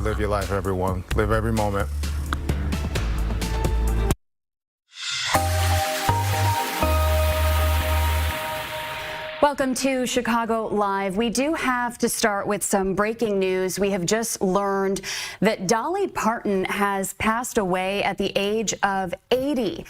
Live your life, everyone. Live every moment. Welcome to Chicago Live. We do have to start with some breaking news. We have just learned that Dolly Parton has passed away at the age of 80.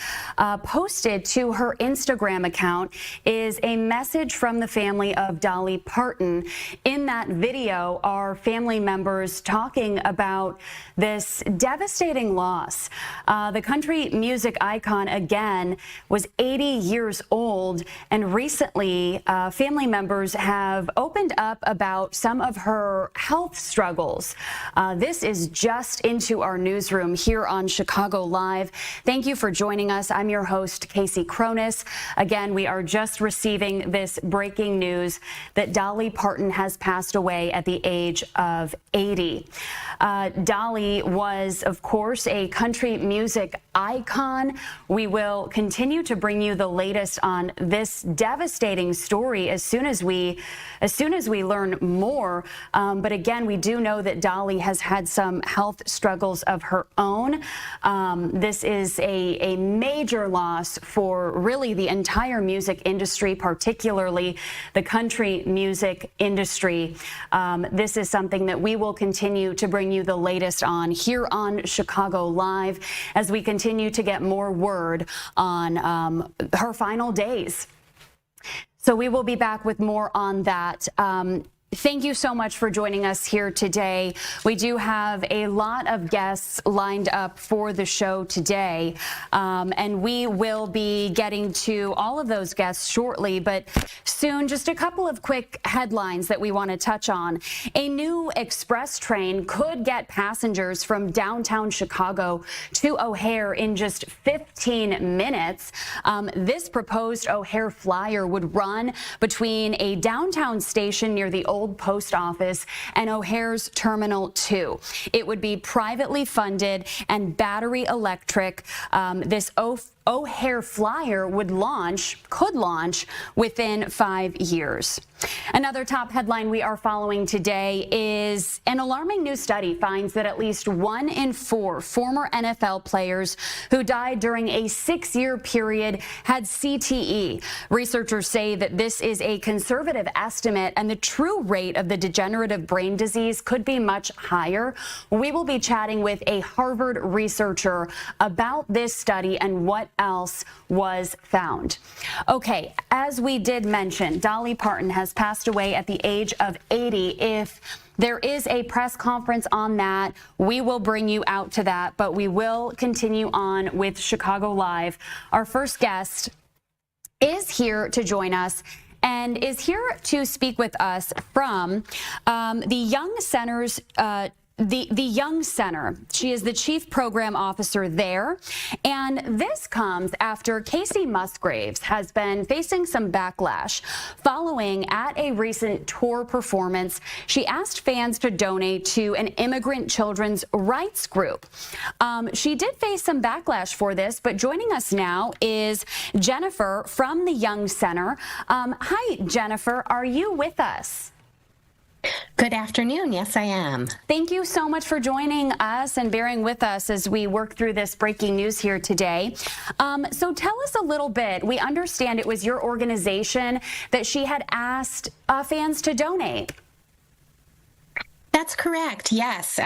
Posted to her Instagram account is a message from the family of Dolly Parton. In that video are family members talking about this devastating loss. The country music icon, again, was 80 years old, and recently family members have opened up about some of her health struggles. This is just into our newsroom here on Chicago Live. Thank you for joining us. I'm your host, Casey Cronus. Again, we are just receiving this breaking news that Dolly Parton has passed away at the age of 80. Dolly was, of course, a country music icon. We will continue to bring you the latest on this devastating story as soon as we learn more. But again, we do know that Dolly has had some health struggles of her own. This is a major loss for really the entire music industry, particularly the country music industry. This is something that we will continue to bring you the latest on here on Chicago Live as we continue to get more word on her final days. So we will be back with more on that. Thank you so much for joining us here today. We do have a lot of guests lined up for the show today, and we will be getting to all of those guests shortly, but soon, just a couple of quick headlines that we want to touch on. A new express train could get passengers from downtown Chicago to O'Hare in just 15 minutes. This proposed O'Hare flyer would run between a downtown station near the old post office and O'Hare's Terminal 2. It would be privately funded and battery electric. This O'Hare flyer could launch within 5 years. Another top headline we are following today is an alarming new study finds that at least 1 in 4 former NFL players who died during a 6-year period had CTE. Researchers say that this is a conservative estimate and the true rate of the degenerative brain disease could be much higher. We will be chatting with a Harvard researcher about this study and what else was found. Okay, as we did mention, Dolly Parton has passed away at the age of 80. If there is a press conference on that, we will bring you out to that, but we will continue on with Chicago Live. Our first guest is here to join us and is here to speak with us from the Young Center's The Young Center. She is the chief program officer there. And this comes after Casey Musgraves has been facing some backlash following at a recent tour performance. She asked fans to donate to an immigrant children's rights group. She did face some backlash for this, but joining us now is Jennifer from the Young Center. Hi, Jennifer. Are you with us? Good afternoon. Yes, I am. Thank you so much for joining us and bearing with us as we work through this breaking news here today. So tell us a little bit. We understand it was your organization that she had asked fans to donate. That's correct. Yes.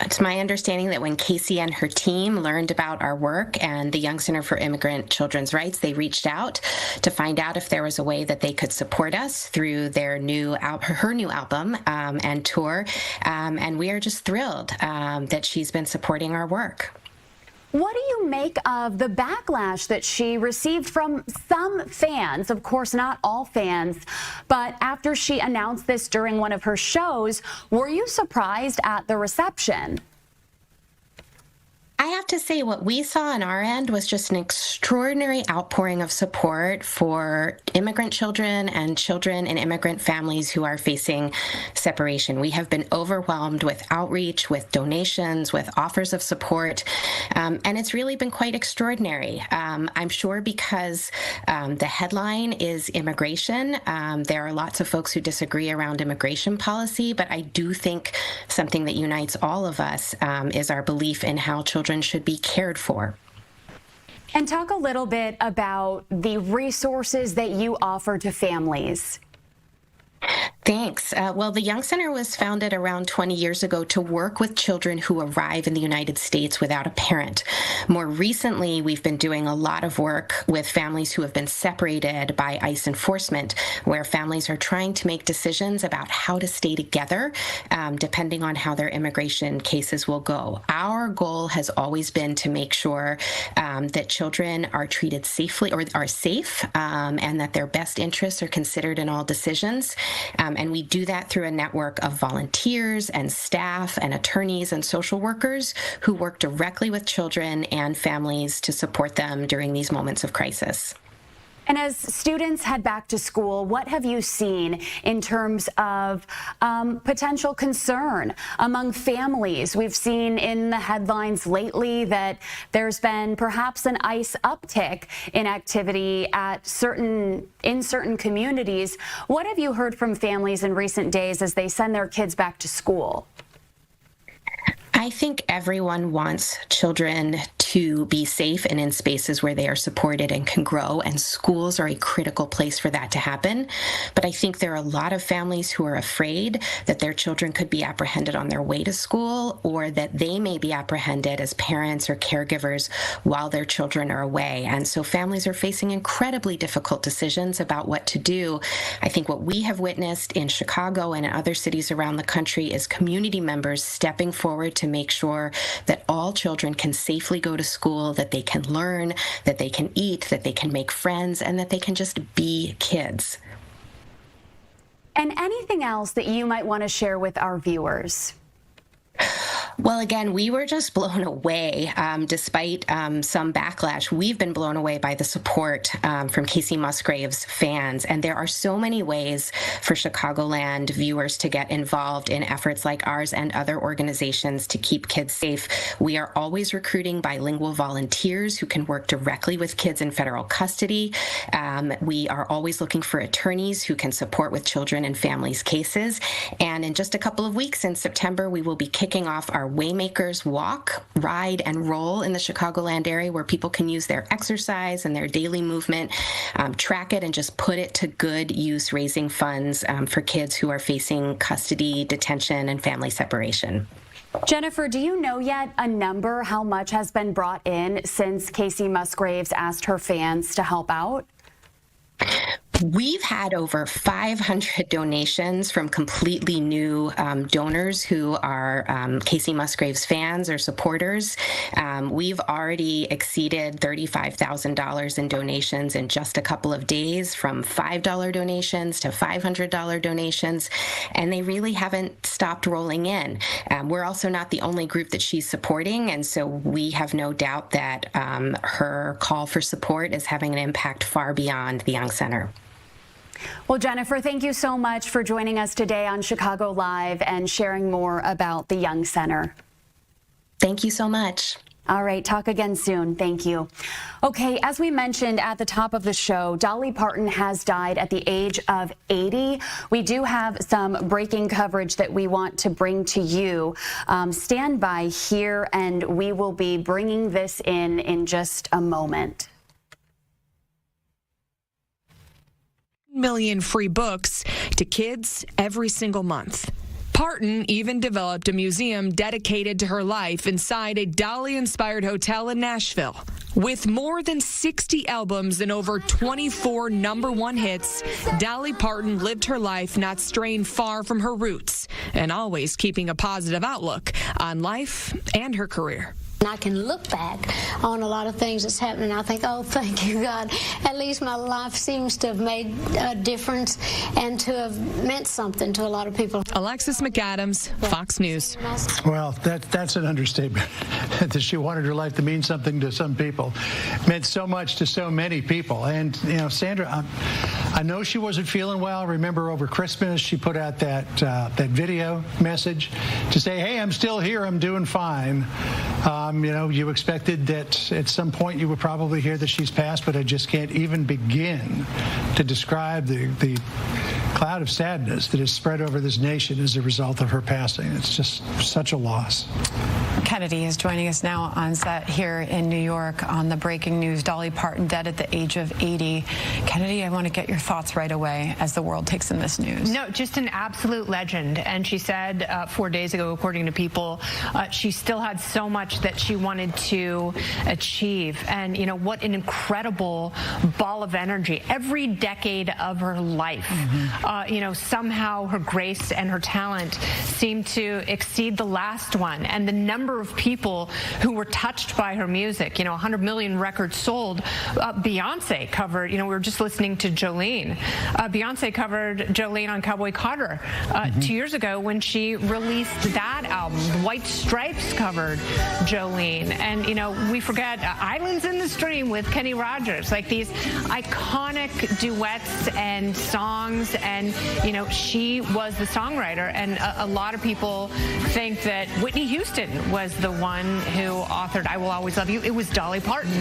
It's my understanding that when Casey and her team learned about our work and the Young Center for Immigrant Children's Rights, they reached out to find out if there was a way that they could support us through their her new album and tour. And we are just thrilled that she's been supporting our work. What do you make of the backlash that she received from some fans? Of course, not all fans, but after she announced this during one of her shows, were you surprised at the reception? I have to say what we saw on our end was just an extraordinary outpouring of support for immigrant children and children in immigrant families who are facing separation. We have been overwhelmed with outreach, with donations, with offers of support, and it's really been quite extraordinary. I'm sure because the headline is immigration, there are lots of folks who disagree around immigration policy, but I do think something that unites all of us is our belief in how children should be cared for. And talk a little bit about the resources that you offer to families. Thanks. Well, the Young Center was founded around 20 years ago to work with children who arrive in the United States without a parent. More recently, we've been doing a lot of work with families who have been separated by ICE enforcement, where families are trying to make decisions about how to stay together, depending on how their immigration cases will go. Our goal has always been to make sure that children are treated safely or are safe, and that their best interests are considered in all decisions. And we do that through a network of volunteers and staff and attorneys and social workers who work directly with children and families to support them during these moments of crisis. And as students head back to school, what have you seen in terms of potential concern among families? We've seen in the headlines lately that there's been perhaps an ICE uptick in activity in certain communities. What have you heard from families in recent days as they send their kids back to school? I think everyone wants children to be safe and in spaces where they are supported and can grow, and schools are a critical place for that to happen. But I think there are a lot of families who are afraid that their children could be apprehended on their way to school, or that they may be apprehended as parents or caregivers while their children are away. And so families are facing incredibly difficult decisions about what to do. I think what we have witnessed in Chicago and in other cities around the country is community members stepping forward to make sure that all children can safely go to school, that they can learn, that they can eat, that they can make friends, and that they can just be kids. And anything else that you might want to share with our viewers? Well, again, we were just blown away. Despite some backlash, we've been blown away by the support from Casey Musgraves fans. And there are so many ways for Chicagoland viewers to get involved in efforts like ours and other organizations to keep kids safe. We are always recruiting bilingual volunteers who can work directly with kids in federal custody. We are always looking for attorneys who can support with children and families' cases. And in just a couple of weeks in September, we will be kicking off our Waymakers Walk, Ride, and Roll in the Chicagoland area, where people can use their exercise and their daily movement, track it, and just put it to good use, raising funds for kids who are facing custody, detention, and family separation. Jennifer, do you know yet a number, how much has been brought in since Casey Musgraves asked her fans to help out? We've had over 500 donations from completely new donors who are Casey Musgraves fans or supporters. We've already exceeded $35,000 in donations in just a couple of days, from $5 donations to $500 donations, and they really haven't stopped rolling in. We're also not the only group that she's supporting, and so we have no doubt that her call for support is having an impact far beyond the Young Center. Well, Jennifer, thank you so much for joining us today on Chicago Live and sharing more about the Young Center. Thank you so much. All right, talk again soon. Thank you. Okay, as we mentioned at the top of the show, Dolly Parton has died at the age of 80. We do have some breaking coverage that we want to bring to you. Stand by here, and we will be bringing this in just a moment. Million free books to kids every single month. Parton even developed a museum dedicated to her life inside a Dolly-inspired hotel in Nashville. With more than 60 albums and over 24 #1 hits, Dolly Parton lived her life not straying far from her roots and always keeping a positive outlook on life and her career. I can look back on a lot of things that's happening. I think, oh, thank you, God. At least my life seems to have made a difference and to have meant something to a lot of people. Alexis McAdams, Fox News. Well, that's an understatement. That she wanted her life to mean something to some people. Meant so much to so many people. And, you know, Sandra, I know she wasn't feeling well. Remember over Christmas, she put out that video message to say, hey, I'm still here. I'm doing fine. You know, you expected that at some point you would probably hear that she's passed, but I just can't even begin to describe the cloud of sadness that has spread over this nation as a result of her passing. It's just such a loss. Kennedy is joining us now on set here in New York on the breaking news. Dolly Parton dead at the age of 80. Kennedy, I want to get your thoughts right away as the world takes in this news. No, just an absolute legend. And she said 4 days ago, according to People, she still had so much that she wanted to achieve. And, you know, what an incredible ball of energy. Every decade of her life, you know, somehow her grace and her talent seemed to exceed the last one. And the number of people who were touched by her music, you know, 100 million records sold. Beyonce covered, you know, we were just listening to Jolene. Beyonce covered Jolene on Cowboy Carter 2 years ago when she released that album. White Stripes covered Jolene. And, you know, we forget Islands in the Stream with Kenny Rogers, like these iconic duets and songs. And, you know, she was the songwriter. And a lot of people think that Whitney Houston was the one who authored I Will Always Love You. It was Dolly Parton.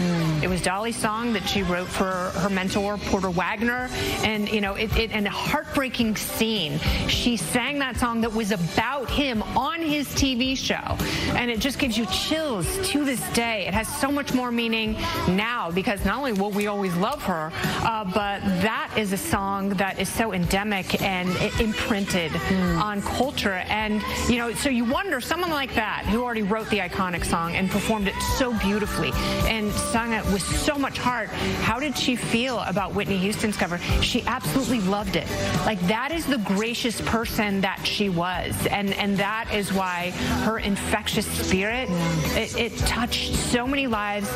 It was Dolly's song that she wrote for her mentor, Porter Wagner. And, you know, in a heartbreaking scene, she sang that song that was about him on his TV show. And it just gives you chills to this day. It has so much more meaning now because not only will we always love her, but that is a song that is so endemic and imprinted on culture. And, you know, so you wonder, someone like that who already wrote the iconic song and performed it so beautifully and sung it with so much heart, how did she feel about Whitney Houston's cover? She absolutely loved it. Like, that is the gracious person that she was. And that is why her infectious spirit, it touched so many lives,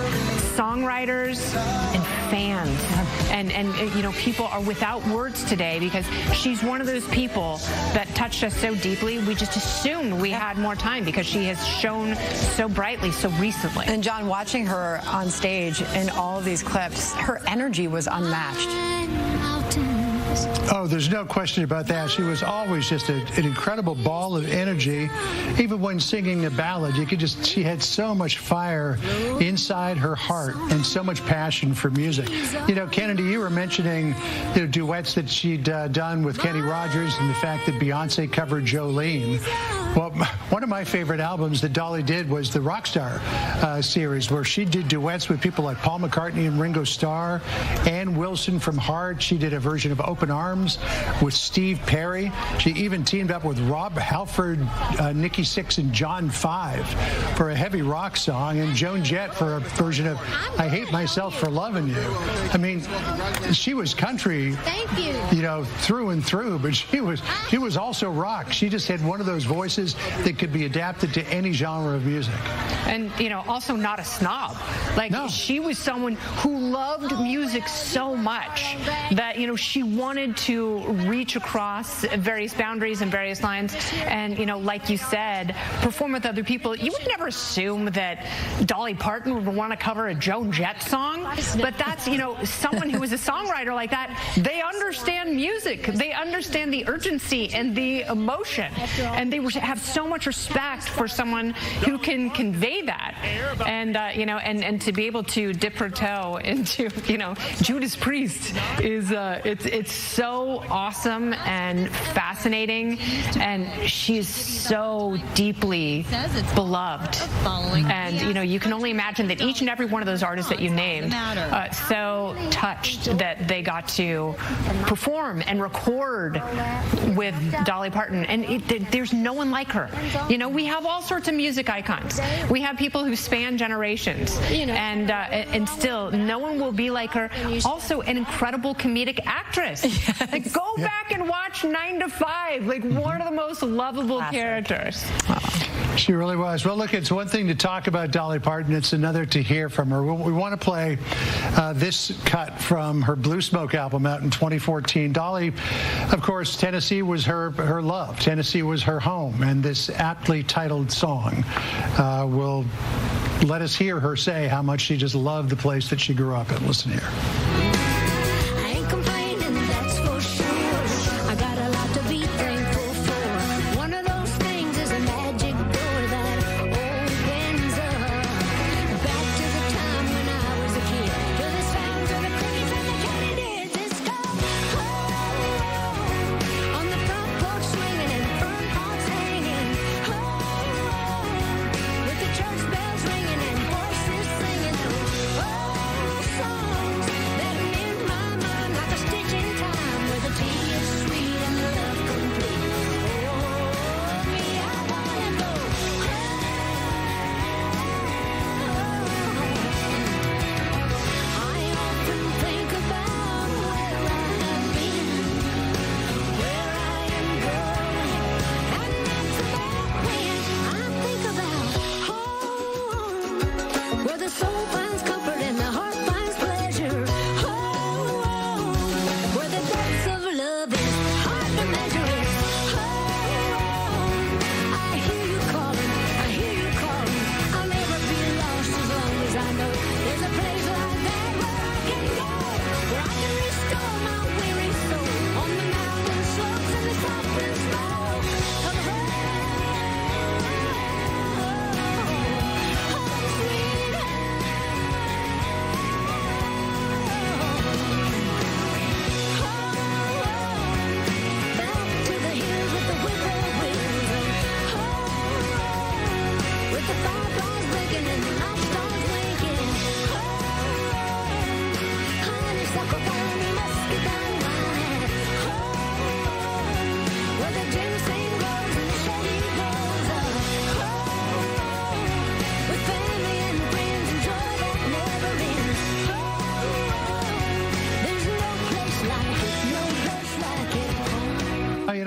songwriters and fans. And you know, people are without words today because she's one of those people that touched us so deeply. We just assumed we had more time because she has shown so brightly so recently. And John, watching her on stage in all of these clips, her energy was unmatched. Oh, there's no question about that. She was always just an incredible ball of energy. Even when singing a ballad, you could just, she had so much fire inside her heart and so much passion for music. You know, Kennedy, you were mentioning, you know, duets that she'd done with Kenny Rogers and the fact that Beyonce covered Jolene. Well, one of my favorite albums that Dolly did was the Rockstar series, where she did duets with people like Paul McCartney and Ringo Starr, Ann Wilson from Heart. She did a version of Open Arms with Steve Perry. She even teamed up with Rob Halford, Nikki Sixx, and John 5 for a heavy rock song, and Joan Jett for a version of I Hate Myself for Loving You. I mean, she was country, you know, through and through, but she was also rock. She just had one of those voices that could be adapted to any genre of music. And, you know, also not a snob. Like, she was someone who loved music so much that, you know, she wanted to reach across various boundaries and various lines and, you know, like you said, perform with other people. You would never assume that Dolly Parton would want to cover a Joan Jett song, but that's, you know, someone who is a songwriter like that, they understand music. They understand the urgency and the emotion, and they have so much respect for someone who can convey that. And, you know, and to be able to dip her toe into, you know, Judas Priest is, it's so awesome and fascinating, and she's so deeply beloved. And, you know, you can only imagine that each and every one of those artists that you named, so touched that they got to perform and record with Dolly Parton. And there's no one like her. You know, we have all sorts of music icons. We have people who span generations, and still no one will be like her. Also, an incredible comedic actress. Yes. Like, go back and watch 9 to 5. Like, one of the most lovable characters. She really was. Well, look, it's one thing to talk about Dolly Parton. It's another to hear from her. We want to play this cut from her Blue Smoke album out in 2014. Dolly, of course, Tennessee was her love. Tennessee was her home. And this aptly titled song will let us hear her say how much she just loved the place that she grew up in. Listen here.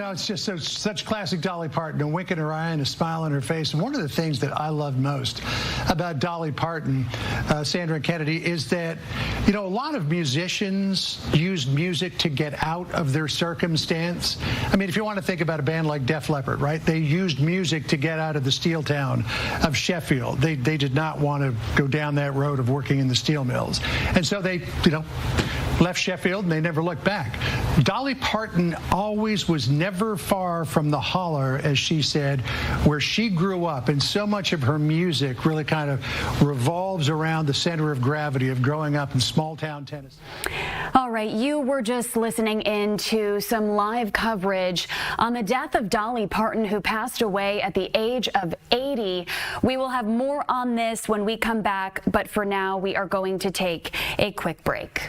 It's just such classic Dolly Parton, a wink in her eye and a smile on her face. And one of the things that I love most about Dolly Parton, Sandra and Kennedy, is that, a lot of musicians use music to get out of their circumstance. I mean, if you want to think about a band like Def Leppard, right? They used music to get out of the steel town of Sheffield. They did not want to go down that road of working in the steel mills. And so they, left Sheffield and they never looked back. Dolly Parton always was never far from the holler, as she said, where she grew up, and so much of her music really kind of revolves around the center of gravity of growing up in small town Tennessee. All right, you were just listening in to some live coverage on the death of Dolly Parton, who passed away at the age of 80. We will have more on this when we come back, but for now we are going to take a quick break.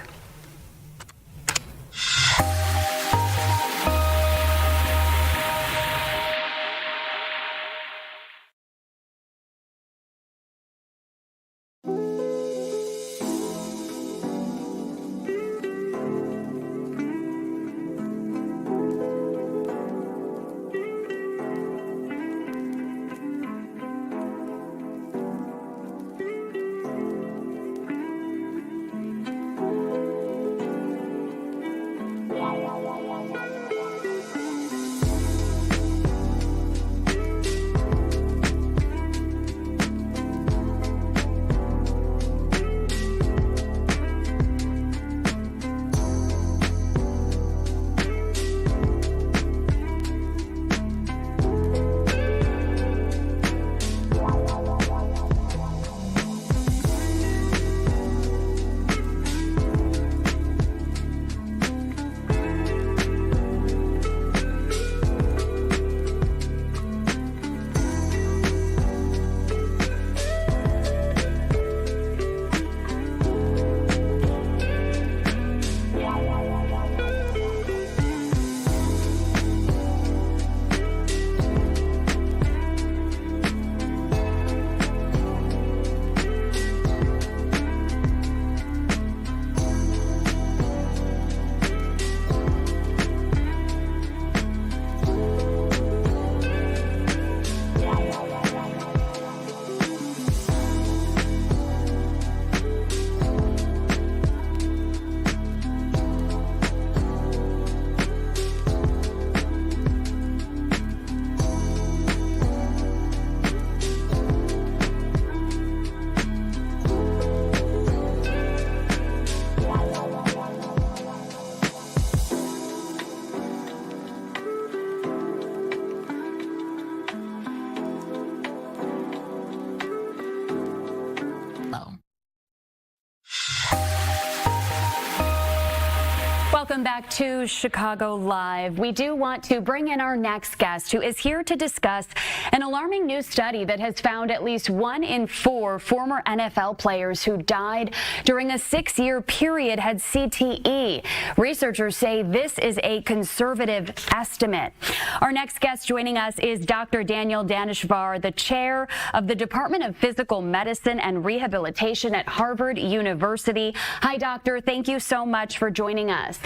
Welcome back to Chicago Live. We do want to bring in our next guest, who is here to discuss an alarming new study that has found at least 1 in 4 former NFL players who died during a 6-year period had CTE. Researchers say this is a conservative estimate. Our next guest joining us is Dr. Daniel Daneshvar, the chair of the Department of Physical Medicine and Rehabilitation at Harvard University. Hi, doctor. Thank you so much for joining us.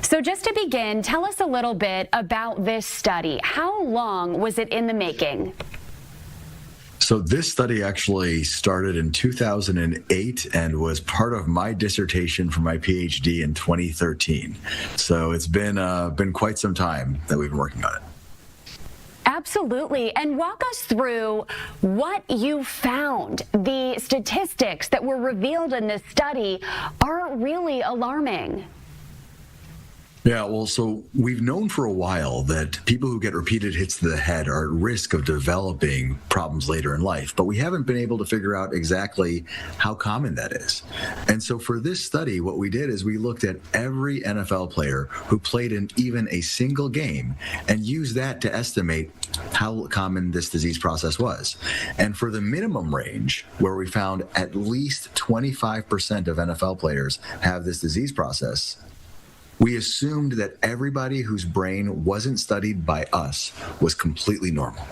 So just to begin, tell us a little bit about this study. How long was it in the making? So this study actually started in 2008 and was part of my dissertation for my PhD in 2013. So it's been quite some time that we've been working on it. Absolutely. And walk us through what you found. The statistics that were revealed in this study are really alarming. Yeah, well, so we've known for a while that people who get repeated hits to the head are at risk of developing problems later in life, but we haven't been able to figure out exactly how common that is. And so for this study, what we did is we looked at every NFL player who played in even a single game and used that to estimate how common this disease process was. And for the minimum range, where we found at least 25% of NFL players have this disease process, we assumed that everybody whose brain wasn't studied by us was completely normal.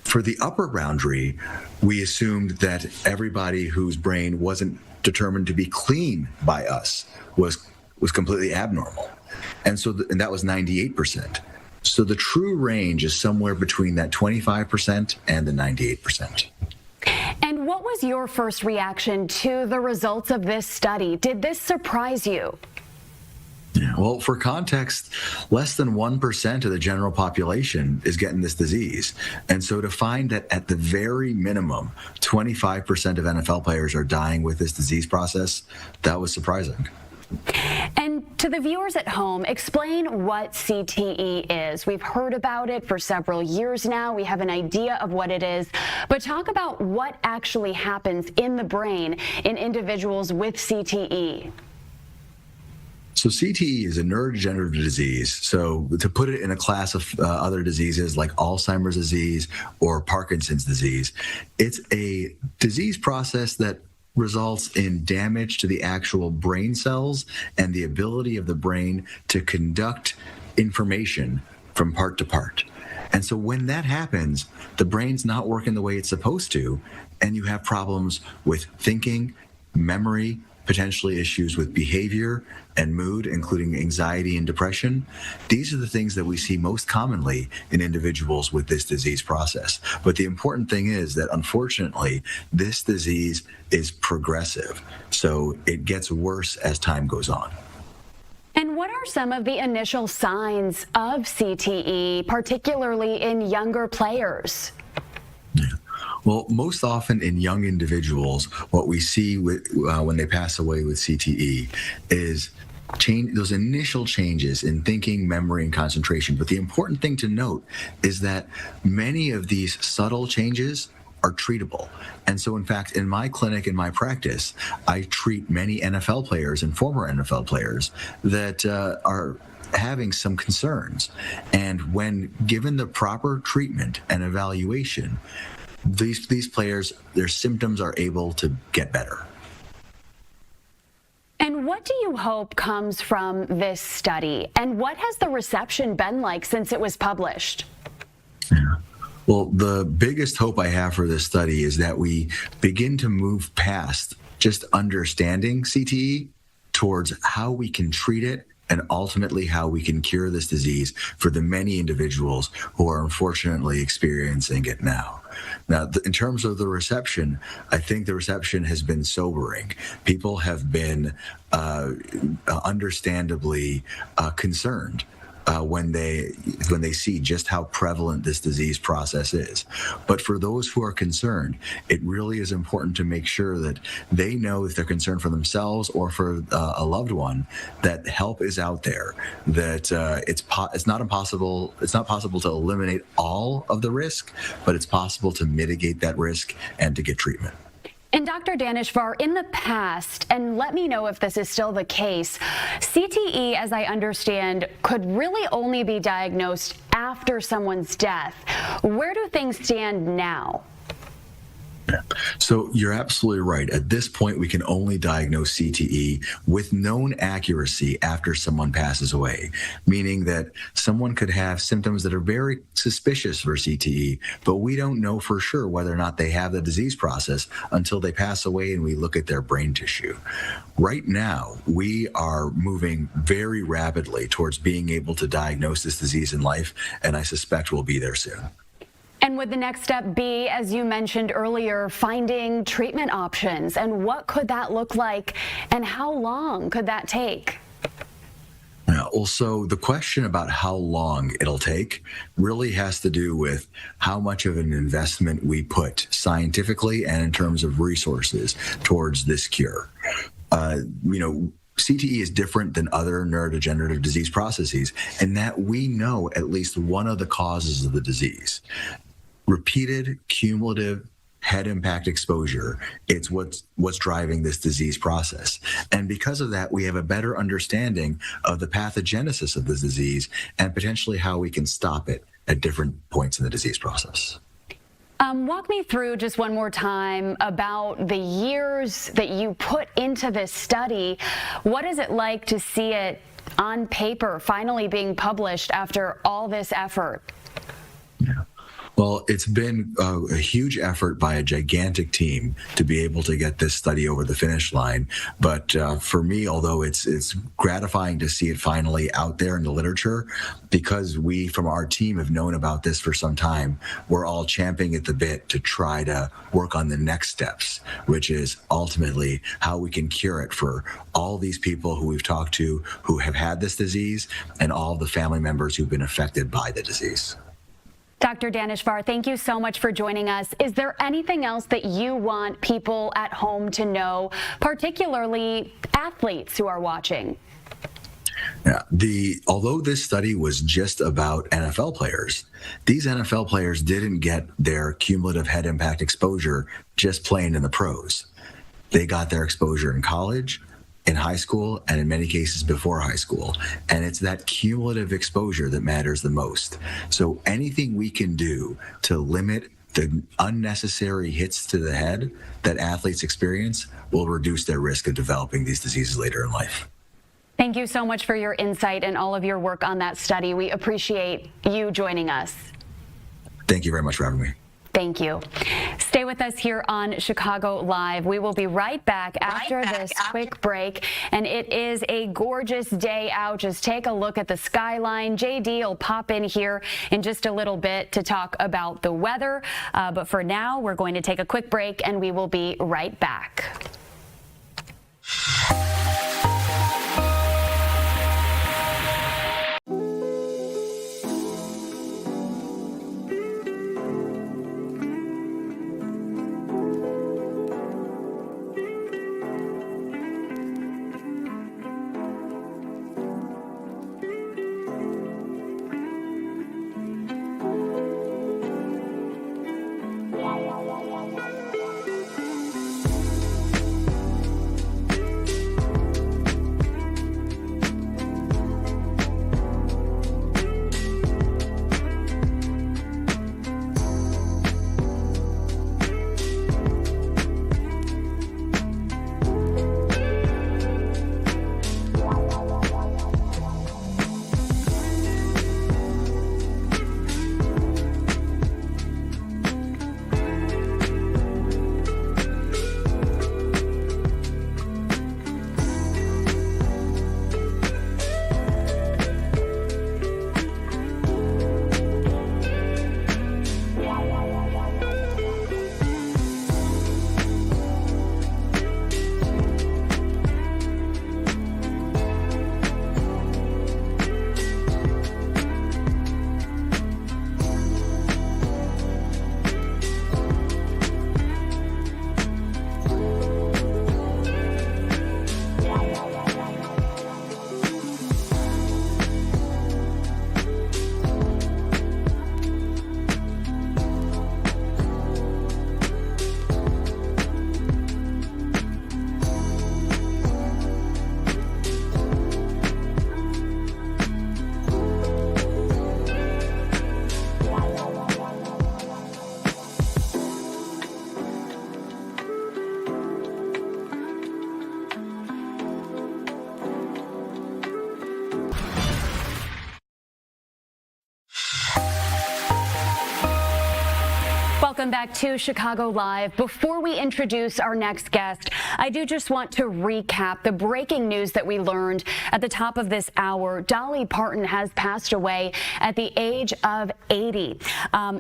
For the upper boundary, we assumed that everybody whose brain wasn't determined to be clean by us was completely abnormal. And and that was 98%. So the true range is somewhere between that 25% and the 98%. And what was your first reaction to the results of this study? Did this surprise you? Yeah, well, for context, less than 1% of the general population is getting this disease. And so to find that at the very minimum, 25% of NFL players are dying with this disease process, that was surprising. And to the viewers at home, explain what CTE is. We've heard about it for several years now. We have an idea of what it is. But talk about what actually happens in the brain in individuals with CTE. So CTE is a neurodegenerative disease. So to put it in a class of other diseases like Alzheimer's disease or Parkinson's disease, it's a disease process that results in damage to the actual brain cells and the ability of the brain to conduct information from part to part. And so when that happens, the brain's not working the way it's supposed to, and you have problems with thinking, memory, potentially issues with behavior and mood, including anxiety and depression. These are the things that we see most commonly in individuals with this disease process. But the important thing is that, unfortunately, this disease is progressive. So it gets worse as time goes on. And what are some of the initial signs of CTE, particularly in younger players? Yeah. Well, most often in young individuals, what we see when they pass away with CTE is those initial changes in thinking, memory, and concentration. But the important thing to note is that many of these subtle changes are treatable. And so, in fact, in my clinic, in my practice, I treat many NFL players and former NFL players that are having some concerns. And when given the proper treatment and evaluation, these players, their symptoms are able to get better. And what do you hope comes from this study? And what has the reception been like since it was published? Yeah. Well, the biggest hope I have for this study is that we begin to move past just understanding CTE towards how we can treat it and ultimately how we can cure this disease for the many individuals who are unfortunately experiencing it now. Now, in terms of the reception, I think the reception has been sobering. People have been understandably concerned when they see just how prevalent this disease process is. But for those who are concerned, it really is important to make sure that they know, if they're concerned for themselves or for a loved one, that help is out there. That it's not possible to eliminate all of the risk, but it's possible to mitigate that risk and to get treatment. And Dr. Daneshvar, in the past, and let me know if this is still the case, CTE, as I understand, could really only be diagnosed after someone's death. Where do things stand now? So you're absolutely right. At this point, we can only diagnose CTE with known accuracy after someone passes away, meaning that someone could have symptoms that are very suspicious for CTE, but we don't know for sure whether or not they have the disease process until they pass away and we look at their brain tissue. Right now, we are moving very rapidly towards being able to diagnose this disease in life, and I suspect we'll be there soon. And would the next step be, as you mentioned earlier, finding treatment options? And what could that look like? And how long could that take? Also, the question about how long it'll take really has to do with how much of an investment we put scientifically and in terms of resources towards this cure. CTE is different than other neurodegenerative disease processes in that we know at least one of the causes of the disease. Repeated cumulative head impact exposure, it's what's driving this disease process. And because of that, we have a better understanding of the pathogenesis of the disease and potentially how we can stop it at different points in the disease process. Walk me through just one more time about the years that you put into this study. What is it like to see it on paper finally being published after all this effort? Yeah. Well, it's been a huge effort by a gigantic team to be able to get this study over the finish line. But for me, although it's gratifying to see it finally out there in the literature, because we from our team have known about this for some time, we're all champing at the bit to try to work on the next steps, which is ultimately how we can cure it for all these people who we've talked to who have had this disease and all the family members who've been affected by the disease. Dr. Daneshvar, thank you so much for joining us. Is there anything else that you want people at home to know, particularly athletes who are watching? Yeah, although this study was just about NFL players, these NFL players didn't get their cumulative head impact exposure just playing in the pros. They got their exposure in college, in high school, and in many cases before high school. And it's that cumulative exposure that matters the most. So anything we can do to limit the unnecessary hits to the head that athletes experience will reduce their risk of developing these diseases later in life. Thank you so much for your insight and all of your work on that study. We appreciate you joining us. Thank you very much for having me. Thank you. Stay with us here on Chicago Live. We will be right back after this quick break. And it is a gorgeous day out. Just take a look at the skyline. JD will pop in here in just a little bit to talk about the weather. But for now, we're going to take a quick break and we will be right back. Welcome back to Chicago Live. Before we introduce our next guest, I do just want to recap the breaking news that we learned at the top of this hour. Dolly Parton has passed away at the age of 80.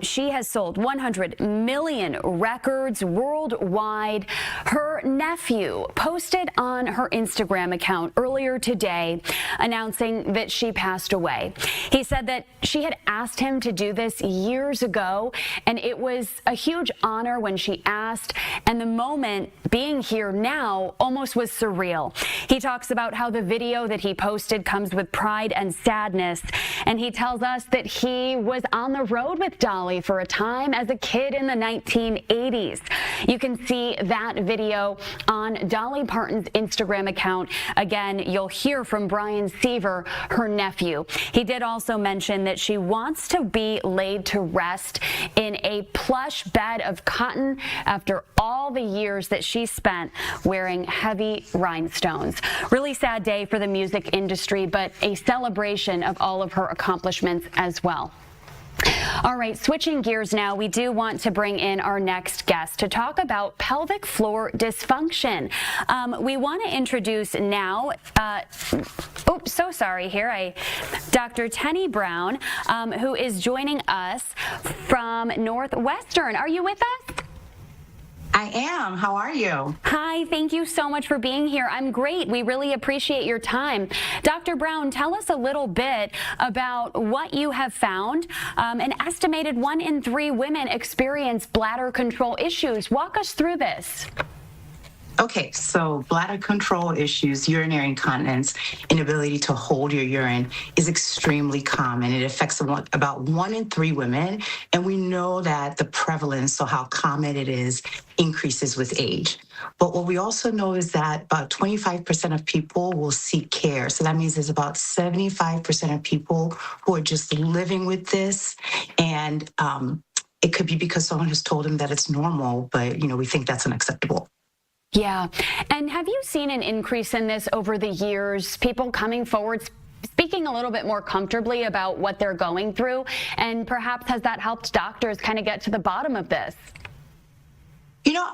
She has sold 100 million records worldwide. Her nephew posted on her Instagram account earlier today announcing that she passed away. He said that she had asked him to do this years ago, and it was a huge honor when she asked, and the moment being here now almost was surreal. He talks about how the video that he posted comes with pride and sadness, and he tells us that he was on the road with Dolly for a time as a kid in the 1980s. You can see that video on Dolly Parton's Instagram account. Again, you'll hear from Brian Seaver, her nephew. He did also mention that she wants to be laid to rest in a plush bed of cotton after all the years that she spent wearing heavy rhinestones. Really sad day for the music industry, but a celebration of all of her accomplishments as well. All right, switching gears now, we do want to bring in our next guest to talk about pelvic floor dysfunction. We want to introduce now, oops, so sorry here, Dr. Tenny Brown, who is joining us from Northwestern. Are you with us? I am. How are you? Hi, thank you so much for being here. I'm great. We really appreciate your time. Dr. Brown, tell us a little bit about what you have found. An estimated 1 in 3 women experience bladder control issues. Walk us through this. Okay, so bladder control issues, urinary incontinence, inability to hold your urine is extremely common. It affects about 1 in 3 women, and we know that the prevalence, so how common it is, increases with age. But what we also know is that about 25% of people will seek care. So that means there's about 75% of people who are just living with this, and it could be because someone has told them that it's normal, but we think that's unacceptable. Yeah. And have you seen an increase in this over the years? People coming forward, speaking a little bit more comfortably about what they're going through? And perhaps has that helped doctors kind of get to the bottom of this?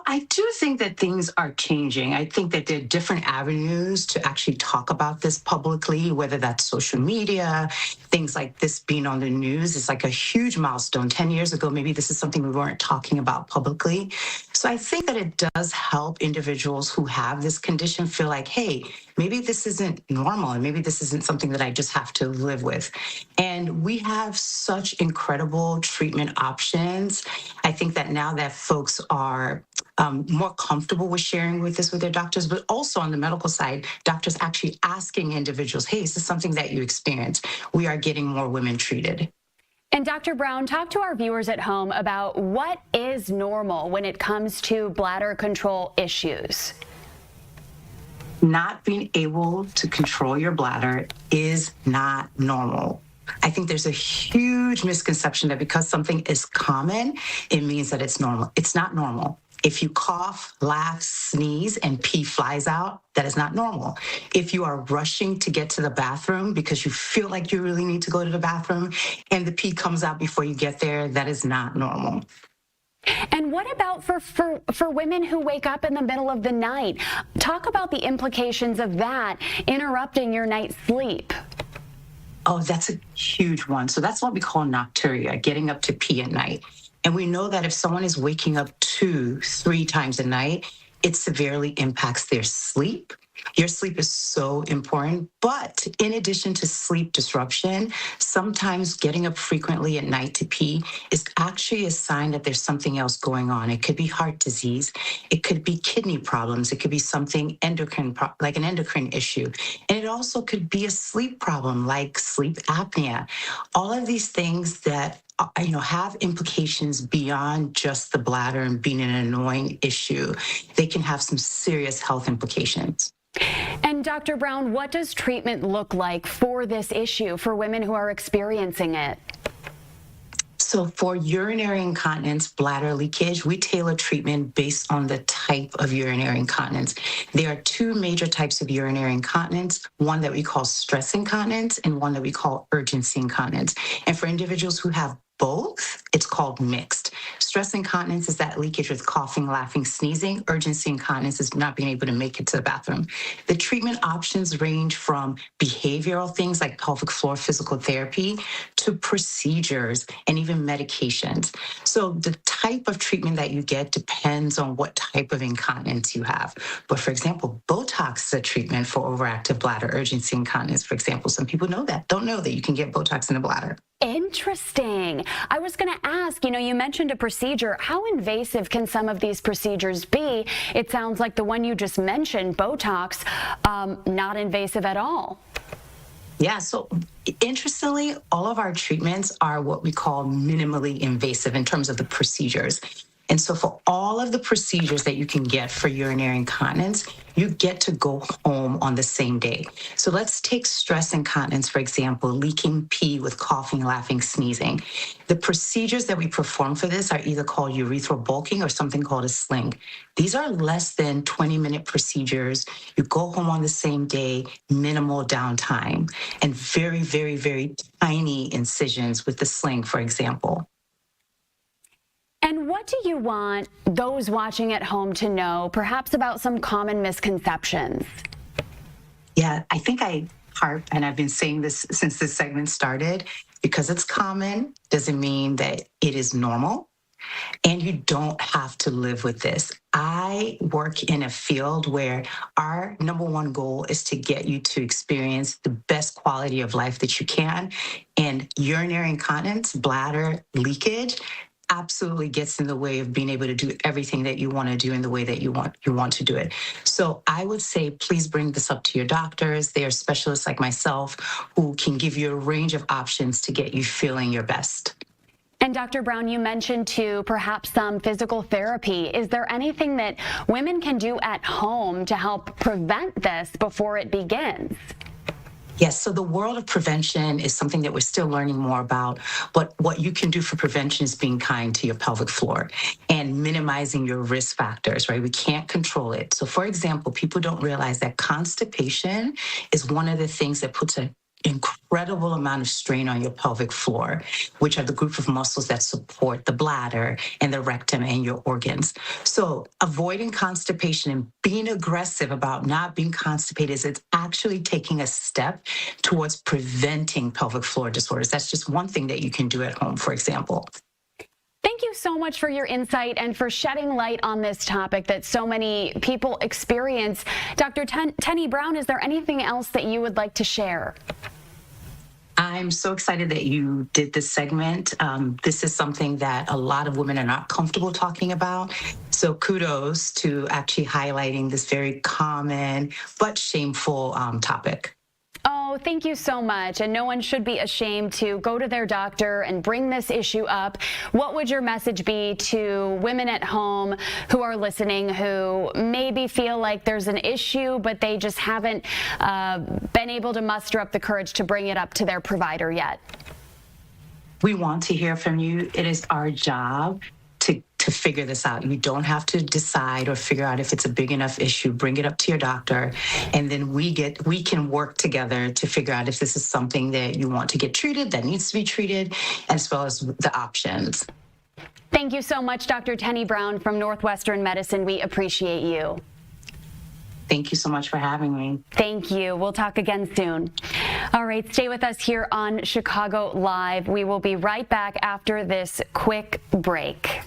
I do think that things are changing. I think that there are different avenues to actually talk about this publicly, whether that's social media, things like this being on the news is like a huge milestone. 10 years ago, maybe this is something we weren't talking about publicly. So I think that it does help individuals who have this condition feel like, hey, maybe this isn't normal and maybe this isn't something that I just have to live with. And we have such incredible treatment options. I think that now that folks are more comfortable with sharing with their doctors, but also on the medical side, doctors actually asking individuals, hey, is this something that you experience? We are getting more women treated. And Dr. Brown, talk to our viewers at home about what is normal when it comes to bladder control issues. Not being able to control your bladder is not normal. I think there's a huge misconception that because something is common, it means that it's normal. It's not normal. If you cough, laugh, sneeze, and pee flies out, that is not normal. If you are rushing to get to the bathroom because you feel like you really need to go to the bathroom and the pee comes out before you get there, that is not normal. And what about for women who wake up in the middle of the night? Talk about the implications of that interrupting your night's sleep. Oh, that's a huge one. So that's what we call nocturia, getting up to pee at night. And we know that if someone is waking up 2-3 times a night, it severely impacts their sleep. Your sleep is so important. But in addition to sleep disruption, sometimes getting up frequently at night to pee is actually a sign that there's something else going on. It could be heart disease. It could be kidney problems. It could be something endocrine, like an endocrine issue. And it also could be a sleep problem like sleep apnea. All of these things that have implications beyond just the bladder and being an annoying issue. They can have some serious health implications. And Dr. Brown, what does treatment look like for this issue for women who are experiencing it? So for urinary incontinence, bladder leakage, we tailor treatment based on the type of urinary incontinence. There are 2 major types of urinary incontinence, one that we call stress incontinence and one that we call urgency incontinence. And for individuals who have both, it's called mixed. stress incontinence is that leakage with coughing, laughing, sneezing. Urgency incontinence is not being able to make it to the bathroom. The treatment options range from behavioral things like pelvic floor physical therapy to procedures and even medications. So the type of treatment that you get depends on what type of incontinence you have. But for example, Botox is a treatment for overactive bladder urgency incontinence, for example. Some people don't know that you can get Botox in the bladder. Interesting. I was going to ask, you mentioned a procedure. How invasive can some of these procedures be? It sounds like the one you just mentioned, Botox, not invasive at all. Yeah, so interestingly, all of our treatments are what we call minimally invasive in terms of the procedures. And so for all of the procedures that you can get for urinary incontinence, you get to go home on the same day. So let's take stress incontinence, for example, leaking pee with coughing, laughing, sneezing. The procedures that we perform for this are either called urethral bulking or something called a sling. These are less than 20-minute procedures. You go home on the same day, minimal downtime, and very, very, very tiny incisions with the sling, for example. And what do you want those watching at home to know, perhaps about some common misconceptions? Yeah, I think I harp, and I've been saying this since this segment started, because it's common doesn't mean that it is normal, and you don't have to live with this. I work in a field where our number one goal is to get you to experience the best quality of life that you can, and urinary incontinence, bladder leakage, absolutely gets in the way of being able to do everything that you want to do in the way that you want to do it. So I would say, please bring this up to your doctors. They are specialists like myself who can give you a range of options to get you feeling your best. And Dr. Brown, you mentioned too, perhaps some physical therapy. Is there anything that women can do at home to help prevent this before it begins? Yes, so the world of prevention is something that we're still learning more about, but what you can do for prevention is being kind to your pelvic floor and minimizing your risk factors, right? We can't control it. So for example, people don't realize that constipation is one of the things that puts an incredible amount of strain on your pelvic floor, which are the group of muscles that support the bladder and the rectum and your organs. So avoiding constipation and being aggressive about not being constipated is it's actually taking a step towards preventing pelvic floor disorders. That's just one thing that you can do at home, for example. Thank you so much for your insight and for shedding light on this topic that so many people experience. Dr. Tenny Brown, is there anything else that you would like to share? I'm so excited that you did this segment. This is something that a lot of women are not comfortable talking about. So kudos to actually highlighting this very common but shameful topic. Oh, thank you so much. And no one should be ashamed to go to their doctor and bring this issue up. What would your message be to women at home who are listening, who maybe feel like there's an issue, but they just haven't been able to muster up the courage to bring it up to their provider yet? We want to hear from you. It is our job to figure this out. You don't have to decide or figure out if it's a big enough issue. Bring it up to your doctor, and then we can work together to figure out if this is something that you want to get treated, that needs to be treated, as well as the options. Thank you so much, Dr. Tenny Brown from Northwestern Medicine. We appreciate you. Thank you so much for having me. Thank you. We'll talk again soon. All right, stay with us here on Chicago Live. We will be right back after this quick break.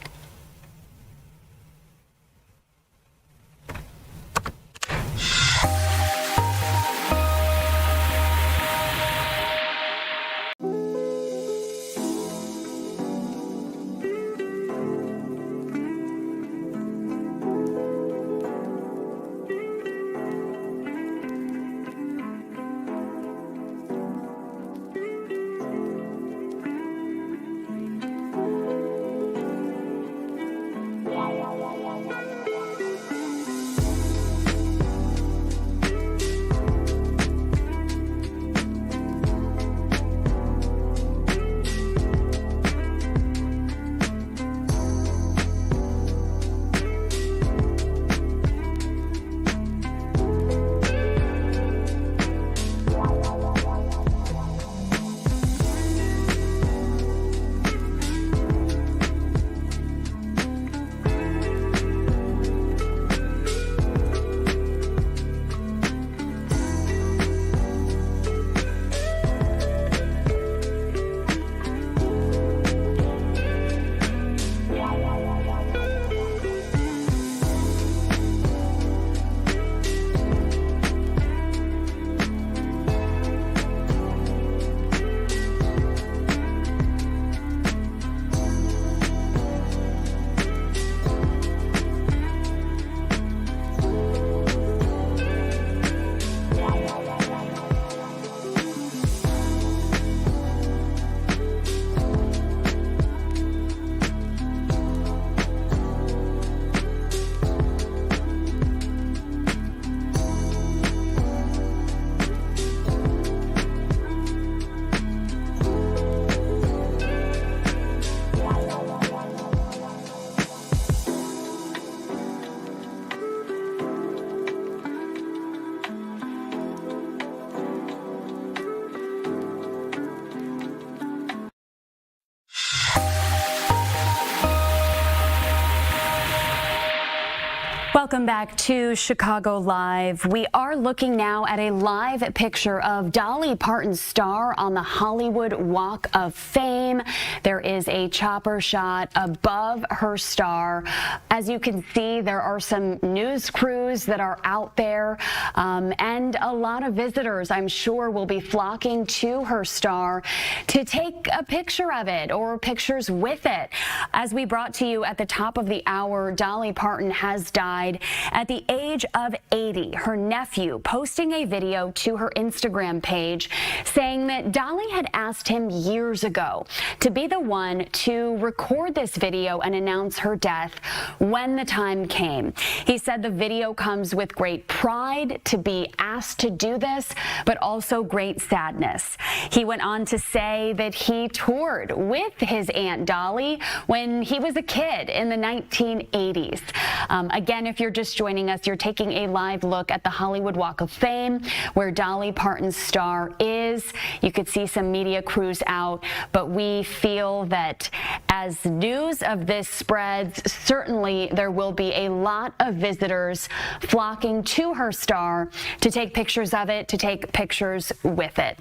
Welcome back to Chicago Live. We are looking now at a live picture of Dolly Parton's star on the Hollywood Walk of Fame. There is a chopper shot above her star. As you can see, there are some news crews that are out there, and a lot of visitors, I'm sure, will be flocking to her star to take a picture of it or pictures with it. As we brought to you at the top of the hour, Dolly Parton has died at the age of 80. Her nephew posting a video to her Instagram page saying that Dolly had asked him years ago to be the one to record this video and announce her death when the time came. He said the video comes with great pride to be asked to do this, but also great sadness. He went on to say that he toured with his Aunt Dolly when he was a kid in the 1980s. Again, if you're just joining us, you're taking a live look at the Hollywood Walk of Fame where Dolly Parton's star is. You could see some media crews out, but we feel that as news of this spreads, certainly there will be a lot of visitors flocking to her star to take pictures of it, to take pictures with it.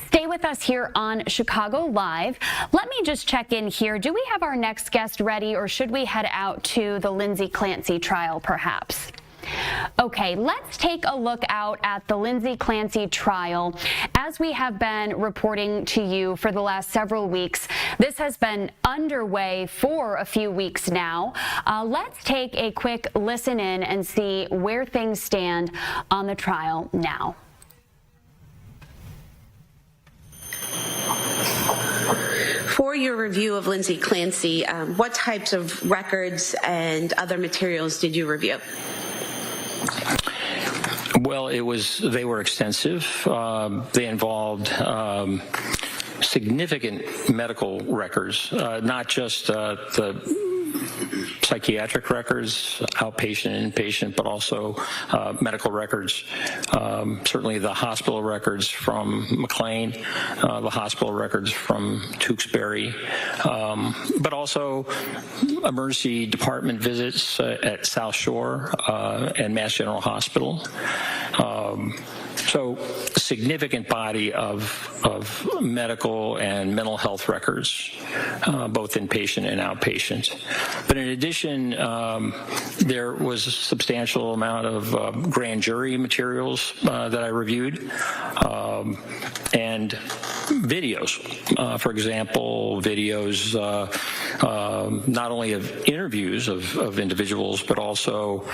Stay with us here on Chicago Live. Let me just check in here. Do we have our next guest ready, or should we head out to the Lindsay Clancy trial perhaps? Okay, let's take a look out at the Lindsay Clancy trial. As we have been reporting to you for the last several weeks, this has been underway for a few weeks now. Let's take a quick listen in and see where things stand on the trial now. For your review of Lindsay Clancy, what types of records and other materials did you review? Well, they were extensive. They involved significant medical records, not just the psychiatric records, outpatient and inpatient, but also medical records. Certainly the hospital records from McLean, the hospital records from Tewksbury, but also emergency department visits at South Shore and Mass General Hospital. So a significant body of medical and mental health records, both inpatient and outpatient. But in addition, there was a substantial amount of grand jury materials that I reviewed, and videos. For example, videos not only of interviews of individuals, but also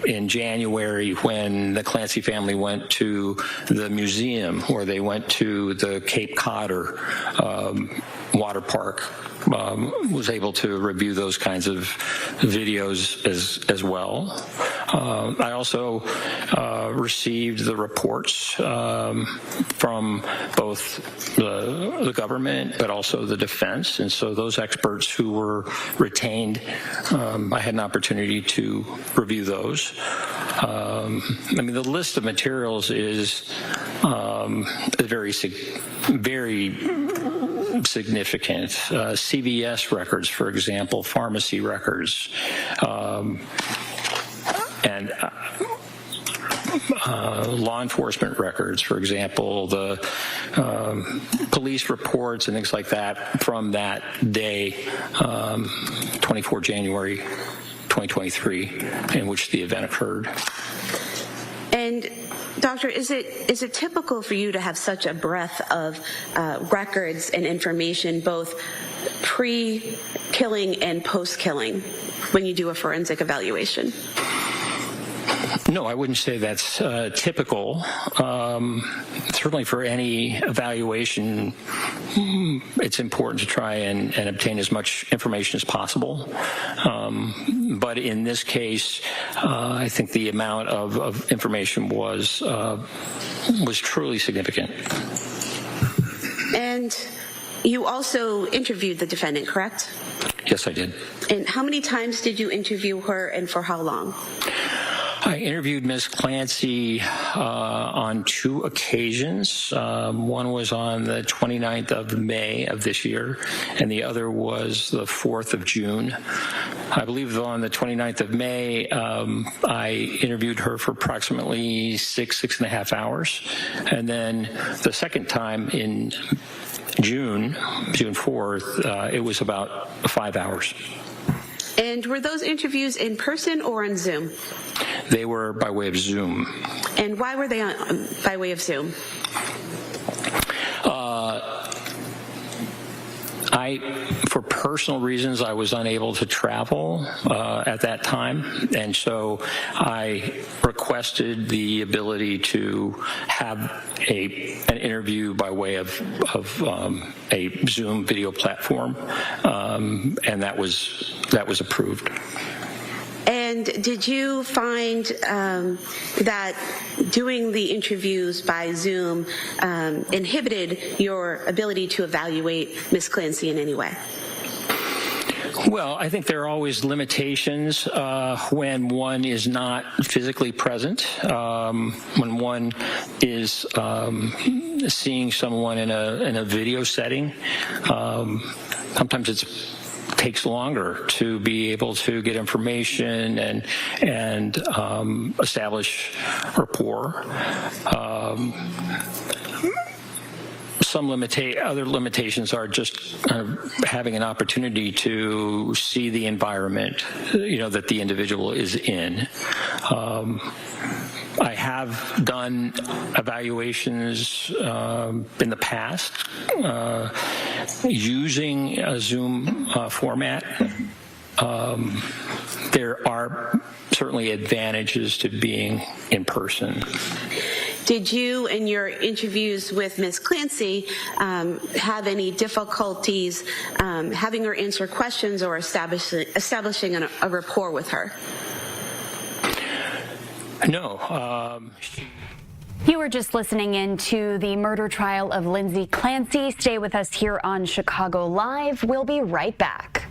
in January when the Clancy family went to the museum, or they went to the Cape Codder water park. Was able to review those kinds of videos as well. I also received the reports from both the government, but also the defense, and so those experts who were retained, I had an opportunity to review those. I mean, the list of materials is very significant. CVS records, for example, pharmacy records, and law enforcement records, for example, the police reports and things like that from that day, 24 January 2023, in which the event occurred. And Doctor, is it typical for you to have such a breadth of records and information, both pre-killing and post-killing, when you do a forensic evaluation? No, I wouldn't say that's typical. Certainly for any evaluation, it's important to try and obtain as much information as possible. But in this case, I think the amount of information was truly significant. And you also interviewed the defendant, correct? Yes, I did. And how many times did you interview her, and for how long? I interviewed Ms. Clancy on 2 occasions. One was on the 29th of May of this year, and the other was the 4th of June. I believe on the 29th of May, I interviewed her for approximately 6.5 hours. And then the second time in June 4th, it was about 5 hours. And were those interviews in person or on Zoom? They were by way of Zoom. And why were they by way of Zoom? For personal reasons, I was unable to travel at that time, and so I requested the ability to have an interview by way of a Zoom video platform, and that was approved. And did you find that doing the interviews by Zoom inhibited your ability to evaluate Ms. Clancy in any way? Well, I think there are always limitations when one is not physically present, when one is seeing someone in a video setting. Sometimes it takes longer to be able to get information and establish rapport. Other limitations are just having an opportunity to see the environment, that the individual is in. I have done evaluations in the past using a Zoom format. There are certainly advantages to being in person. Did you, in your interviews with Ms. Clancy, have any difficulties having her answer questions or establishing a rapport with her? No. You were just listening in to the murder trial of Lindsay Clancy. Stay with us here on Chicago Live. We'll be right back.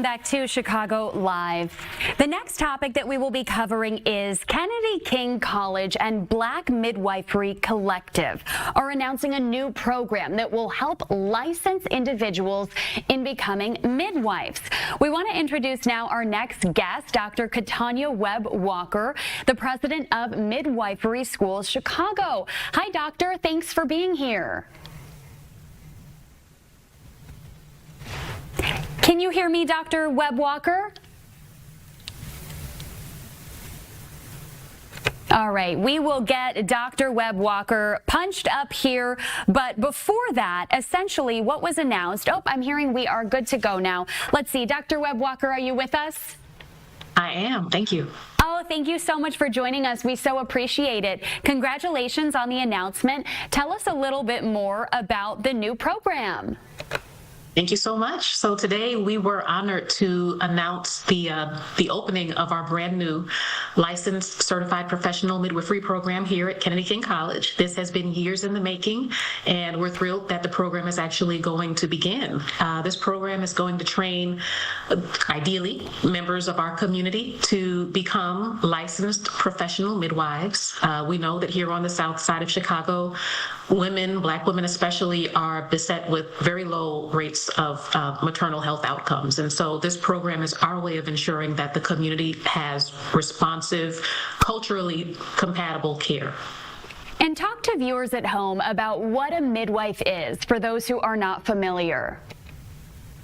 back to Chicago Live. The next topic that we will be covering is Kennedy King College and Black Midwifery Collective are announcing a new program that will help license individuals in becoming midwives. We want to introduce now our next guest, Dr. Katanya Webb-Walker, the president of Midwifery Schools Chicago. Hi, doctor. Thanks for being here. Can you hear me, Dr. Webb-Walker? All right, we will get Dr. Webb-Walker punched up here, but before that, essentially what was announced, I'm hearing we are good to go now. Let's see, Dr. Webb-Walker, are you with us? I am, thank you. Oh, thank you so much for joining us. We so appreciate it. Congratulations on the announcement. Tell us a little bit more about the new program. Thank you so much. So today we were honored to announce the opening of our brand new licensed certified professional midwifery program here at Kennedy King College. This has been years in the making, and we're thrilled that the program is actually going to begin. This program is going to train, ideally, members of our community to become licensed professional midwives. We know that here on the south side of Chicago, women, Black women especially, are beset with very low rates of maternal health outcomes. And so this program is our way of ensuring that the community has responsive, culturally compatible care. And talk to viewers at home about what a midwife is for those who are not familiar.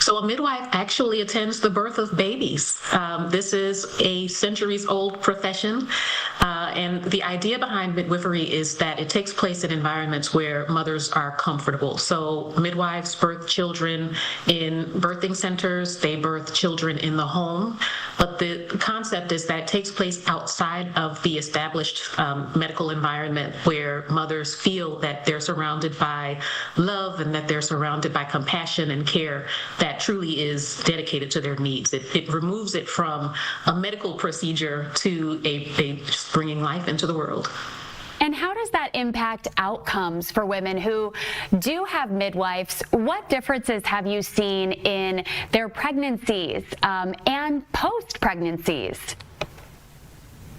So a midwife actually attends the birth of babies. This is a centuries-old profession, and the idea behind midwifery is that it takes place in environments where mothers are comfortable. So midwives birth children in birthing centers, they birth children in the home, but the concept is that it takes place outside of the established medical environment where mothers feel that they're surrounded by love and that they're surrounded by compassion and care that truly is dedicated to their needs. It removes it from a medical procedure to a bringing life into the world. And how does that impact outcomes for women who do have midwives? What differences have you seen in their pregnancies and post-pregnancies?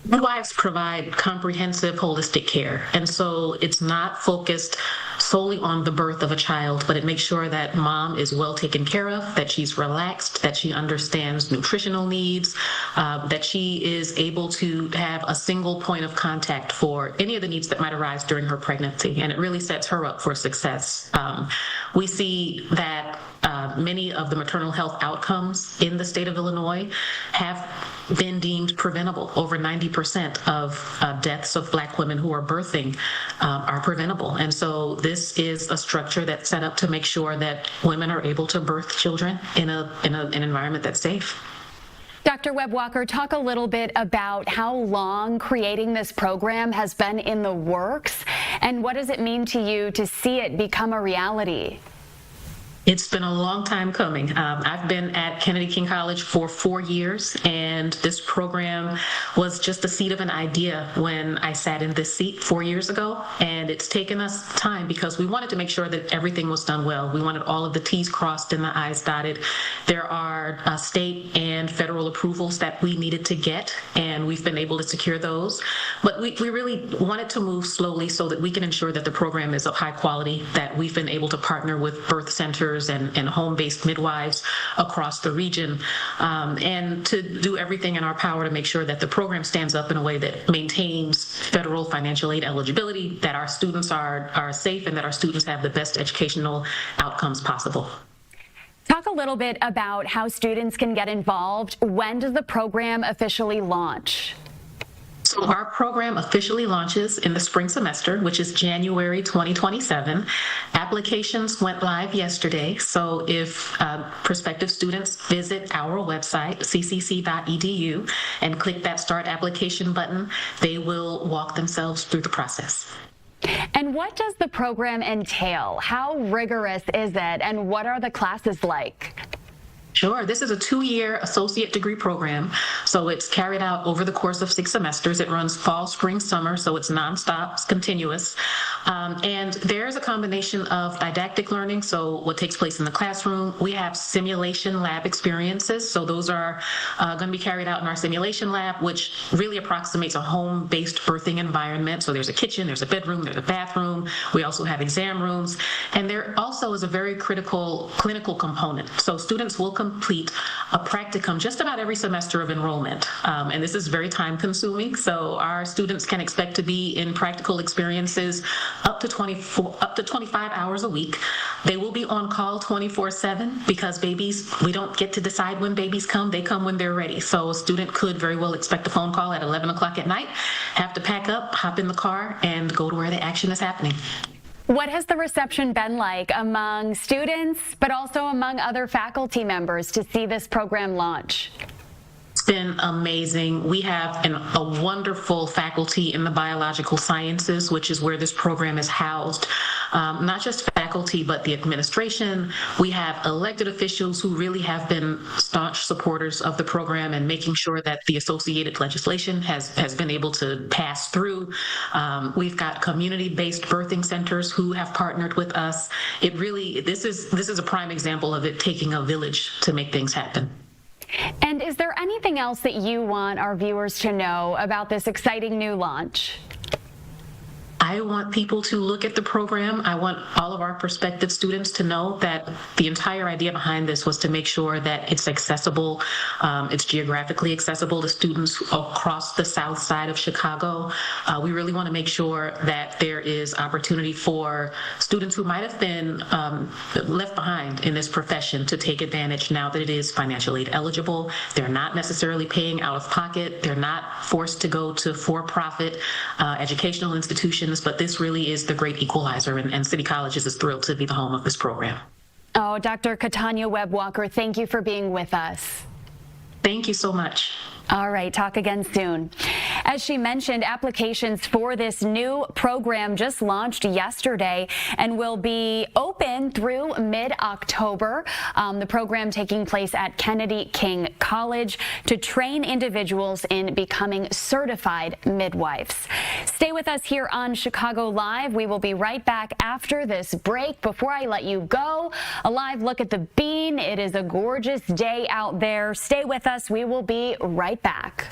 Midwives provide comprehensive, holistic care, and so it's not focused solely on the birth of a child, but it makes sure that mom is well taken care of, that she's relaxed, that she understands nutritional needs, that she is able to have a single point of contact for any of the needs that might arise during her pregnancy, and it really sets her up for success. We see that many of the maternal health outcomes in the state of Illinois have been deemed preventable. Over 90% of deaths of Black women who are birthing are preventable. And so this is a structure that's set up to make sure that women are able to birth children in an environment that's safe. Dr. Webb-Walker, talk a little bit about how long creating this program has been in the works, and what does it mean to you to see it become a reality? It's been a long time coming. I've been at Kennedy King College for 4 years, and this program was just a seed of an idea when I sat in this seat 4 years ago, and it's taken us time because we wanted to make sure that everything was done well. We wanted all of the T's crossed and the I's dotted. There are state and federal approvals that we needed to get, and we've been able to secure those. But we really wanted to move slowly so that we can ensure that the program is of high quality, that we've been able to partner with birth centers and home-based midwives across the region, and to do everything in our power to make sure that the program stands up in a way that maintains federal financial aid eligibility, that our students are safe, and that our students have the best educational outcomes possible. Talk a little bit about how students can get involved. When does the program officially launch? So our program officially launches in the spring semester, which is January 2027. Applications went live yesterday, so if prospective students visit our website, ccc.edu, and click that Start Application button, they will walk themselves through the process. And what does the program entail? How rigorous is it, and what are the classes like? Sure. This is a 2-year associate degree program. So it's carried out over the course of 6 semesters. It runs fall, spring, summer, so it's nonstop, it's continuous. And there's a combination of didactic learning, so what takes place in the classroom. We have simulation lab experiences, so those are going to be carried out in our simulation lab, which really approximates a home-based birthing environment. So there's a kitchen, there's a bedroom, there's a bathroom. We also have exam rooms, and there also is a very critical clinical component. So students will complete a practicum just about every semester of enrollment, and this is very time-consuming. So our students can expect to be in practical experiences up to 25 hours a week. They will be on call 24/7 because babies, we don't get to decide when babies come. They come when they're ready. So a student could very well expect a phone call at 11 o'clock at night, have to pack up, hop in the car, and go to where the action is happening. What has the reception been like among students, but also among other faculty members to see this program launch? It's been amazing. We have a wonderful faculty in the biological sciences, which is where this program is housed. Not just faculty, but the administration. We have elected officials who really have been staunch supporters of the program and making sure that the associated legislation has been able to pass through. We've got community-based birthing centers who have partnered with us. It really, this is a prime example of it taking a village to make things happen. And is there anything else that you want our viewers to know about this exciting new launch? I want people to look at the program. I want all of our prospective students to know that the entire idea behind this was to make sure that it's accessible, it's geographically accessible to students across the south side of Chicago. We really want to make sure that there is opportunity for students who might have been left behind in this profession to take advantage now that it is financial aid eligible. They're not necessarily paying out of pocket. They're not forced to go to for-profit educational institutions, but this really is the great equalizer, and City Colleges is thrilled to be the home of this program. Oh, Dr. Katanya Webb-Walker, thank you for being with us. Thank you so much. All right, talk again soon. As she mentioned, applications for this new program just launched yesterday and will be open through mid-October. The program taking place at Kennedy King College to train individuals in becoming certified midwives. Stay with us here on Chicago Live. We will be right back after this break. Before I let you go, a live look at the bean. It is a gorgeous day out there. Stay with us. We will be right back.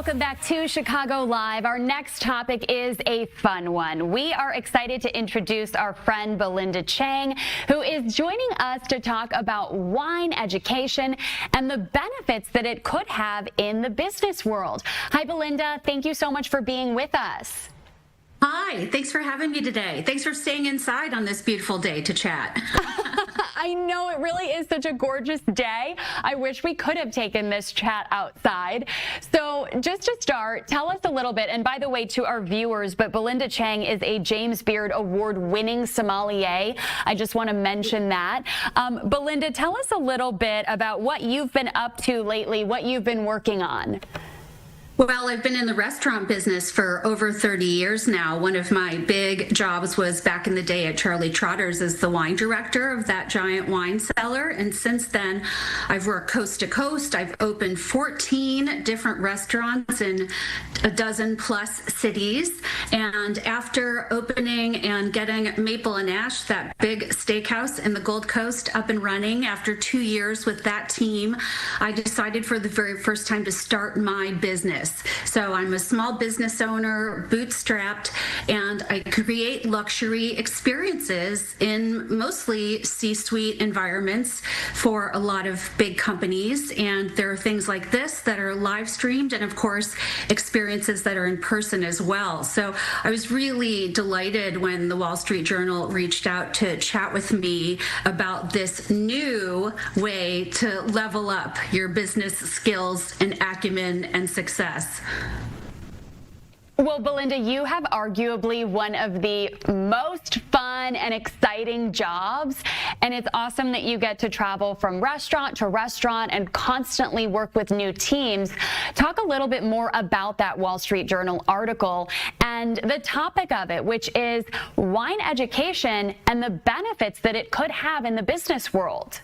Welcome back to Chicago Live. Our next topic is a fun one. We are excited to introduce our friend Belinda Chang, who is joining us to talk about wine education and the benefits that it could have in the business world. Hi, Belinda. Thank you so much for being with us. Hi, thanks for having me today. Thanks for staying inside on this beautiful day to chat. I know, it really is such a gorgeous day. I wish we could have taken this chat outside. So just to start, tell us a little bit, and by the way, to our viewers, but Belinda Chang is a James Beard Award-winning sommelier. I just want to mention that. Belinda, tell us a little bit about what you've been up to lately, what you've been working on. Well, I've been in the restaurant business for over 30 years now. One of my big jobs was back in the day at Charlie Trotter's as the wine director of that giant wine cellar. And since then, I've worked coast to coast. I've opened 14 different restaurants in a dozen plus cities. And after opening and getting Maple and Ash, that big steakhouse in the Gold Coast, up and running, after 2 years with that team, I decided for the very first time to start my business. So I'm a small business owner, bootstrapped, and I create luxury experiences in mostly C-suite environments for a lot of big companies. And there are things like this that are live streamed, and of course, experiences that are in person as well. So I was really delighted when the Wall Street Journal reached out to chat with me about this new way to level up your business skills and acumen and success. Well, Belinda, you have arguably one of the most fun and exciting jobs, and it's awesome that you get to travel from restaurant to restaurant and constantly work with new teams. Talk a little bit more about that Wall Street Journal article and the topic of it, which is wine education and the benefits that it could have in the business world.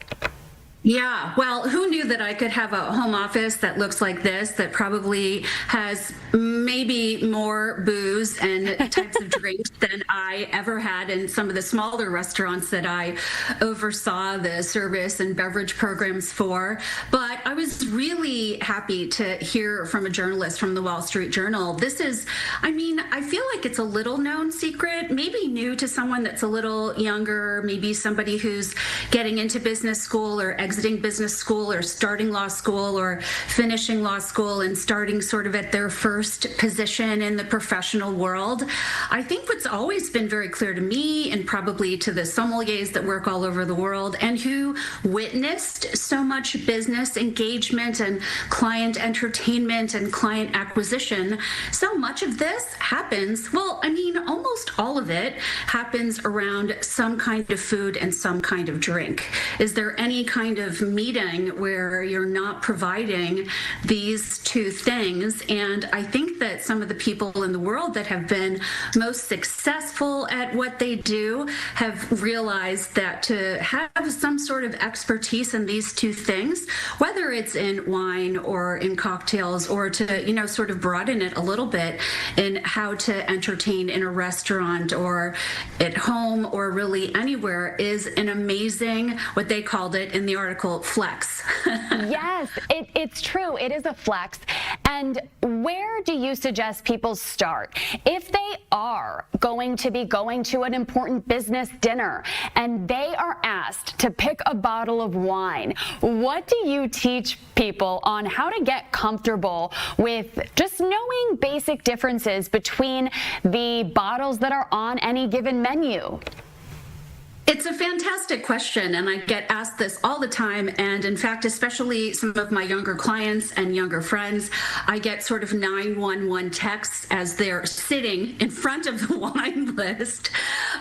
Yeah, well, who knew that I could have a home office that looks like this, that probably has maybe more booze and types of drinks than I ever had in some of the smaller restaurants that I oversaw the service and beverage programs for. But I was really happy to hear from a journalist from the Wall Street Journal. This is, I mean, I feel like it's a little known secret, maybe new to someone that's a little younger, maybe somebody who's getting into business school or exiting business school or starting law school or finishing law school and starting sort of at their first position in the professional world. I think what's always been very clear to me, and probably to the sommeliers that work all over the world and who witnessed so much business engagement and client entertainment and client acquisition, so much of this happens, well, I mean, almost all of it happens around some kind of food and some kind of drink. Is there any kind of meeting where you're not providing these two things? And I think that some of the people in the world that have been most successful at what they do have realized that to have some sort of expertise in these two things, whether it's in wine or in cocktails, or to, you know, sort of broaden it a little bit in how to entertain in a restaurant or at home or really anywhere, is an amazing, what they called it in the article, flex. Yes, it's true. It is a flex. And where do you suggest people start if they are going to be going to an important business dinner and they are asked to pick a bottle of wine? What do you teach people on how to get comfortable with just knowing basic differences between the bottles that are on any given menu? It's a fantastic question, and I get asked this all the time. And in fact, especially some of my younger clients and younger friends, I get sort of 911 texts as they're sitting in front of the wine list.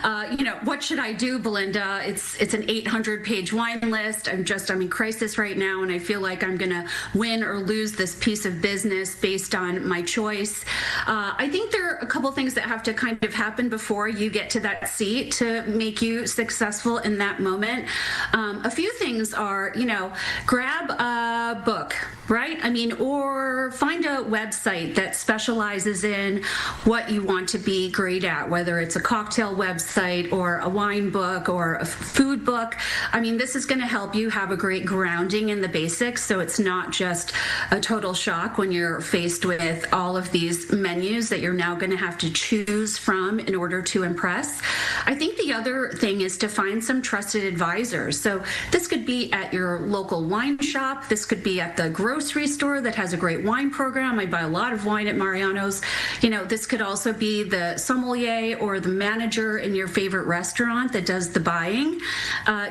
You know, what should I do, Belinda? It's an 800-page wine list. I'm in crisis right now, and I feel like I'm going to win or lose this piece of business based on my choice. I think there are a couple things that have to kind of happen before you get to that seat to make you successful in that moment. A few things are, you know, grab a book, right? I mean, or find a website that specializes in what you want to be great at, whether it's a cocktail website or a wine book or a food book. I mean, this is going to help you have a great grounding in the basics, so it's not just a total shock when you're faced with all of these menus that you're now going to have to choose from in order to impress. I think the other thing is to find some trusted advisors. So this could be at your local wine shop. This could be at the grocery store that has a great wine program. I buy a lot of wine at Mariano's. You know, this could also be the sommelier or the manager in your favorite restaurant that does the buying.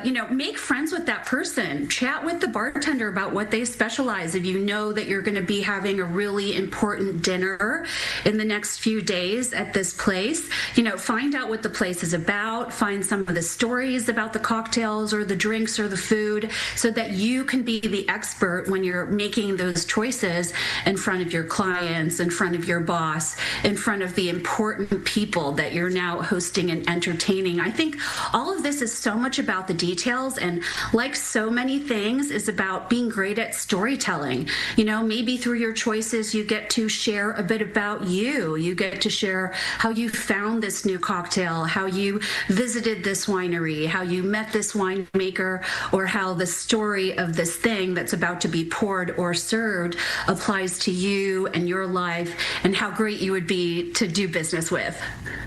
You know, make friends with that person. Chat with the bartender about what they specialize. If you know that you're going to be having a really important dinner in the next few days at this place, you know, find out what the place is about, find some of the stories about the cocktails or the drinks or the food, so that you can be the expert when you're making those choices in front of your clients, in front of your boss, in front of the important people that you're now hosting and entertaining. I think all of this is so much about the details, and like so many things, is about being great at storytelling. You know, maybe through your choices you get to share a bit about you. You get to share how you found this new cocktail, how you visited this winery, how you met this winemaker, or how the story of this thing that's about to be poured or served applies to you and your life, and how great you would be to do business with.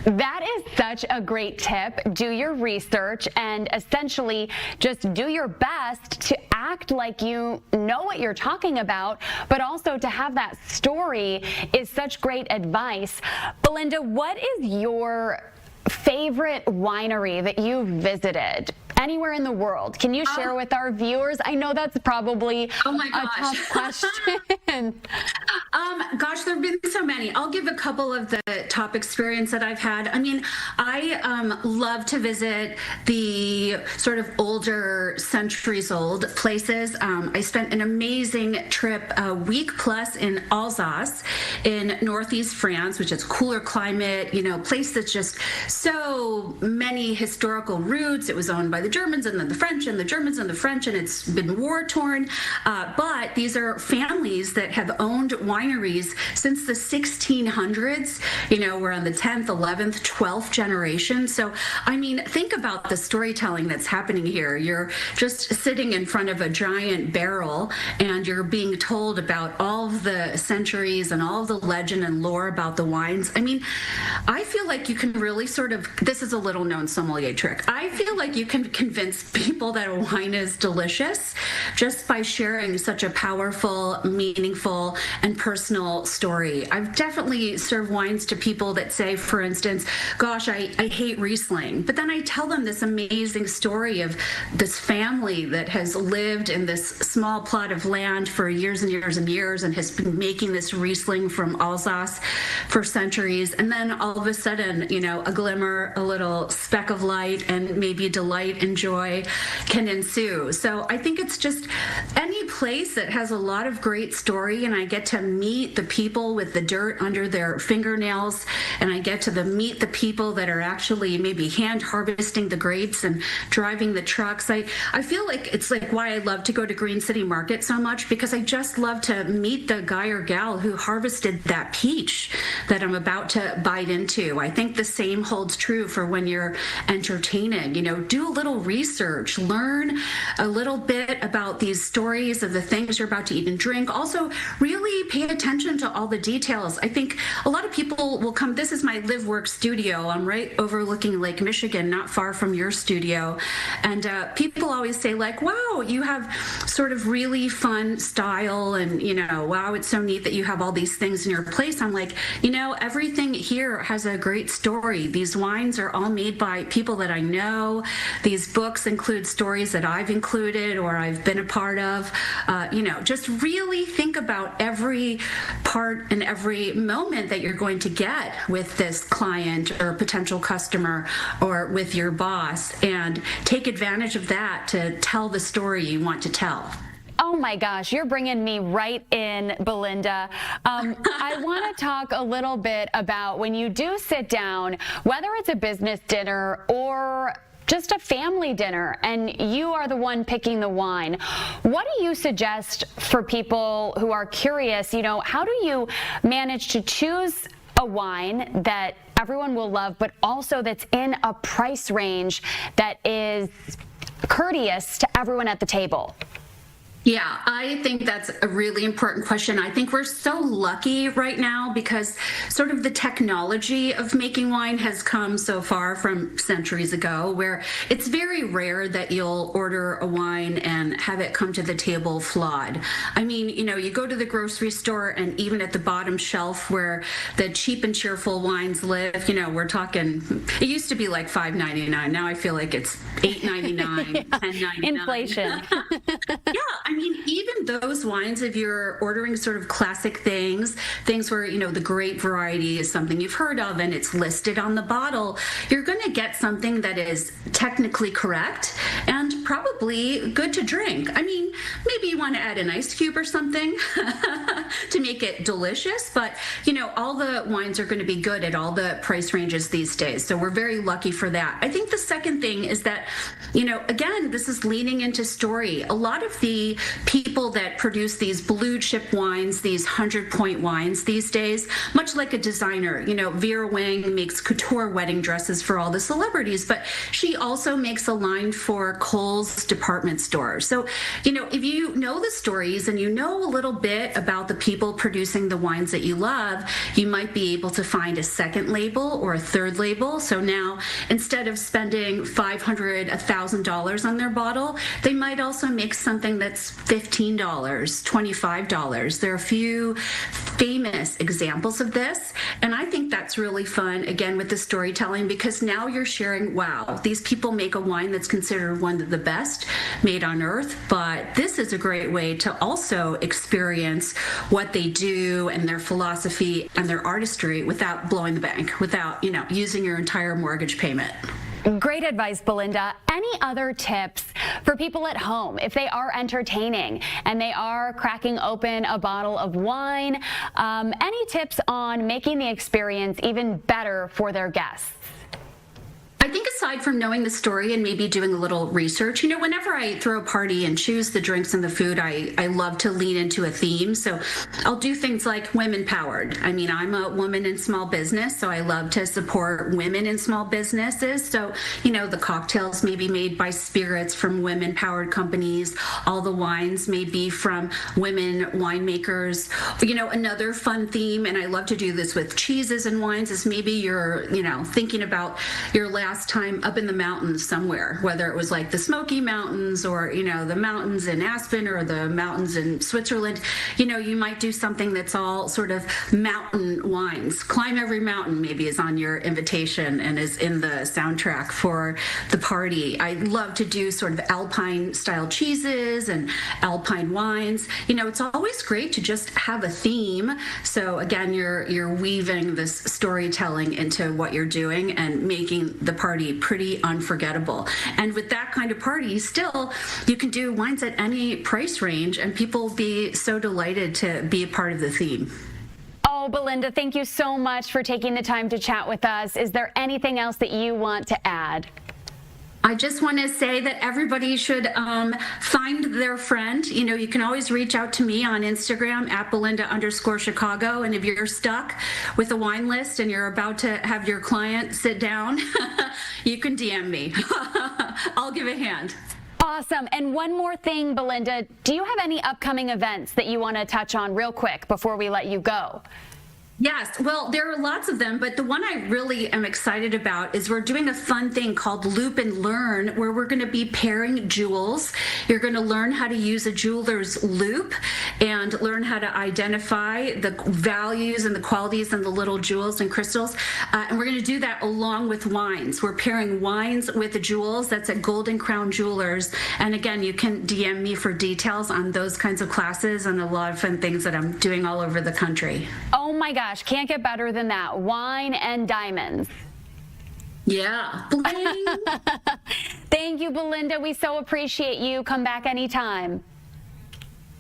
That is such a great tip. Do your research and essentially just do your best to act like you know what you're talking about, but also to have that story is such great advice. Belinda, what is your favorite winery that you've visited anywhere in the world? Can you share with our viewers? I know that's probably a tough question. Gosh, there have been so many. I'll give a couple of the top experience that I've had. I mean, I love to visit the sort of older, centuries-old places. I spent an amazing trip, a week plus in Alsace in northeast France, which is cooler climate, you know, place that's just so many historical roots. It was owned by the Germans and then the French and the Germans and the French, and it's been war-torn. But these are families that have owned wineries since the 1600s. You know, we're on the 10th, 11th, 12th generation. So, I mean, think about the storytelling that's happening here. You're just sitting in front of a giant barrel and you're being told about all of the centuries and all of the legend and lore about the wines. I mean, I feel like you can really sort of, this is a little known sommelier trick. I feel like you can convince people that a wine is delicious just by sharing such a powerful, meaningful, and personal story. I've definitely served wines to people that say, for instance, gosh, I hate Riesling. But then I tell them this amazing story of this family that has lived in this small plot of land for years and years and years and has been making this Riesling from Alsace for centuries. And then all of a sudden, you know, a glimmer, a little speck of light, and maybe delight and joy can ensue. So I think it's just any place that has a lot of great story, and I get to meet the people with the dirt under their fingernails, and I get to meet the people that are actually maybe hand harvesting the grapes and driving the trucks. I feel like it's like why I love to go to Green City Market so much, because I just love to meet the guy or gal who harvested that peach that I'm about to bite into. I think the same holds true for when you're entertaining. You know, do a little research, learn a little bit about these stories of the things you're about to eat and drink. Also, really pay attention to all the details. I think a lot of people will come, this is my live work studio. I'm right overlooking Lake Michigan, not far from your studio. And people always say like, wow, you have sort of really fun style, and, you know, wow, it's so neat that you have all these things in your place. I'm like, you know, everything here has a great story. These wines are all made by people that I know. These books include stories that I've included or I've been a part of. You know, just really think about every part and every moment that you're going to get with this client or potential customer or with your boss, and take advantage of that to tell the story you want to tell. Oh my gosh, you're bringing me right in, Belinda. I want to talk a little bit about when you do sit down, whether it's a business dinner or just a family dinner and you are the one picking the wine. What do you suggest for people who are curious, how do you manage to choose a wine that everyone will love, but also that's in a price range that is courteous to everyone at the table? Yeah, I think that's a really important question. I think we're so lucky right now because sort of the technology of making wine has come so far from centuries ago, where it's very rare that you'll order a wine and have it come to the table flawed. I mean, you go to the grocery store and even at the bottom shelf where the cheap and cheerful wines live, we're talking, it used to be like $5.99. Now I feel like it's $8.99, $10.99. Inflation. Yeah, I mean, even those wines, if you're ordering sort of classic things where, the grape variety is something you've heard of and it's listed on the bottle, you're going to get something that is technically correct and probably good to drink. I mean, maybe you want to add an ice cube or something to make it delicious, but, all the wines are going to be good at all the price ranges these days. So we're very lucky for that. I think the second thing is that, again, this is leaning into story. A lot of the people that produce these blue chip wines, these 100-point wines these days, much like a designer, Vera Wang makes couture wedding dresses for all the celebrities, but she also makes a line for Kohl's department store. So, if you know the stories and you know a little bit about the people producing the wines that you love, you might be able to find a second label or a third label. So now, instead of spending $500, $1,000 on their bottle, they might also make something that's $15, $25. There are a few famous examples of this, and I think that's really fun, again, with the storytelling, because now you're sharing, wow, these people make a wine that's considered one of the best made on earth, but this is a great way to also experience what they do and their philosophy and their artistry without blowing the bank, without, using your entire mortgage payment. Great advice, Belinda. Any other tips for people at home if they are entertaining and they are cracking open a bottle of wine? Any tips on making the experience even better for their guests? I think aside from knowing the story and maybe doing a little research, whenever I throw a party and choose the drinks and the food, I love to lean into a theme. So I'll do things like women powered. I mean, I'm a woman in small business, so I love to support women in small businesses. So, the cocktails may be made by spirits from women powered companies. All the wines may be from women winemakers. Another fun theme, and I love to do this with cheeses and wines, is maybe you're, thinking about your last time up in the mountains somewhere, whether it was like the Smoky Mountains or, the mountains in Aspen or the mountains in Switzerland. You might do something that's all sort of mountain wines. Climb Every Mountain maybe is on your invitation and is in the soundtrack for the party. I love to do sort of Alpine style cheeses and Alpine wines. It's always great to just have a theme. So again, you're weaving this storytelling into what you're doing and making the party pretty unforgettable. And with that kind of party, still, you can do wines at any price range and people will be so delighted to be a part of the theme. Oh, Belinda, thank you so much for taking the time to chat with us. Is there anything else that you want to add? I just want to say that everybody should find their friend. You can always reach out to me on Instagram at Belinda_Chicago. And if you're stuck with a wine list and you're about to have your client sit down, you can DM me. I'll give a hand. Awesome. And one more thing, Belinda, do you have any upcoming events that you want to touch on real quick before we let you go? Yes, well, there are lots of them, but the one I really am excited about is we're doing a fun thing called Loop and Learn, where we're going to be pairing jewels. You're going to learn how to use a jeweler's loop and learn how to identify the values and the qualities in the little jewels and crystals. And we're going to do that along with wines. We're pairing wines with the jewels. That's at Golden Crown Jewelers. And again, you can DM me for details on those kinds of classes and a lot of fun things that I'm doing all over the country. Oh my gosh, can't get better than that. Wine and diamonds. Yeah. Thank you, Belinda. We so appreciate you. Come back anytime.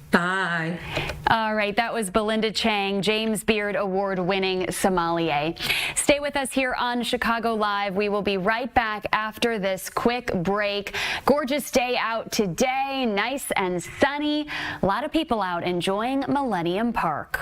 Bye. All right, that was Belinda Chang, James Beard Award-winning sommelier. Stay with us here on Chicago Live. We will be right back after this quick break. Gorgeous day out today, nice and sunny. A lot of people out enjoying Millennium Park.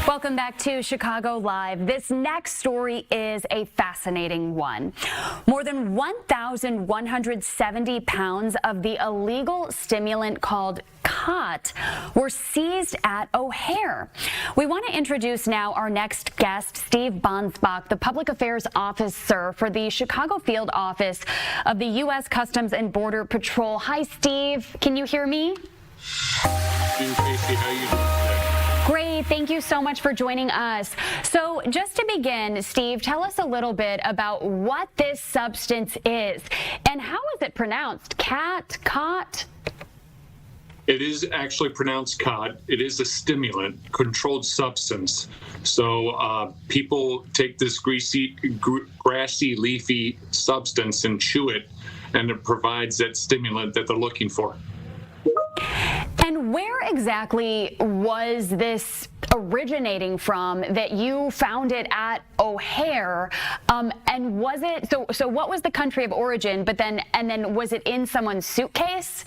Welcome back to Chicago Live. This next story is a fascinating one. More than 1,170 pounds of the illegal stimulant called khat were seized at O'Hare. We want to introduce now our next guest, Steve Bonsbach, the Public Affairs Officer for the Chicago Field Office of the U.S. Customs and Border Patrol. Hi, Steve. Can you hear me? Casey, how you doing today? Great. Thank you so much for joining us. So just to begin, Steve, tell us a little bit about what this substance is and how is it pronounced? Khat? It is actually pronounced khat. It is a stimulant, controlled substance. So people take this grassy, leafy substance and chew it, and it provides that stimulant that they're looking for. And where exactly was this originating from that you found it at O'Hare? And was it so what was the country of origin, but then was it in someone's suitcase?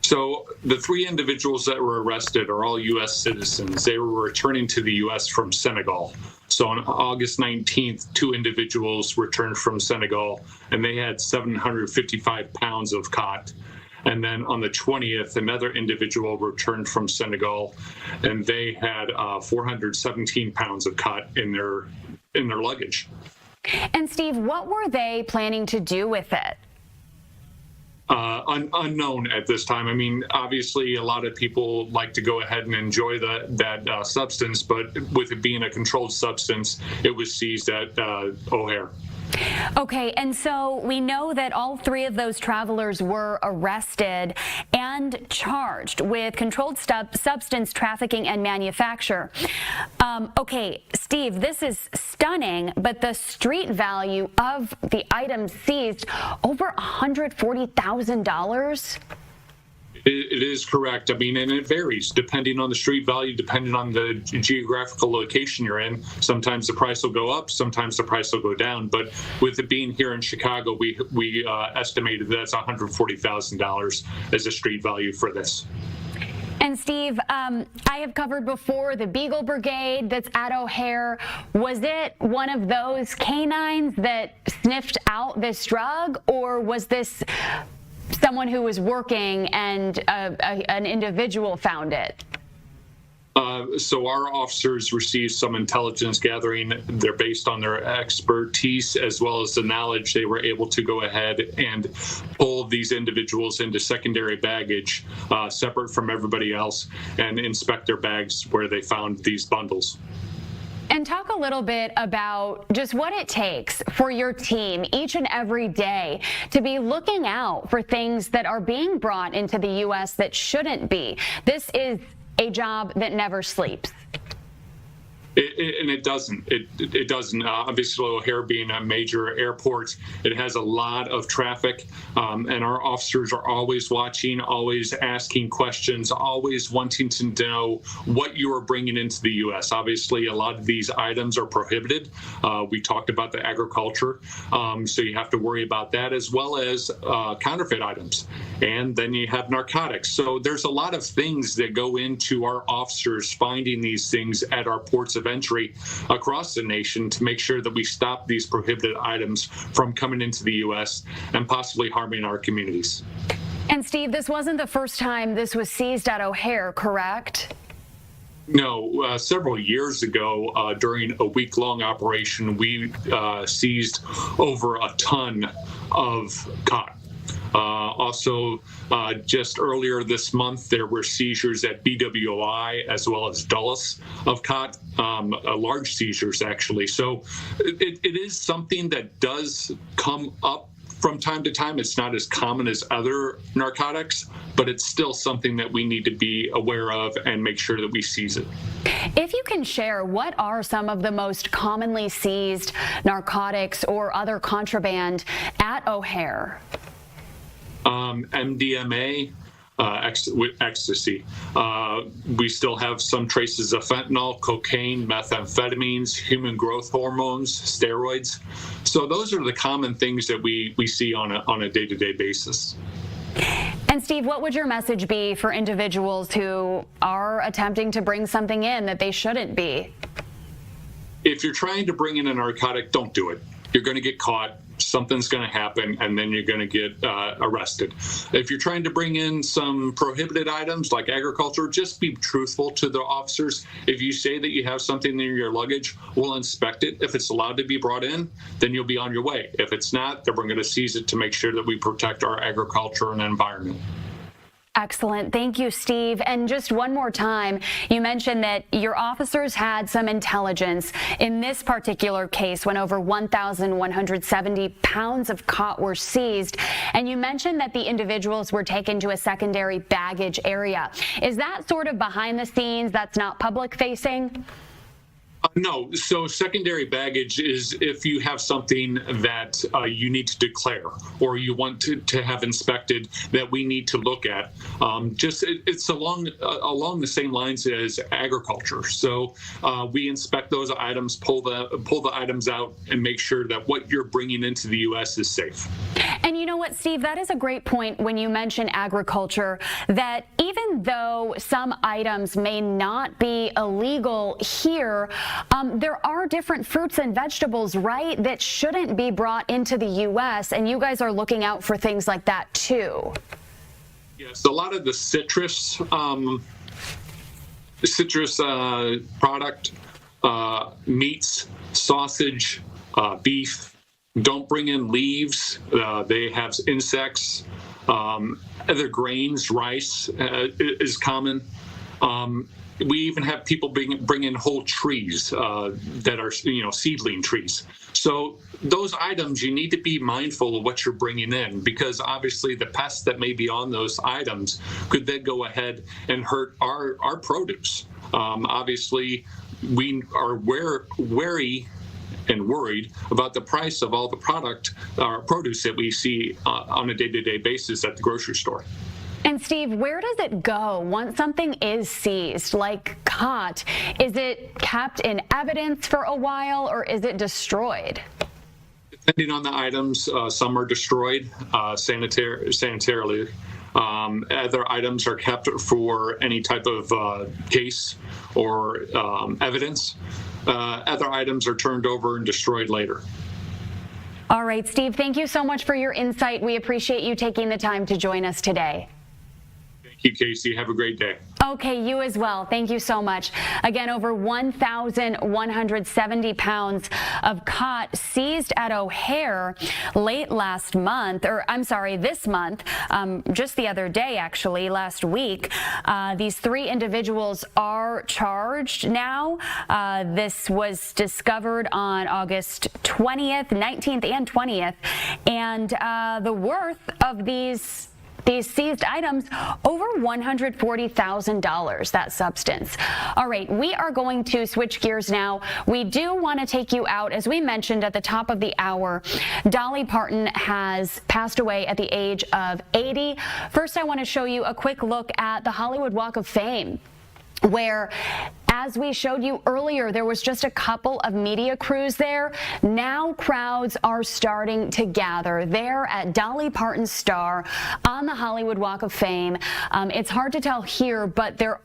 So the three individuals that were arrested are all U.S. citizens. They were returning to the U.S. from Senegal. So on August 19th, two individuals returned from Senegal, and they had 755 pounds of khat. And then on the 20th, another individual returned from Senegal, and they had 417 pounds of khat in their luggage. And Steve, what were they planning to do with it? Unknown at this time. I mean, obviously, a lot of people like to go ahead and enjoy that substance, but with it being a controlled substance, it was seized at O'Hare. Okay, and so we know that all three of those travelers were arrested and charged with controlled substance trafficking and manufacture. Okay, Steve, this is stunning, but the street value of the items seized, over $140,000? It is correct. I mean, and it varies depending on the street value, depending on the geographical location you're in. Sometimes the price will go up, sometimes the price will go down. But with it being here in Chicago, we estimated that's $140,000 as a street value for this. And Steve, I have covered before the Beagle Brigade that's at O'Hare. Was it one of those canines that sniffed out this drug, or was this someone who was working and an individual found it? So our officers received some intelligence gathering. They're based on their expertise as well as the knowledge. They were able to go ahead and pull these individuals into secondary baggage, separate from everybody else, and inspect their bags where they found these bundles. And talk a little bit about just what it takes for your team each and every day to be looking out for things that are being brought into the U.S. that shouldn't be. This is a job that never sleeps. And it doesn't. It doesn't. Obviously, O'Hare being a major airport, it has a lot of traffic, and our officers are always watching, always asking questions, always wanting to know what you are bringing into the U.S. Obviously, a lot of these items are prohibited. We talked about the agriculture, so you have to worry about that, as well as counterfeit items. And then you have narcotics. So there's a lot of things that go into our officers finding these things at our ports of entry across the nation to make sure that we stop these prohibited items from coming into the U.S. and possibly harming our communities. And Steve, this wasn't the first time this was seized at O'Hare, correct? No, several years ago, during a week-long operation, we seized over a ton of cotton. Also, just earlier this month, there were seizures at BWI as well as Dulles of cot, large seizures, actually. So it is something that does come up from time to time. It's not as common as other narcotics, but it's still something that we need to be aware of and make sure that we seize it. If you can share, what are some of the most commonly seized narcotics or other contraband at O'Hare? MDMA, ecstasy. We still have some traces of fentanyl, cocaine, methamphetamines, human growth hormones, steroids. So those are the common things that we see on a day-to-day basis. And Steve, what would your message be for individuals who are attempting to bring something in that they shouldn't be? If you're trying to bring in a narcotic, don't do it. You're going to get caught. Something's going to happen, and then you're going to get arrested. If you're trying to bring in some prohibited items like agriculture, just be truthful to the officers. If you say that you have something in your luggage, we'll inspect it. If it's allowed to be brought in, then you'll be on your way. If it's not, then we're going to seize it to make sure that we protect our agriculture and environment. Excellent. Thank you, Steve. And just one more time, you mentioned that your officers had some intelligence in this particular case when over 1,170 pounds of cot were seized. And you mentioned that the individuals were taken to a secondary baggage area. Is that sort of behind the scenes? That's not public facing? No. So secondary baggage is if you have something that you need to declare or you want to have inspected that we need to look at. It's along the same lines as agriculture. So we inspect those items, pull the items out, and make sure that what you're bringing into the U.S. is safe. And you know what, Steve, that is a great point when you mention agriculture, that even though some items may not be illegal here, there are different fruits and vegetables, right, that shouldn't be brought into the U.S., and you guys are looking out for things like that, too. Yes, a lot of the citrus product, meats, sausage, beef. Don't bring in leaves. They have insects. Other grains, rice is common. We even have people bring in whole trees that are, seedling trees. So those items, you need to be mindful of what you're bringing in, because obviously the pests that may be on those items could then go ahead and hurt our produce. Obviously, we are wary and worried about the price of all the produce that we see on a day-to-day basis at the grocery store. And Steve, where does it go once something is seized, like cot? Is it kept in evidence for a while, or is it destroyed? Depending on the items, some are destroyed sanitarily. Other items are kept for any type of case or evidence. Other items are turned over and destroyed later. All right, Steve, thank you so much for your insight. We appreciate you taking the time to join us today. Thank you, Casey. Have a great day. Okay, you as well. Thank you so much. Again, over 1,170 pounds of khat seized at O'Hare late last month, or I'm sorry, this month, just the other day, actually, last week. These 3 individuals are charged now. This was discovered on August 20th, 19th, and 20th. And the worth of these seized items, over $140,000, that substance. All right, we are going to switch gears now. We do want to take you out. As we mentioned at the top of the hour, Dolly Parton has passed away at the age of 80. First, I want to show you a quick look at the Hollywood Walk of Fame, where, as we showed you earlier, there was just a couple of media crews there. Now crowds are starting to gather there at Dolly Parton's star on the Hollywood Walk of Fame. It's hard to tell here, but there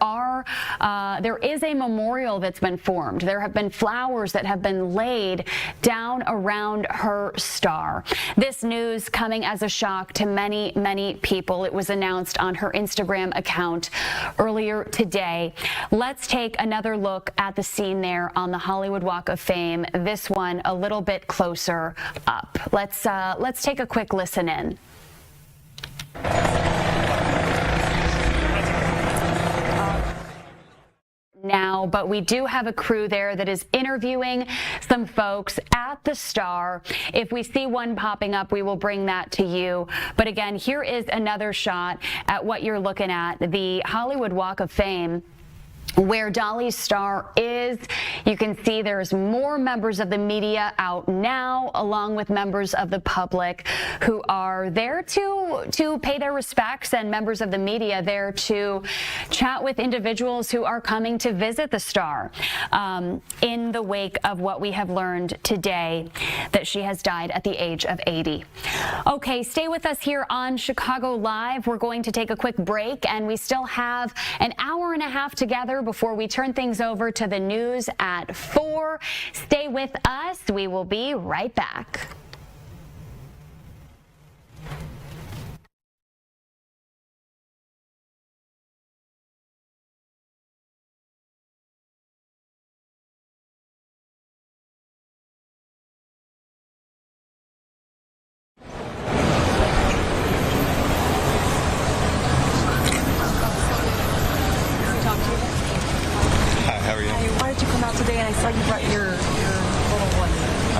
is a memorial that's been formed. There have been flowers that have been laid down around her star. This news coming as a shock to many, many people. It was announced on her Instagram account earlier today. Let's take another look at the scene there on the Hollywood Walk of Fame. This one a little bit closer up. Let's take a quick listen in. Now, but we do have a crew there that is interviewing some folks at the star. If we see one popping up, we will bring that to you. But again, here is another shot at what you're looking at, the Hollywood Walk of Fame, where Dolly's star is. You can see there's more members of the media out now, along with members of the public who are there to pay their respects, and members of the media there to chat with individuals who are coming to visit the star in the wake of what we have learned today, that she has died at the age of 80. Okay, stay with us here on Chicago Live. We're going to take a quick break, and we still have an hour and a half together before we turn things over to the news at 4. Stay with us. We will be right back. Today, and I saw you brought your little one.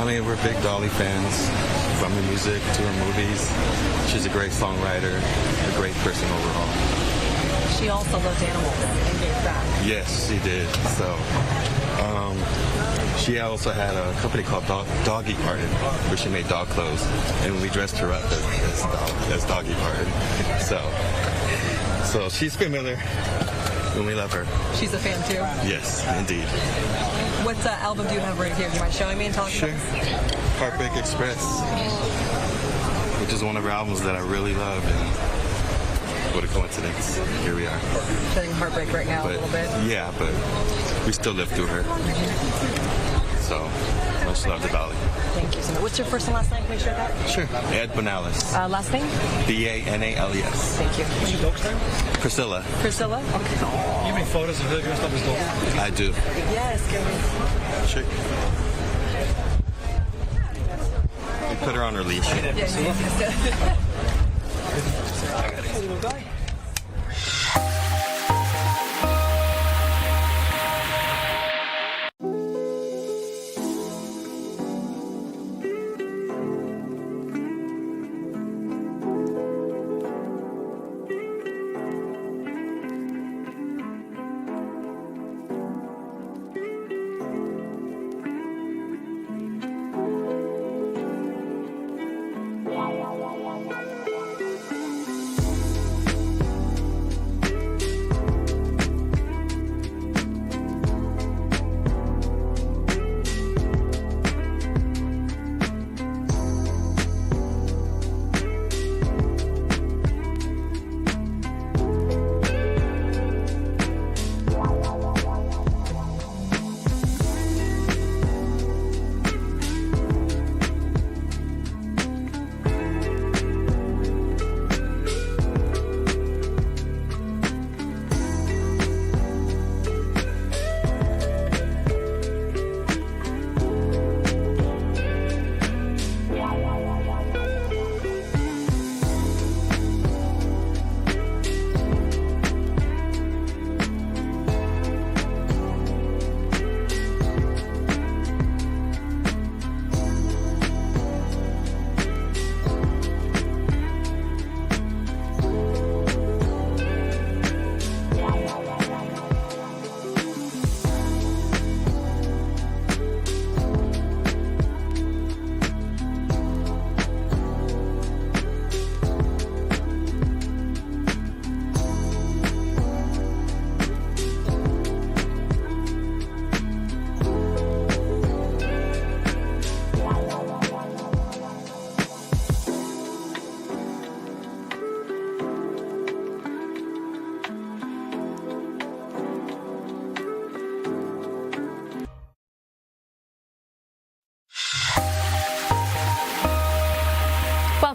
I mean, we're big Dolly fans, from her music to her movies. She's a great songwriter, a great person overall. She also loved animals and gave back. Yes, she did. So, she also had a company called Doggy Parton, where she made dog clothes, and we dressed her up as Doggy Parton. So she's familiar. And we love her. She's a fan too? Yes, indeed. What album do you have right here? Do you mind showing me and talking about it? Heartbreak Express, which is one of her albums that I really love, and what a coincidence. Here we are. Feeling heartbreak right now a little bit? Yeah, but we still live through her. So, much love to Dolly. Thank you so much. What's your first and last name? Can we share that? Sure. Ed Banales. Last name? Banales. Thank you. What's your dog's name? Priscilla. Priscilla? Okay. You have any photos of her dressed up as dog? Yeah. I do. Yes, can we? Sure. We put her on her leash. Yes. Little guy.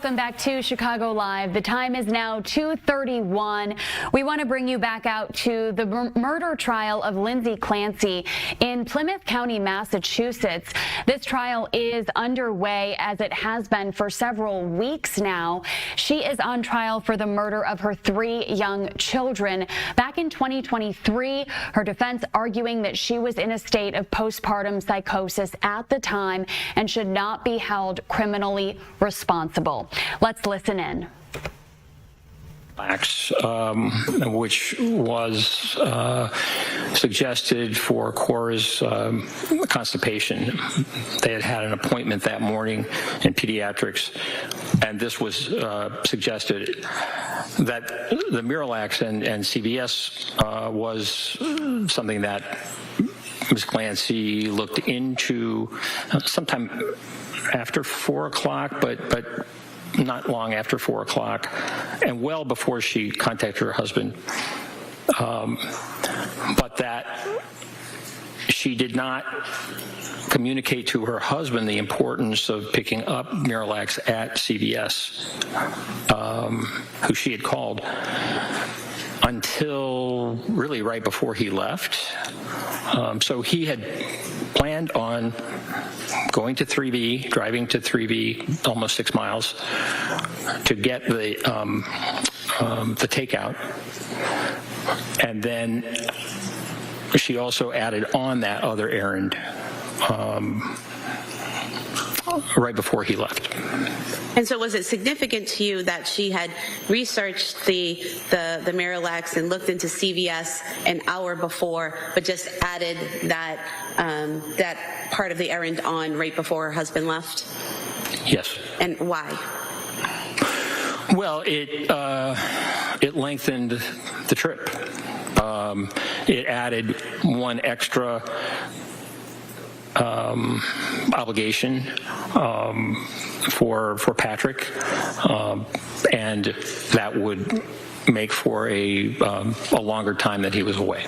Welcome back to Chicago Live. The time is now 2:31. We want to bring you back out to the murder trial of Lindsay Clancy in Plymouth County, Massachusetts. This trial is underway, as it has been for several weeks now. She is on trial for the murder of her 3 young children. Back in 2023, her defense arguing that she was in a state of postpartum psychosis at the time and should not be held criminally responsible. Let's listen in. Which was suggested for Cora's constipation. They had had an appointment that morning in pediatrics, and this was suggested that the Miralax and CVS was something that Ms. Clancy looked into sometime after 4 o'clock, but not long after 4 o'clock, and well before she contacted her husband. But that she did not communicate to her husband the importance of picking up Miralax at CVS, who she had called, until really right before he left. So he had planned on going to 3B, driving to 3B, almost 6 miles, to get the takeout. And then she also added on that other errand right before he left. And so was it significant to you that she had researched the Miralax and looked into CVS an hour before, but just added that that part of the errand on right before her husband left? Yes. And why? Well, it lengthened the trip. It added one extra obligation for Patrick, and that would make for a longer time that he was away.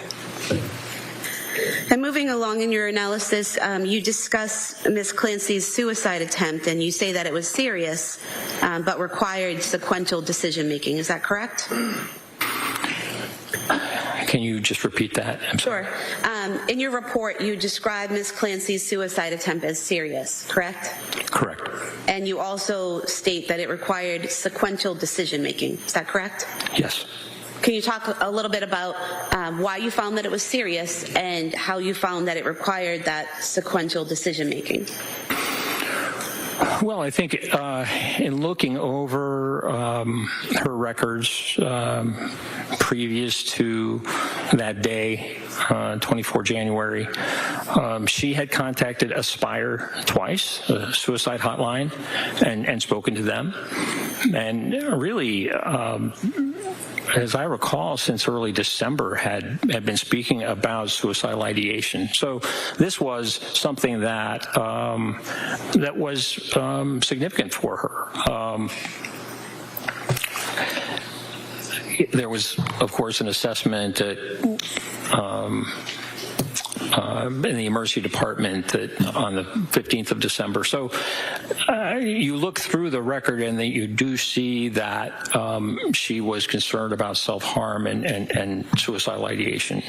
And moving along in your analysis, you discuss Ms. Clancy's suicide attempt, and you say that it was serious, but required sequential decision making. Is that correct? Can you just repeat that? Sure. In your report, you describe Ms. Clancy's suicide attempt as serious, correct? Correct. And you also state that it required sequential decision making. Is that correct? Yes. Can you talk a little bit about why you found that it was serious and how you found that it required that sequential decision making? Well, I think in looking over her records previous to that day, 24 January, she had contacted Aspire twice, a suicide hotline, and spoken to them. And really, as I recall, since early December, had been speaking about suicidal ideation. So this was something that that was significant for her. There was, of course, an assessment at, in the emergency department on the 15th of December. So you look through the record and then you do see that she was concerned about self-harm and suicidal ideation.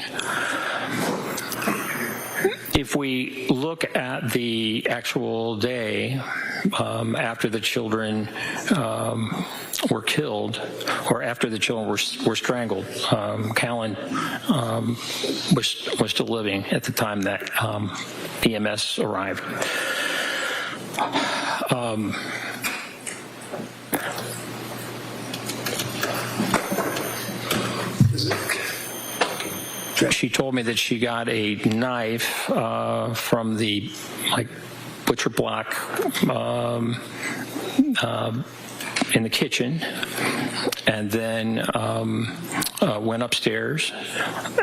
If we look at the actual day after the children were killed, or after the children were strangled, Callan was still living at the time that EMS arrived. She told me that she got a knife from the butcher block in the kitchen, and then went upstairs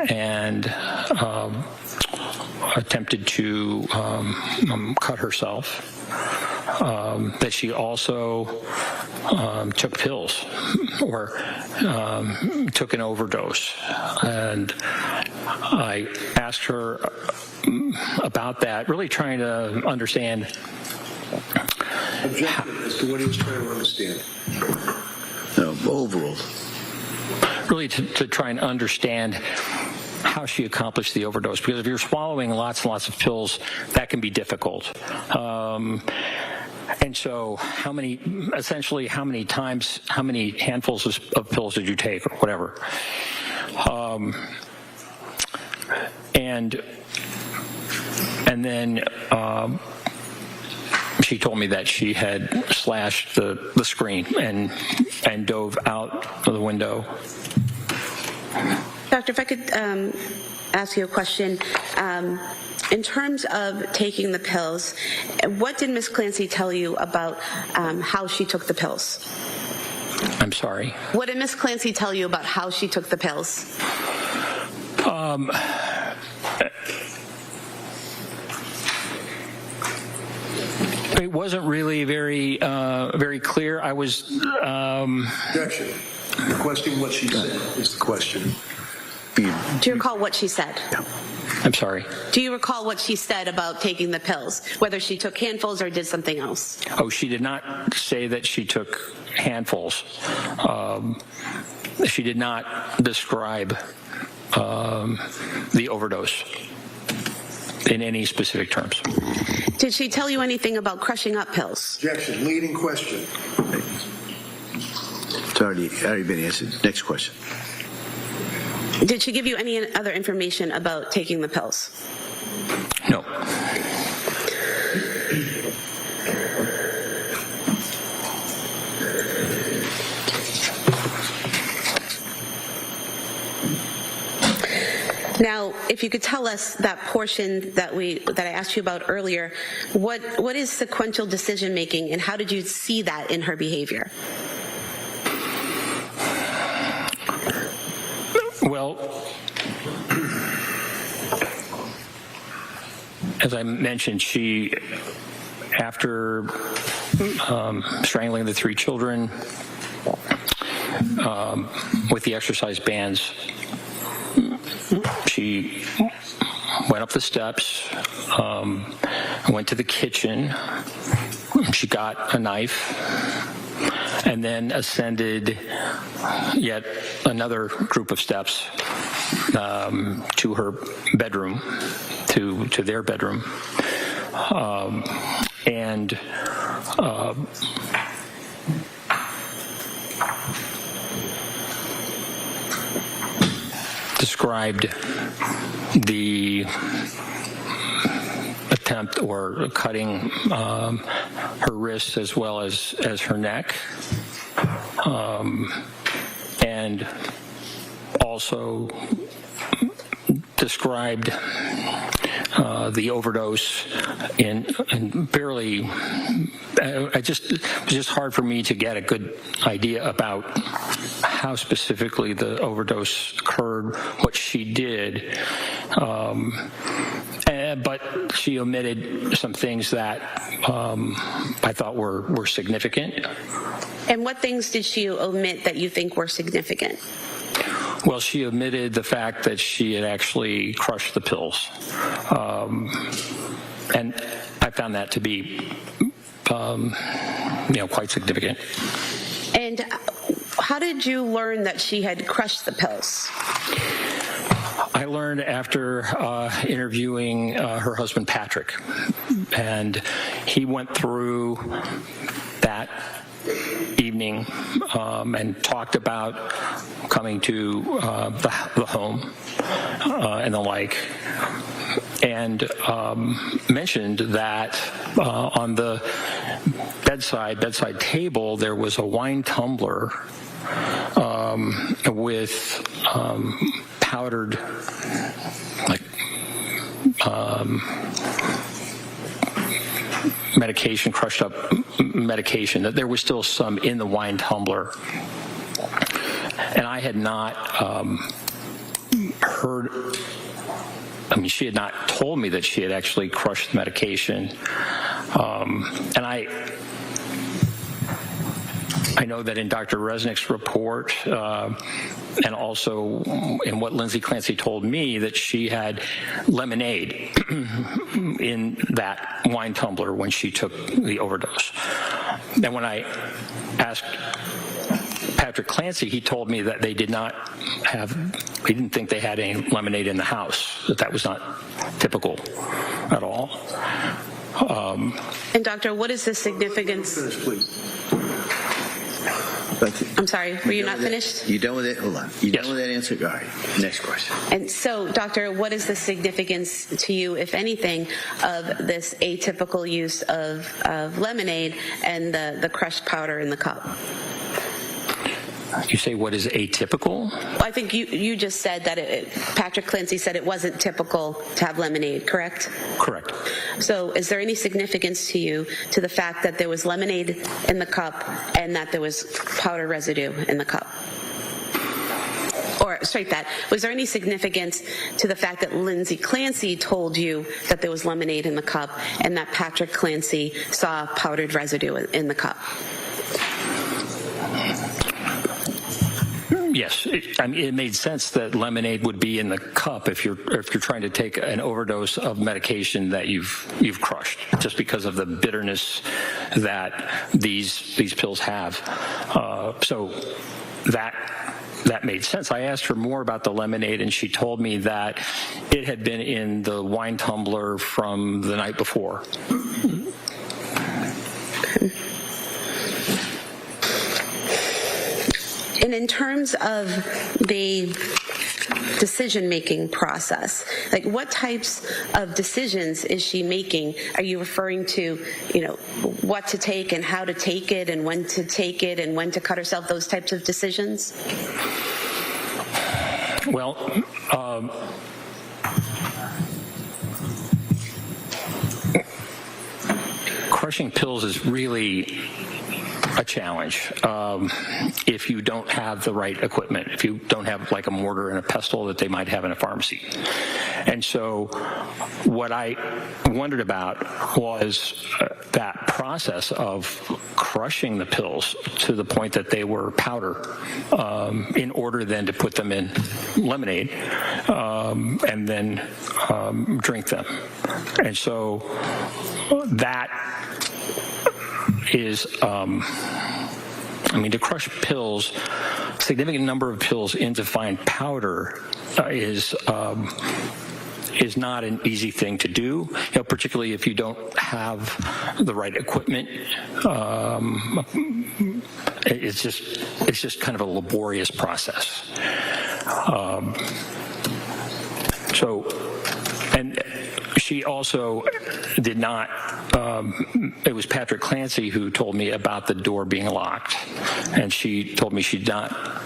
and attempted to cut herself. That she also took pills or took an overdose. And I asked her about that, really trying to understand Objective as to what he was trying to understand. Overall. Really to try and understand how she accomplished the overdose, because if you're swallowing lots and lots of pills, that can be difficult. And so how many handfuls of pills did you take, or whatever? And then she told me that she had slashed the screen and dove out of the window. Doctor, if I could ask you a question. In terms of taking the pills, what did Ms. Clancy tell you about how she took the pills? I'm sorry? What did Ms. Clancy tell you about how she took the pills? It wasn't really very clear. I was... Objection. The question, what she said, is the question. Do you recall what she said? I'm sorry? Do you recall what she said about taking the pills, whether she took handfuls or did something else? Oh, she did not say that she took handfuls. She did not describe the overdose in any specific terms. Did she tell you anything about crushing up pills? Objection. Leading question. It's already been answered. Next question. Did she give you any other information about taking the pills? No. Now, if you could tell us that portion that I asked you about earlier, what is sequential decision making, and how did you see that in her behavior? Well, as I mentioned, she, after strangling the 3 children with the exercise bands, she went up the steps, went to the kitchen, she got a knife, and then ascended yet another group of steps to her bedroom, to their bedroom, and described the attempt or cutting her wrists as well as her neck, and also described the overdose in barely. It was just hard for me to get a good idea about how specifically the overdose occurred, what she did, but she omitted some things that I thought were significant. And what things did she omit that you think were significant? Well, she omitted the fact that she had actually crushed the pills. And I found that to be, quite significant. And how did you learn that she had crushed the pills? I learned after interviewing her husband, Patrick, and he went through that evening and talked about coming to the home and the like, and mentioned that on the bedside table there was a wine tumbler with powdered medication, crushed up medication, that there was still some in the wine tumbler. And I had not heard, she had not told me that she had actually crushed the medication. And I know that in Dr. Resnick's report, and also in what Lindsay Clancy told me, that she had lemonade in that wine tumbler when she took the overdose. And when I asked Patrick Clancy, he told me that they didn't think they had any lemonade in the house, that was not typical at all. And doctor, what is the significance? Finish, please. I'm sorry, were you not finished? You done with it? Hold on. You done with that answer? All right. Next question. And so, doctor, what is the significance to you, if anything, of this atypical use of lemonade and the crushed powder in the cup? You say what is atypical? I think you just said that Patrick Clancy said it wasn't typical to have lemonade, correct? Correct. So is there any significance to you to the fact that there was lemonade in the cup and that there was powder residue in the cup? Or straight that, was there any significance to the fact that Lindsay Clancy told you that there was lemonade in the cup and that Patrick Clancy saw powdered residue in the cup? Yes, it made sense that lemonade would be in the cup if you're trying to take an overdose of medication that you've crushed, just because of the bitterness that these pills have. So that made sense. I asked her more about the lemonade, and she told me that it had been in the wine tumbler from the night before. And in terms of the decision-making process, like what types of decisions is she making? Are you referring to, what to take and how to take it and when to take it and when to cut herself, those types of decisions? Well, crushing pills is really a challenge if you don't have the right equipment, if you don't have like a mortar and a pestle that they might have in a pharmacy. And so what I wondered about was that process of crushing the pills to the point that they were powder in order then to put them in lemonade and then drink them. And so that is, to crush pills, significant number of pills into fine powder is not an easy thing to do, particularly if you don't have the right equipment. It's just kind of a laborious process. And she also did not, it was Patrick Clancy who told me about the door being locked, and she told me she did not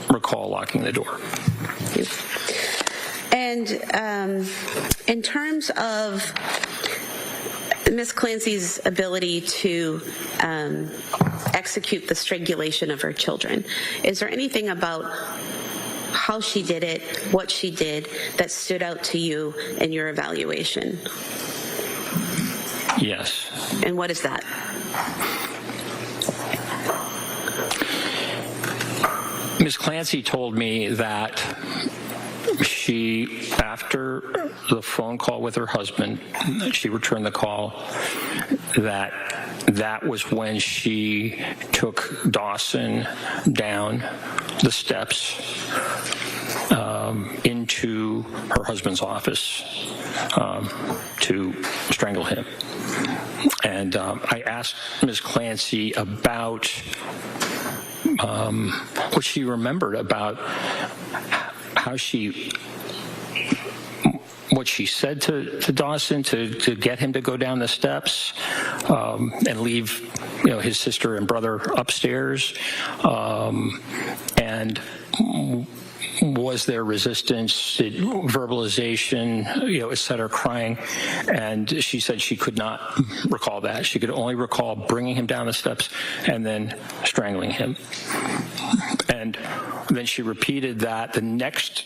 recall locking the door. And in terms of Ms. Clancy's ability to execute the strangulation of her children, is there anything about how she did it, what she did, that stood out to you in your evaluation? Yes. And what is that? Ms. Clancy told me that she, after the phone call with her husband, she returned the call, that was when she took Dawson down the steps into her husband's office to strangle him. And I asked Ms. Clancy about what she remembered about what she said to Dawson to get him to go down the steps and leave his sister and brother upstairs, and was there resistance, verbalization, et cetera, crying? And she said she could not recall that. She could only recall bringing him down the steps and then strangling him. And then she repeated that the next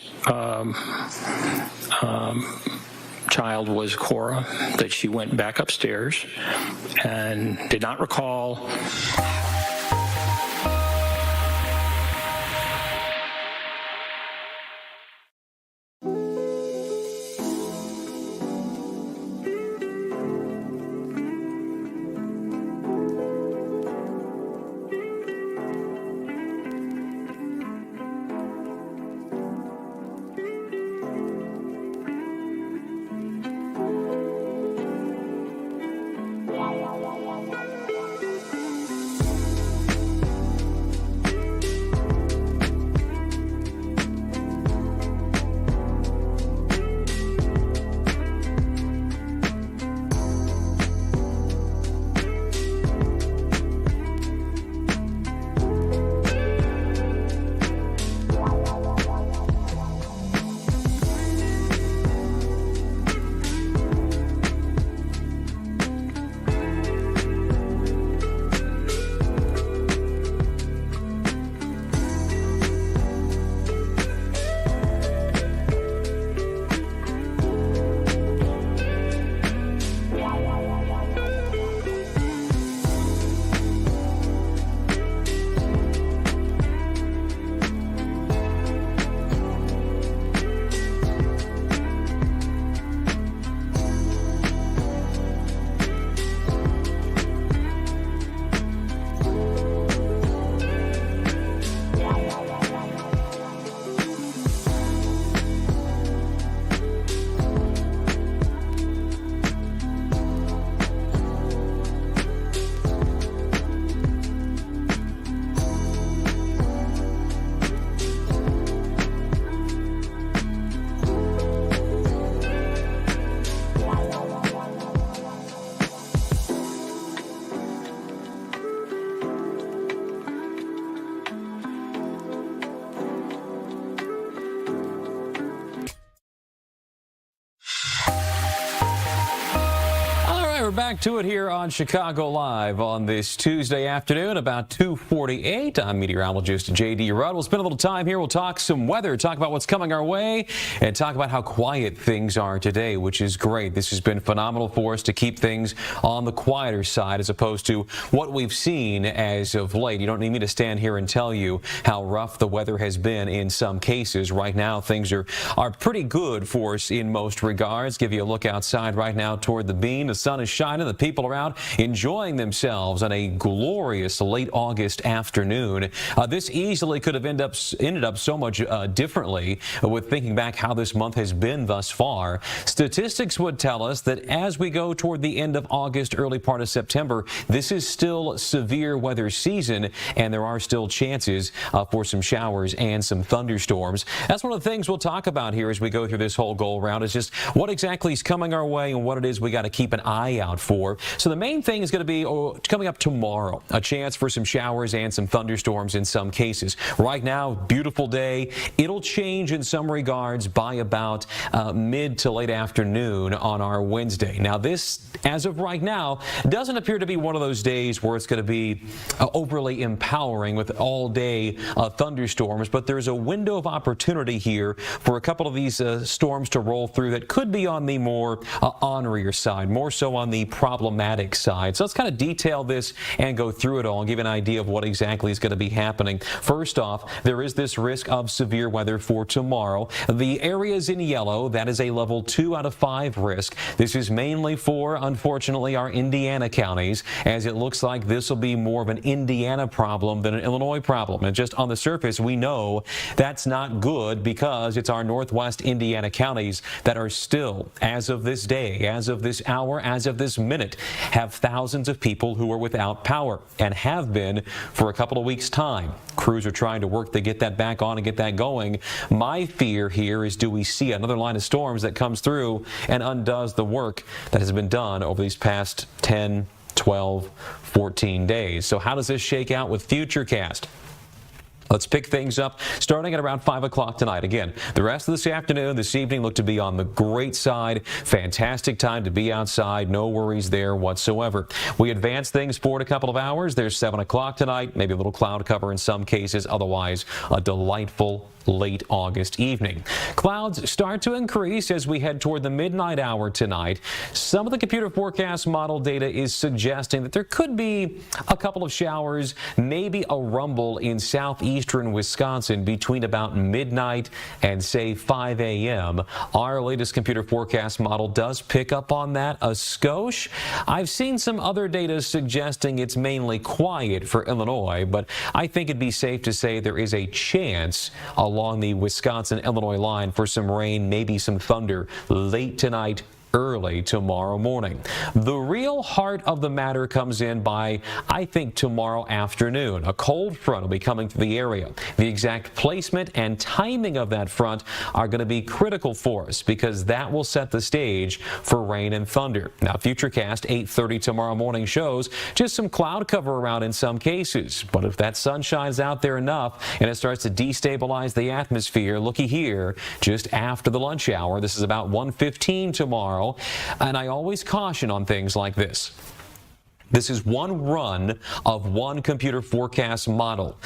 child was Cora, that she went back upstairs and did not recall We're back to it here on Chicago Live on this Tuesday afternoon, about 2:48. I'm meteorologist J.D. Rudd. We'll spend a little time here. We'll talk some weather, talk about what's coming our way, and talk about how quiet things are today, which is great. This has been phenomenal for us to keep things on the quieter side as opposed to what we've seen as of late. You don't need me to stand here and tell you how rough the weather has been in some cases. Right now, things are pretty good for us in most regards. Give you a look outside right now toward the beam. The sun is shining, the people around enjoying themselves on a glorious late August afternoon. This easily could have ended up so much differently with thinking back how this month has been thus far. Statistics would tell us that as we go toward the end of August, early part of September, this is still severe weather season, and there are still chances for some showers and some thunderstorms. That's one of the things we'll talk about here as we go through this whole go around, is just what exactly is coming our way and what it is we got to keep an eye out for. So the main thing is going to be coming up tomorrow, a chance for some showers and some thunderstorms in some cases. Right now, beautiful day. It'll change in some regards by about mid to late afternoon on our Wednesday. Now this, as of right now, doesn't appear to be one of those days where it's going to be overly empowering with all day thunderstorms, but there's a window of opportunity here for a couple of these storms to roll through that could be on the more ornerier side, more so on the problematic side. So let's kind of detail this and go through it all and give an idea of what exactly is going to be happening. First off, there is this risk of severe weather for tomorrow. The areas in yellow, that is a level 2 out of 5 risk. This is mainly for, unfortunately, our Indiana counties, as it looks like this will be more of an Indiana problem than an Illinois problem. And just on the surface, we know that's not good because it's our northwest Indiana counties that are still, as of this day, as of this hour, as of this minute, have thousands of people who are without power and have been for a couple of weeks' time. Crews are trying to work to get that back on and get that going. My fear here is, do we see another line of storms that comes through and undoes the work that has been done over these past 10, 12, 14 days? So how does this shake out with Futurecast? Let's pick things up starting at around 5 o'clock tonight. Again, the rest of this afternoon, this evening, look to be on the great side. Fantastic time to be outside. No worries there whatsoever. We advance things forward a couple of hours. There's 7 o'clock tonight, maybe a little cloud cover in some cases. Otherwise, a delightful late August evening. Clouds start to increase as we head toward the midnight hour tonight. Some of the computer forecast model data is suggesting that there could be a couple of showers, maybe a rumble in southeastern Wisconsin between about midnight and say 5 a.m. Our latest computer forecast model does pick up on that a skosh. I've seen some other data suggesting it's mainly quiet for Illinois, but I think it'd be safe to say there is a chance along the Wisconsin-Illinois line for some rain, maybe some thunder late tonight, early tomorrow morning. The real heart of the matter comes in by, I think, tomorrow afternoon. A cold front will be coming through the area. The exact placement and timing of that front are going to be critical for us because that will set the stage for rain and thunder. Now, Futurecast 8:30 tomorrow morning shows just some cloud cover around in some cases. But if that sun shines out there enough and it starts to destabilize the atmosphere, looky here, just after the lunch hour, this is about 1:15 tomorrow. And I always caution on things like this. This is one run of one computer forecast model.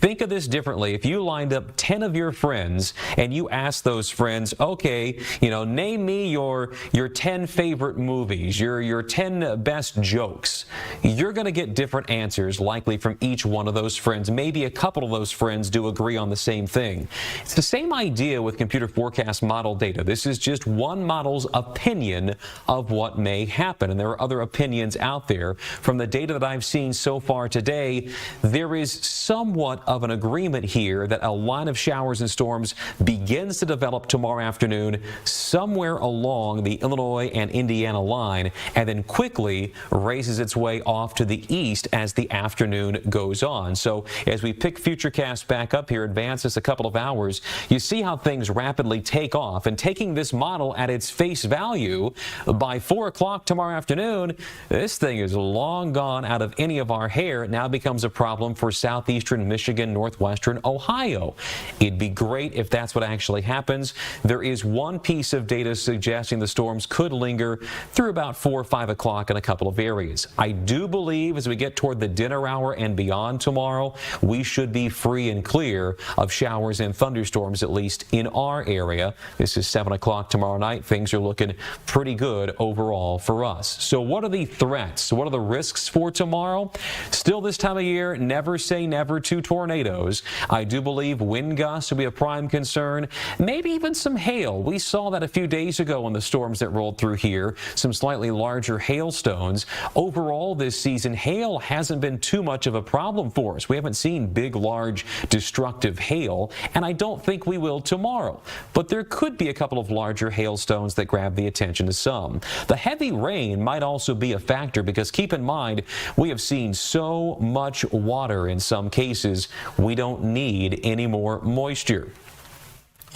Think of this differently. If you lined up 10 of your friends and you asked those friends, okay, name me your 10 favorite movies, your 10 best jokes, you're going to get different answers likely from each one of those friends. Maybe a couple of those friends do agree on the same thing. It's the same idea with computer forecast model data. This is just one model's opinion of what may happen, and there are other opinions out there. From the data that I've seen so far today, there is somewhat of an agreement here that a line of showers and storms begins to develop tomorrow afternoon somewhere along the Illinois and Indiana line and then quickly raises its way off to the east as the afternoon goes on. So as we pick Futurecast back up here, advance this a couple of hours, you see how things rapidly take off. And taking this model at its face value, by 4 o'clock tomorrow afternoon, this thing is long gone out of any of our hair. It now becomes a problem for southeastern Michigan in northwestern Ohio. It'd be great if that's what actually happens. There is one piece of data suggesting the storms could linger through about 4 or 5 o'clock in a couple of areas. I do believe as we get toward the dinner hour and beyond tomorrow, we should be free and clear of showers and thunderstorms, at least in our area. This is 7 o'clock tomorrow night. Things are looking pretty good overall for us. So what are the threats? What are the risks for tomorrow? Still this time of year, never say never to tornadoes. I do believe wind gusts will be a prime concern. Maybe even some hail. We saw that a few days ago in the storms that rolled through here. Some slightly larger hailstones. Overall this season, hail hasn't been too much of a problem for us. We haven't seen big, large, destructive hail, and I don't think we will tomorrow. But there could be a couple of larger hailstones that grab the attention of some. The heavy rain might also be a factor because keep in mind, we have seen so much water in some cases, we don't need any more moisture.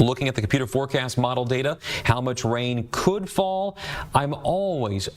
Looking at the computer forecast model data, how much rain could fall, I'm always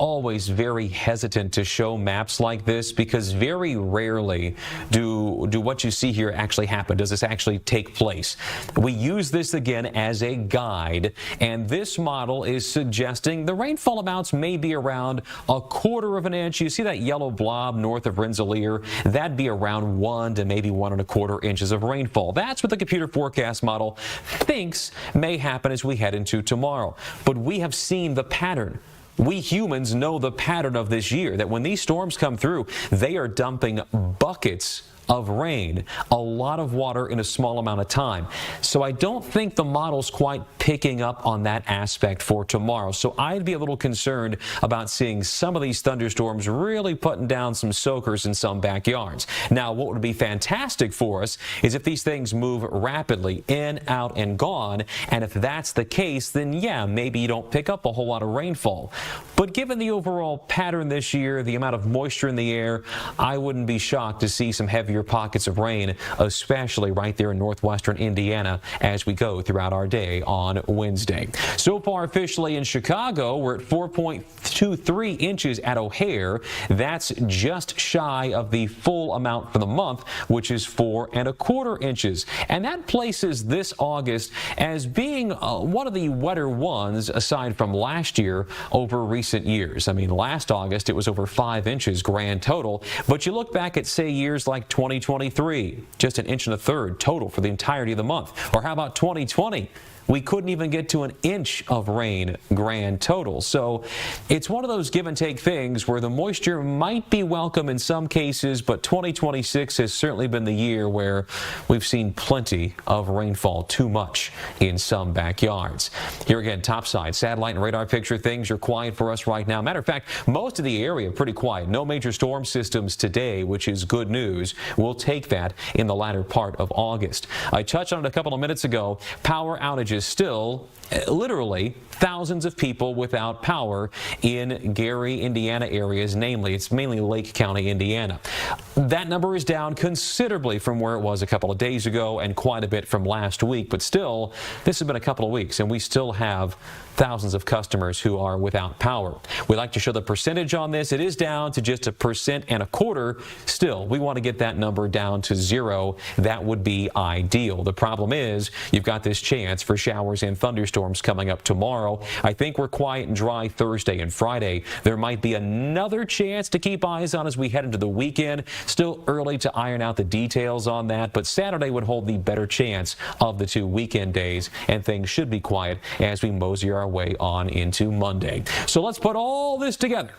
very hesitant to show maps like this because very rarely do what you see here actually happen. Does this actually take place? We use this again as a guide, and this model is suggesting the rainfall amounts may be around 1/4 of an inch. You see that yellow blob north of Rensselaer? That'd be around 1 to maybe 1 1/4 inches of rainfall. That's what the computer forecast model thinks may happen as we head into tomorrow. But we have seen the pattern. We humans know the pattern of this year, that when these storms come through, they are dumping buckets of rain, a lot of water in a small amount of time. So I don't think the model's quite picking up on that aspect for tomorrow. So I'd be a little concerned about seeing some of these thunderstorms really putting down some soakers in some backyards. Now, what would be fantastic for us is if these things move rapidly in, out, and gone. And if that's the case, then yeah, maybe you don't pick up a whole lot of rainfall. But given the overall pattern this year, the amount of moisture in the air, I wouldn't be shocked to see some heavier pockets of rain, especially right there in northwestern Indiana as we go throughout our day on Wednesday. So far officially in Chicago, we're at 4.23 inches at O'Hare. That's just shy of the full amount for the month, which is 4 1/4 inches. And that places this August as being one of the wetter ones aside from last year over recent years. I mean, last August it was over 5 inches grand total, but you look back at, say, years like 2023, just 1 1/3 inches total for the entirety of the month. Or how about 2020? We couldn't even get to 1 inch of rain grand total. So it's one of those give and take things where the moisture might be welcome in some cases, but 2026 has certainly been the year where we've seen plenty of rainfall, too much in some backyards. Here again, topside satellite and radar picture. Things are quiet for us right now. Matter of fact, most of the area pretty quiet. No major storm systems today, which is good news. We'll take that in the latter part of August. I touched on it a couple of minutes ago. Power outages still, literally thousands of people without power in Gary, Indiana areas, namely it's mainly Lake County, Indiana. That number is down considerably from where it was a couple of days ago and quite a bit from last week, but still this has been a couple of weeks and we still have thousands of customers who are without power. We like to show the percentage on this. It is down to just 1.25%. Still, we want to get that number down to 0. That would be ideal. The problem is you've got this chance for showers and thunderstorms coming up tomorrow. I think we're quiet and dry Thursday and Friday. There might be another chance to keep eyes on as we head into the weekend. Still early to iron out the details on that, but Saturday would hold the better chance of the 2 weekend days, and things should be quiet as we mosey our way on into Monday. So let's put all this together.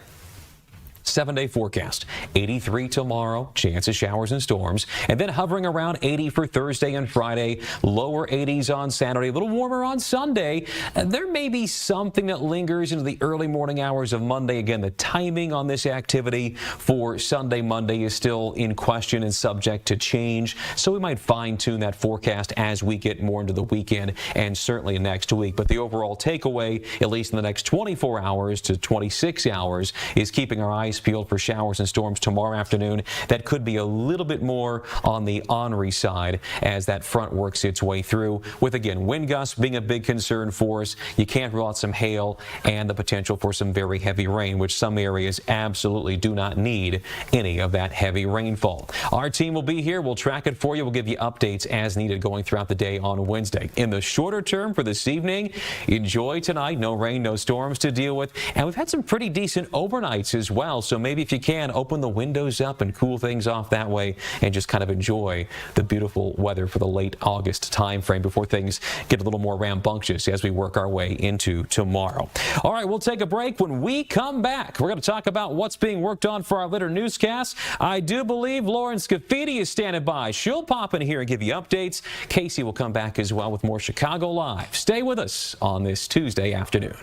7-day forecast. 83 tomorrow, chance of showers and storms, and then hovering around 80 for Thursday and Friday, lower 80s on Saturday, a little warmer on Sunday. There may be something that lingers into the early morning hours of Monday. Again, the timing on this activity for Sunday, Monday is still in question and subject to change, so we might fine-tune that forecast as we get more into the weekend and certainly next week. But the overall takeaway, at least in the next 24 hours to 26 hours, is keeping our eyes eyes peeled for showers and storms tomorrow afternoon. That could be a little bit more on the ornery side as that front works its way through, with again wind gusts being a big concern for us. You can't rule out some hail and the potential for some very heavy rain, which some areas absolutely do not need any of that heavy rainfall. Our team will be here. We'll track it for you. We'll give you updates as needed going throughout the day on Wednesday. In the shorter term for this evening, enjoy tonight. No rain, no storms to deal with. And we've had some pretty decent overnights as well. So maybe if you can, open the windows up and cool things off that way and just kind of enjoy the beautiful weather for the late August time frame before things get a little more rambunctious as we work our way into tomorrow. All right, we'll take a break. When we come back, we're going to talk about what's being worked on for our later newscast. I do believe Lauren Scafidi is standing by. She'll pop in here and give you updates. Casey will come back as well with more Chicago Live. Stay with us on this Tuesday afternoon.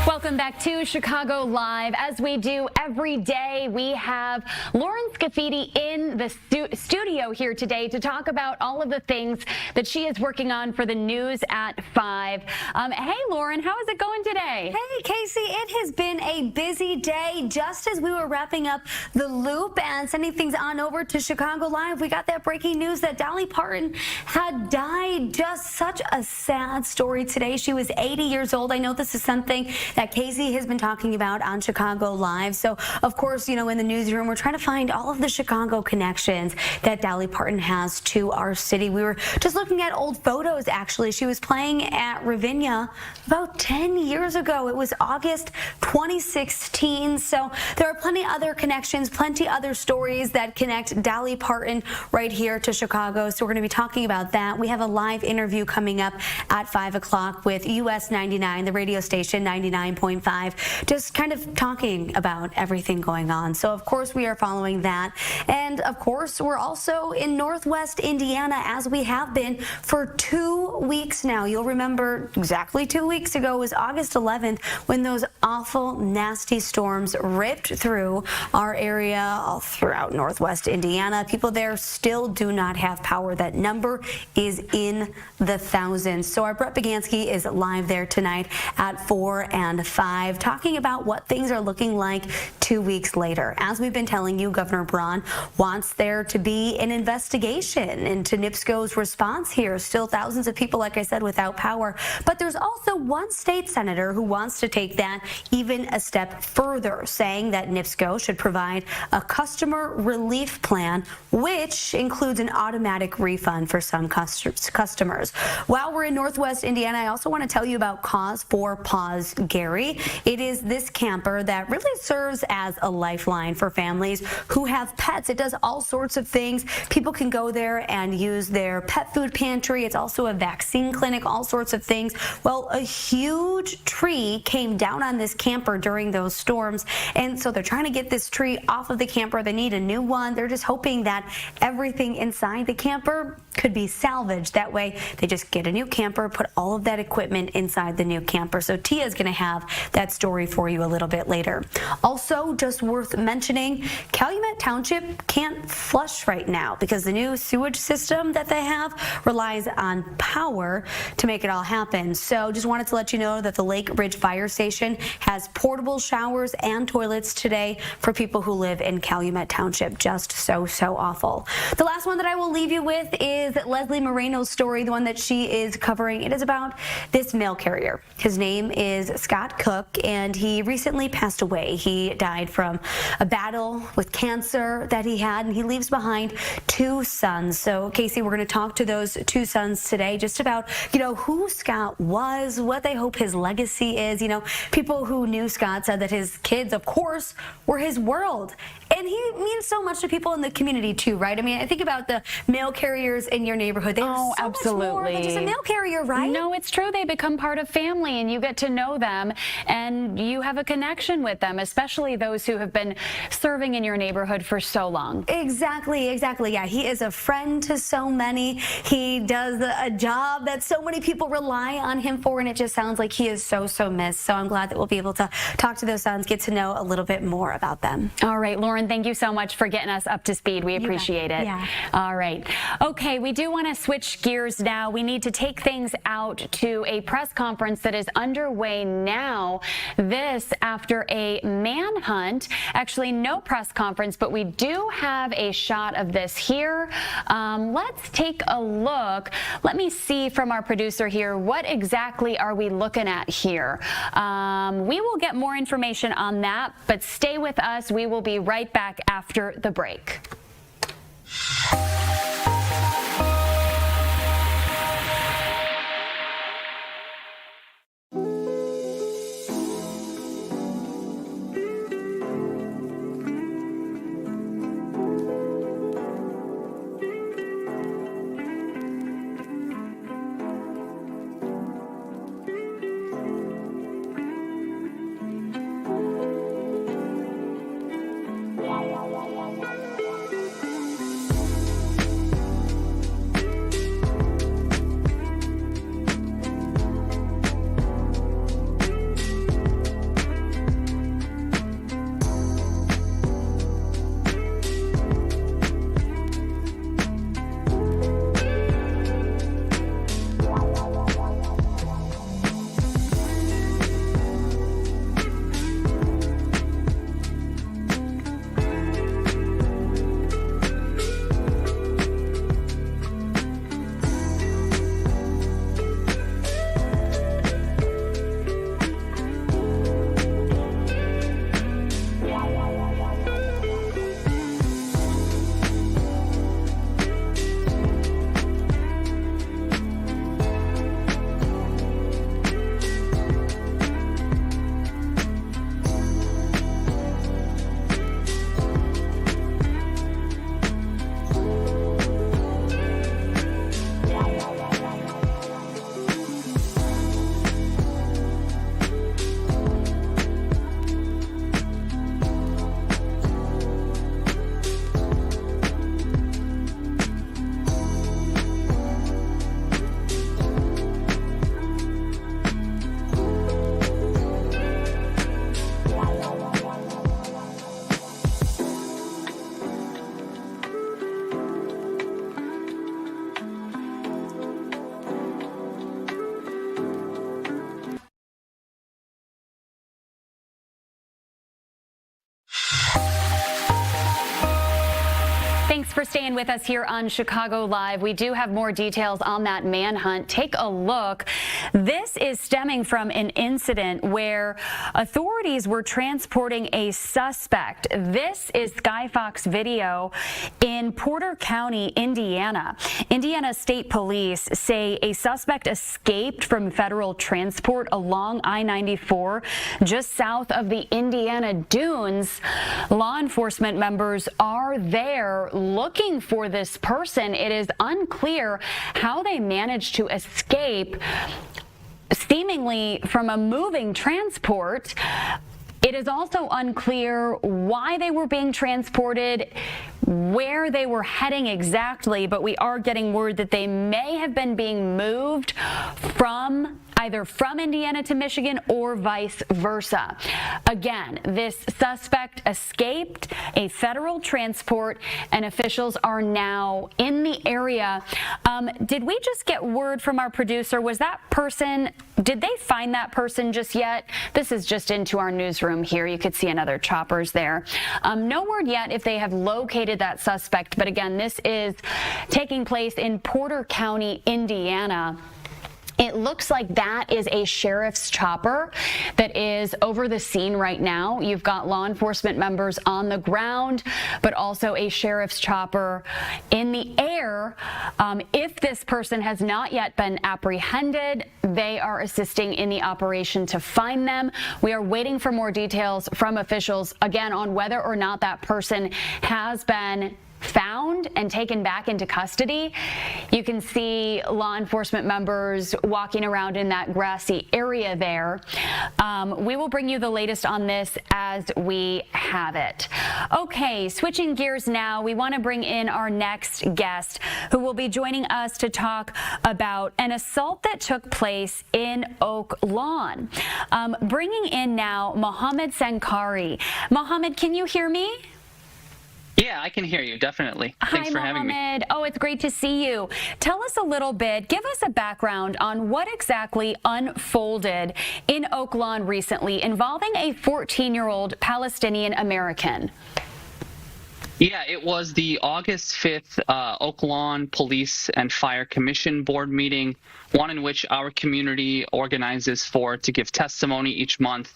Welcome back to Chicago Live. As we do every day, we have Lauren Scafidi in the studio here today to talk about all of the things that she is working on for the news at 5. Hey, Lauren, how is it going today? Hey, Casey, it has been a busy day. Just as we were wrapping up the loop and sending things on over to Chicago Live, we got that breaking news that Dolly Parton had died. Just such a sad story today. She was 80 years old. I know this is something that Casey has been talking about on Chicago Live. So, of course, you know, in the newsroom, we're trying to find all of the Chicago connections that Dolly Parton has to our city. We were just looking at old photos, actually. She was playing at Ravinia about 10 years ago. It was August 2016. So there are plenty other connections, plenty other stories that connect Dolly Parton right here to Chicago. So we're going to be talking about that. We have a live interview coming up at 5 o'clock with US 99, the radio station 99.5, just kind of talking about everything going on. So, of course, we are following that. And, of course, we're also in Northwest Indiana, as we have been for 2 weeks now. You'll remember exactly 2 weeks ago was August 11th when those awful, nasty storms ripped through our area all throughout Northwest Indiana. People there still do not have power. That number is in the thousands. So our Brett Begansky is live there tonight at 4 and 5, talking about what things are looking like 2 weeks later. As we've been telling you, Governor Braun wants there to be an investigation into NIPSCO's response here. Still thousands of people, like I said, without power. But there's also one state senator who wants to take that even a step further, saying that NIPSCO should provide a customer relief plan, which includes an automatic refund for some customers. While we're in Northwest Indiana, I also want to tell you about Cause for Pause Gary. It is this camper that really serves as a lifeline for families who have pets. It does all sorts of things. People can go there and use their pet food pantry. It's also a vaccine clinic, all sorts of things. Well, a huge tree came down on this camper during those storms, and so they're trying to get this tree off of the camper. They need a new one. They're just hoping that everything inside the camper could be salvaged. That way, they just get a new camper, put all of that equipment inside the new camper. So Tia is going to have that story for you a little bit later. Also, just worth mentioning, Calumet Township can't flush right now because the new sewage system that they have relies on power to make it all happen. So just wanted to let you know that the Lake Ridge Fire Station has portable showers and toilets today for people who live in Calumet Township. Just so awful. The last one that I will leave you with is Leslie Moreno's story, the one that she is covering. It is about this mail carrier. His name is Scott Cook, and he recently passed away. He died from a battle with cancer that he had, and he leaves behind 2 sons. So, Casey, we're going to talk to those 2 sons today just about, who Scott was, what they hope his legacy is. People who knew Scott said that his kids, of course, were his world. And he means so much to people in the community, too, right? I mean, I think about the mail carriers in your neighborhood. They are so absolutely. much more than just a mail carrier, right? No, it's true. They become part of family, and you get to know them, and you have a connection with them, especially those who have been serving in your neighborhood for so long. Exactly. Yeah, he is a friend to so many. He does a job that so many people rely on him for, and it just sounds like he is so missed. So I'm glad that we'll be able to talk to those sons, get to know a little bit more about them. All right, Lauren, thank you so much for getting us up to speed. We appreciate it. Yeah. All right. Okay, we do want to switch gears now. We need to take things out to a press conference that is underway now. This after a manhunt. Actually, no press conference, but we do have a shot of this here. Let's take a look. Let me see from our producer here, what exactly are we looking at here? We will get more information on that, but stay with us. We will be right back after the break. for staying with us here on Chicago Live. We do have more details on that manhunt. Take a look. This is stemming from an incident where authorities were transporting a suspect. This is Sky Fox video in Porter County, Indiana. Indiana State Police say a suspect escaped from federal transport along I-94 just south of the Indiana Dunes. Law enforcement members are there looking for this person. It is unclear how they managed to escape seemingly from a moving transport. It is also unclear why they were being transported, where they were heading exactly, but we are getting word that they may have been being moved either from Indiana to Michigan or vice versa. Again, this suspect escaped a federal transport and officials are now in the area. Did we just get word from our producer? Did they find that person just yet? This is just into our newsroom here. You could see another choppers there. No word yet if they have located that suspect, but again, this is taking place in Porter County, Indiana. It looks like that is a sheriff's chopper that is over the scene right now. You've got law enforcement members on the ground, but also a sheriff's chopper in the air. If this person has not yet been apprehended, they are assisting in the operation to find them. We are waiting for more details from officials, again, on whether or not that person has been found and taken back into custody. You can see law enforcement members walking around in that grassy area there. We will bring you the latest on this as we have it. Okay, switching gears now, we want to bring in our next guest who will be joining us to talk about an assault that took place in Oak Lawn. Bringing in now Mohammed Sankari. Mohammed, can you hear me? Yeah, I can hear you, definitely. Thanks for having me. Hi, Mohammed. Oh, it's great to see you. Tell us a little bit, give us a background on what exactly unfolded in Oak Lawn recently involving a 14-year-old Palestinian American. Yeah, it was the August 5th Oak Lawn Police and Fire Commission Board meeting, one in which our community organizes for to give testimony each month.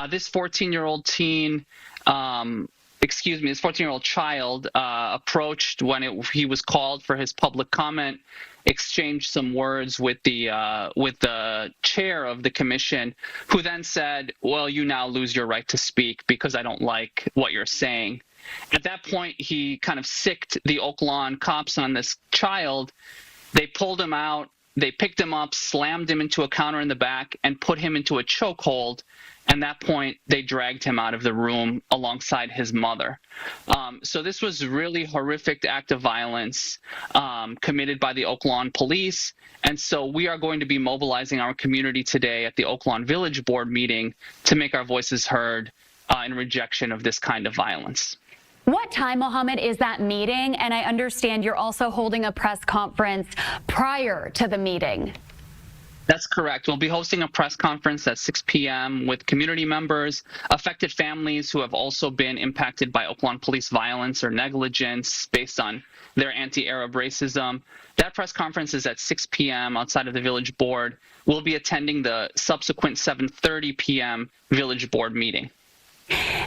This 14-year-old teen this 14-year-old child approached when he was called for his public comment, exchanged some words with the chair of the commission, who then said, "Well, you now lose your right to speak because I don't like what you're saying." At that point, he kind of sicked the Oak Lawn cops on this child. They pulled him out. They picked him up, slammed him into a counter in the back, and put him into a chokehold. And at that point, they dragged him out of the room alongside his mother. So this was a really horrific act of violence committed by the Oak Lawn Police. And so we are going to be mobilizing our community today at the Oak Lawn Village Board meeting to make our voices heard in rejection of this kind of violence. What time, Mohammed, is that meeting? And I understand you're also holding a press conference prior to the meeting. That's correct. We'll be hosting a press conference at 6 p.m. with community members, affected families who have also been impacted by Oak Lawn police violence or negligence based on their anti-Arab racism. That press conference is at 6 p.m. outside of the Village Board. We'll be attending the subsequent 7:30 p.m. Village Board meeting.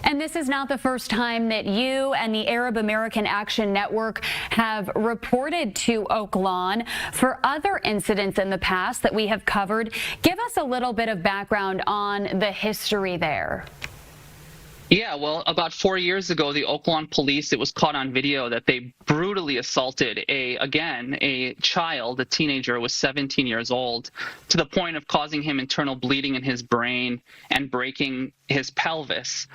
And this is not the first time that you and the Arab American Action Network have reported to Oak Lawn for other incidents in the past that we have covered. Give us a little bit of background on the history there. Yeah, well, about 4 years ago, the Oak Lawn Police, it was caught on video that they brutally assaulted a child, a teenager who was 17 years old, to the point of causing him internal bleeding in his brain and breaking his pelvis.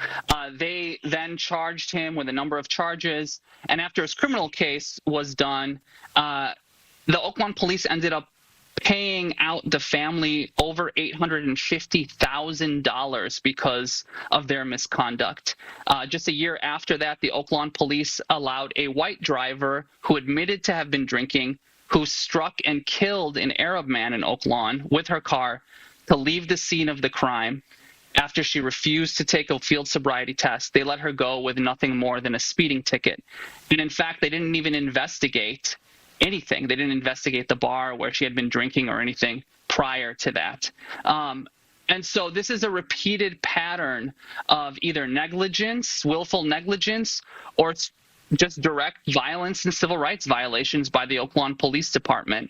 They then charged him with a number of charges, and after his criminal case was done, the Oak Lawn Police ended up paying out the family over $850,000 because of their misconduct. Just a year after that, the Oak Lawn Police allowed a white driver who admitted to have been drinking, who struck and killed an Arab man in Oak Lawn with her car, to leave the scene of the crime. after she refused to take a field sobriety test. They let her go with nothing more than a speeding ticket. And in fact, they didn't even investigate anything. They didn't investigate the bar where she had been drinking or anything prior to that. And so this is a repeated pattern of either negligence, willful negligence, or it's just direct violence and civil rights violations by the Oaklawn Police Department.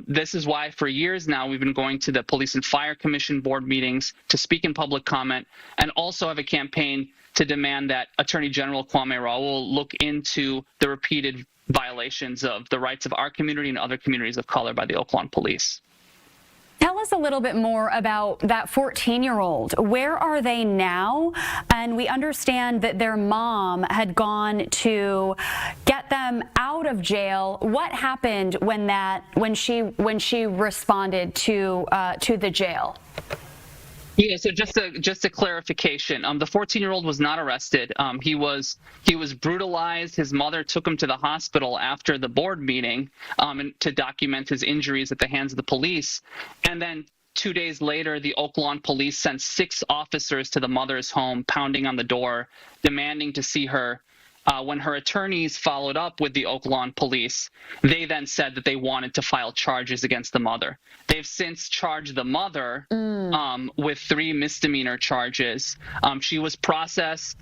This is why for years now we've been going to the Police and Fire Commission board meetings to speak in public comment, and also have a campaign to demand that Attorney General Kwame Raoul look into the repeated violations of the rights of our community and other communities of color by the Oaklawn Police. Tell us a little bit more about that 14-year-old. Where are they now? And we understand that their mom had gone to get them out of jail. What happened when she responded to the jail? Yeah, so just a clarification. The 14-year-old was not arrested. He was brutalized. His mother took him to the hospital after the board meeting to document his injuries at the hands of the police. And then 2 days later, the Oaklawn police sent 6 officers to the mother's home, pounding on the door, demanding to see her. When her attorneys followed up with the Oaklawn police, they then said that they wanted to file charges against the mother. They've since charged the mother with 3 misdemeanor charges. She was processed.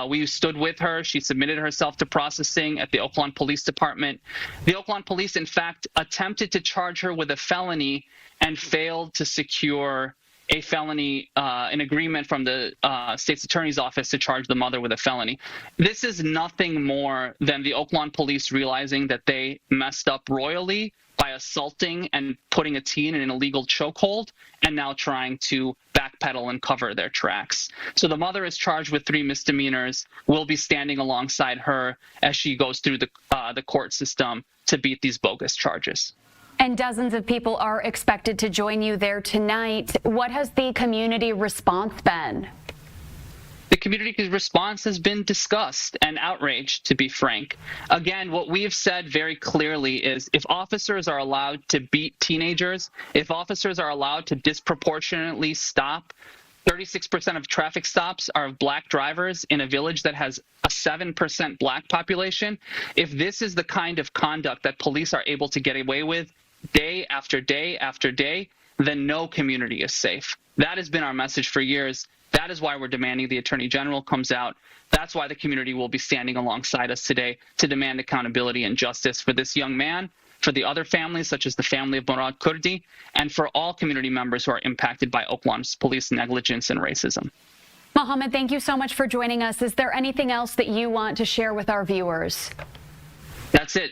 We stood with her. She submitted herself to processing at the Oaklawn Police Department. The Oaklawn police, in fact, attempted to charge her with a felony and failed to secure a felony, an agreement from the state's attorney's office to charge the mother with a felony. This is nothing more than the Oaklawn police realizing that they messed up royally by assaulting and putting a teen in an illegal chokehold, and now trying to backpedal and cover their tracks. So the mother is charged with 3 misdemeanors. We'll be standing alongside her as she goes through the court system to beat these bogus charges. And dozens of people are expected to join you there tonight. What has the community response been? The community response has been disgust and outrage, to be frank. Again, what we have said very clearly is if officers are allowed to beat teenagers, if officers are allowed to disproportionately stop, 36% of traffic stops are of black drivers in a village that has a 7% black population. If this is the kind of conduct that police are able to get away with day after day after day, then no community is safe. That has been our message for years. That is why we're demanding the Attorney General comes out. That's why the community will be standing alongside us today to demand accountability and justice for this young man, for the other families, such as the family of Murad Kurdi, and for all community members who are impacted by Oaklawn's police negligence and racism. Mohammed, thank you so much for joining us. Is there anything else that you want to share with our viewers? That's it.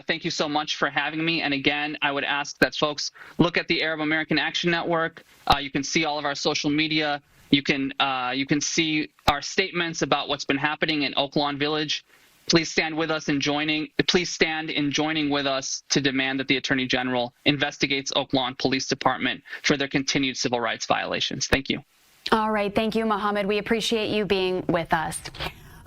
Thank you so much for having me. And again, I would ask that folks look at the Arab American Action Network. You can see all of our social media. You can see our statements about what's been happening in Oaklawn Village. Please stand with us in joining. Please stand in joining with us to demand that the Attorney General investigates Oaklawn Police Department for their continued civil rights violations. Thank you. All right. Thank you, Mohammed. We appreciate you being with us.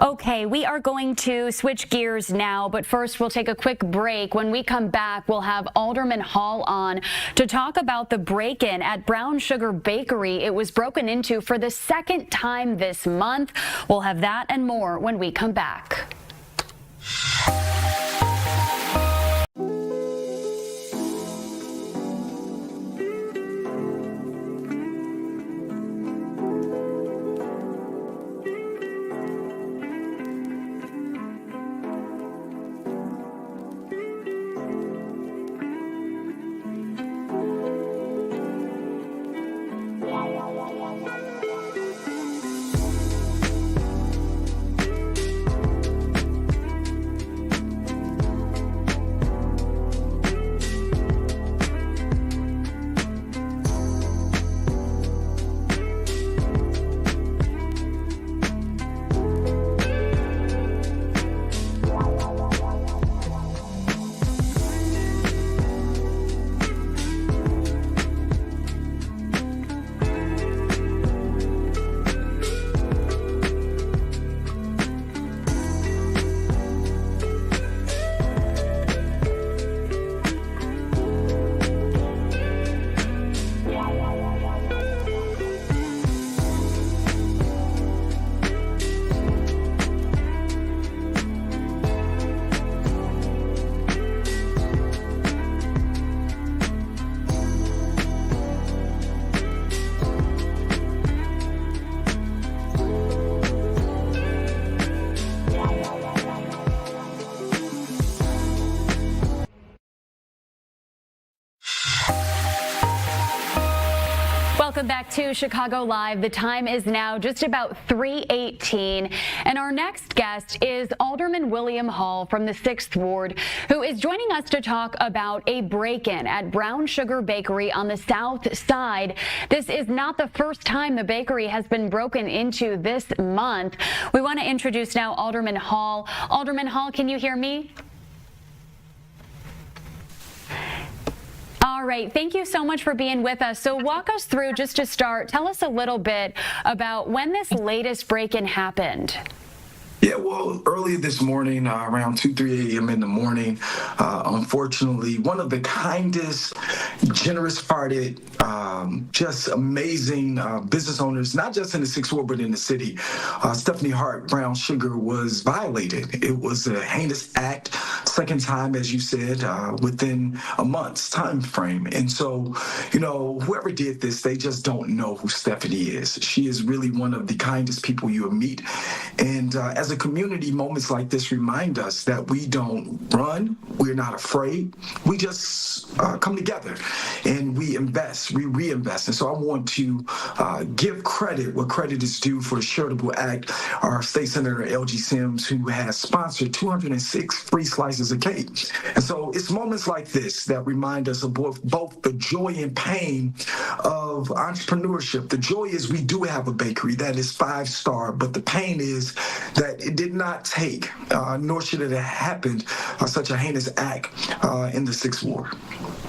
Okay, we are going to switch gears now, but first we'll take a quick break. When we come back, we'll have Alderman Hall on to talk about the break-in at Brown Sugar Bakery. It was broken into for the 2nd time this month. We'll have that and more when we come back. Welcome back to Chicago Live. The time is now just about 3:18, and our next guest is Alderman William Hall from the 6th Ward, who is joining us to talk about a break-in at Brown Sugar Bakery on the South Side. This is not the first time the bakery has been broken into this month. We want to introduce now Alderman Hall. Alderman Hall, can you hear me? All right. Thank you so much for being with us. So walk us through, just to start, tell us a little bit about when this latest break-in happened. Yeah, well, early this morning, around 2-3 a.m. in the morning, unfortunately, one of the kindest, generous-hearted, just amazing business owners, not just in the 6th Ward, but in the city, Stephanie Hart, Brown Sugar, was violated. It was a heinous act, second time, as you said, within a month's time frame. And so, you know, whoever did this, they just don't know who Stephanie is. She is really one of the kindest people you will meet. And as a community, moments like this remind us that we don't run, we're not afraid, we just come together and we invest, we reinvest. And so I want to give credit where credit is due for the charitable act, our State Senator L.G. Sims, who has sponsored 206 free slices of cake. And so it's moments like this that remind us of both the joy and pain of entrepreneurship. The joy is we do have a bakery that is 5-star, but the pain is that it did not take, nor should it have happened, such a heinous act in the 6th Ward.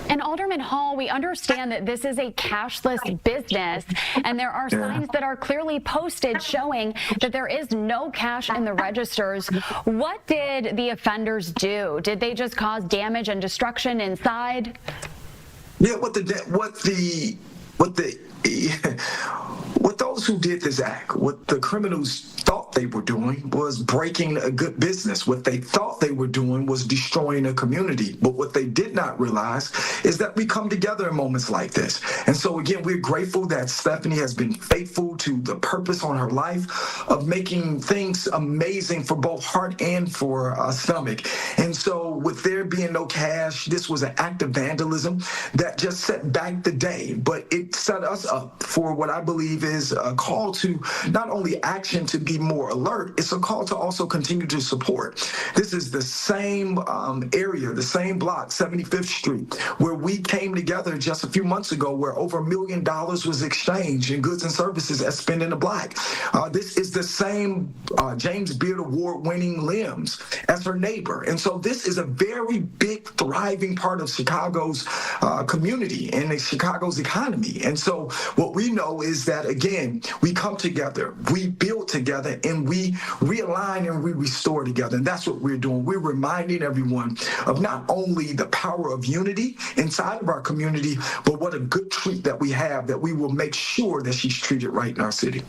And Alderman Hall, we understand that this is a cashless business, and there are signs that are clearly posted showing that there is no cash in the registers. What did the offenders do? Did they just cause damage and destruction inside? Yeah, what those who did this act, what the criminals thought they were doing was breaking a good business. What they thought they were doing was destroying a community. But what they did not realize is that we come together in moments like this. And so again, we're grateful that Stephanie has been faithful to the purpose on her life of making things amazing for both heart and for stomach. And so with there being no cash, this was an act of vandalism that just set back the day, but it set us up for what I believe is a call to not only action to be more alert, it's a call to also continue to support. This is the same area, the same block, 75th Street, where we came together just a few months ago, where over $1 million was exchanged in goods and services as spent in the block. This is the same James Beard Award-winning Limbs as her neighbor. And so this is a very big, thriving part of Chicago's community and Chicago's economy. And so what we know is that, again, we come together, we build together, and we realign and we restore together. And that's what we're doing. We're reminding everyone of not only the power of unity inside of our community, but what a good treat that we have, that we will make sure that she's treated right in our city.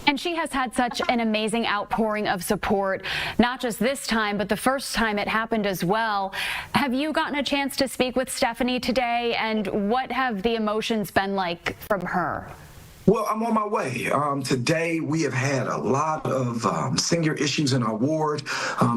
And she has had such an amazing outpouring of support, not just this time, but the first time it happened as well. Have you gotten a chance to speak with Stephanie today, and what have the emotions been like from her? Well, I'm on my way. Today, we have had a lot of senior issues in our ward,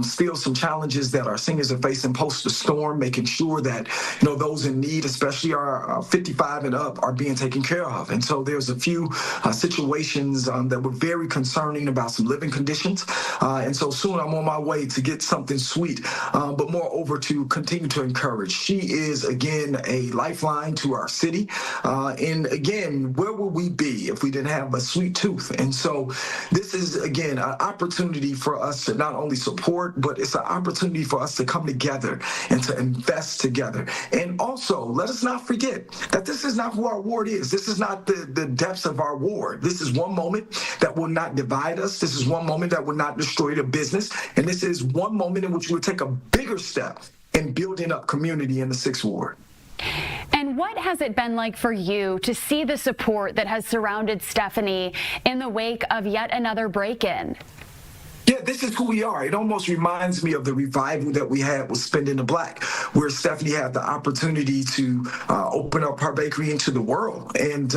still some challenges that our seniors are facing post the storm, making sure that, you know, those in need, especially our 55 and up, are being taken care of. And so there's a few situations that were very concerning about some living conditions. And so soon I'm on my way to get something sweet, but moreover to continue to encourage. She is, again, a lifeline to our city. And again, where would we be if we didn't have a sweet tooth? And so this is, again, an opportunity for us to not only support, but it's an opportunity for us to come together and to invest together. And also, let us not forget that this is not who our ward is. This is not the depths of our ward. This is one moment that will not divide us. This is one moment that will not destroy the business. And this is one moment in which we'll take a bigger step in building up community in the 6th Ward. And what has it been like for you to see the support that has surrounded Stephanie in the wake of yet another break-in? Yeah, this is who we are. It almost reminds me of the revival that we had with Spend in the Black, where Stephanie had the opportunity to open up her bakery into the world. And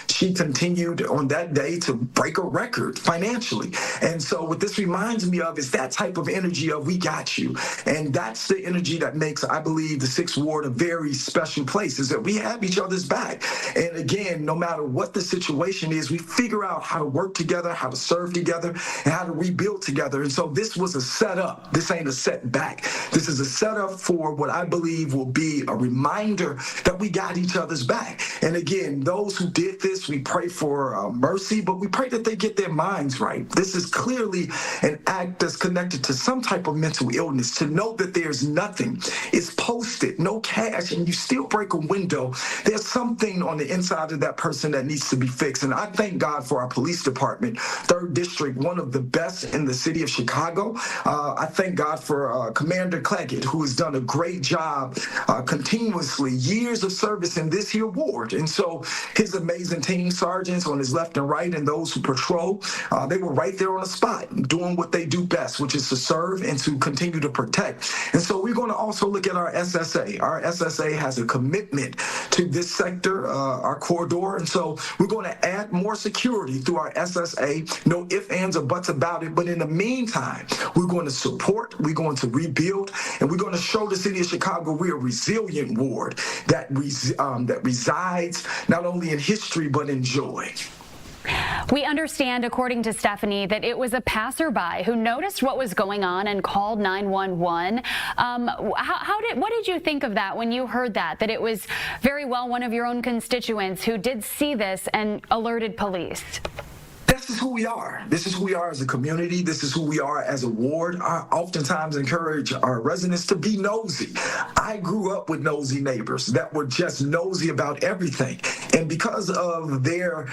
she continued on that day to break a record financially. And so what this reminds me of is that type of energy of we got you. And that's the energy that makes, I believe, the 6th Ward a very special place, is that we have each other's back. And again, no matter what the situation is, we figure out how to work together, how to serve together, and how to rebuild together. And so this was a setup. This ain't a setback. This is a setup for what I believe will be a reminder that we got each other's back. And again, those who did this, we pray for mercy, but we pray that they get their minds right. This is clearly an act that's connected to some type of mental illness. To know that there's nothing, it's posted, no cash, and you still break a window. There's something on the inside of that person that needs to be fixed. And I thank God for our police department, 3rd District, one of the best in the city of Chicago. I thank God for Commander Claggett, who has done a great job continuously, years of service in this here ward. And so his amazing team, sergeants on his left and right, and those who patrol, they were right there on the spot doing what they do best, which is to serve and to continue to protect. And so we're going to also look at our SSA. Our SSA has a commitment to this sector, our corridor. And so we're going to add more security through our SSA. No ifs, ands, or buts about it. But in the meantime, we're going to support, we're going to rebuild, and we're going to show the city of Chicago we're a resilient ward that resides not only in history but in joy. We understand, according to Stephanie, that it was a passerby who noticed what was going on and called 911. What did you think of that when you heard that it was very well one of your own constituents who did see this and alerted police? This is who we are. This is who we are as a community. This is who we are as a ward. I oftentimes encourage our residents to be nosy. I grew up with nosy neighbors that were just nosy about everything. And because of their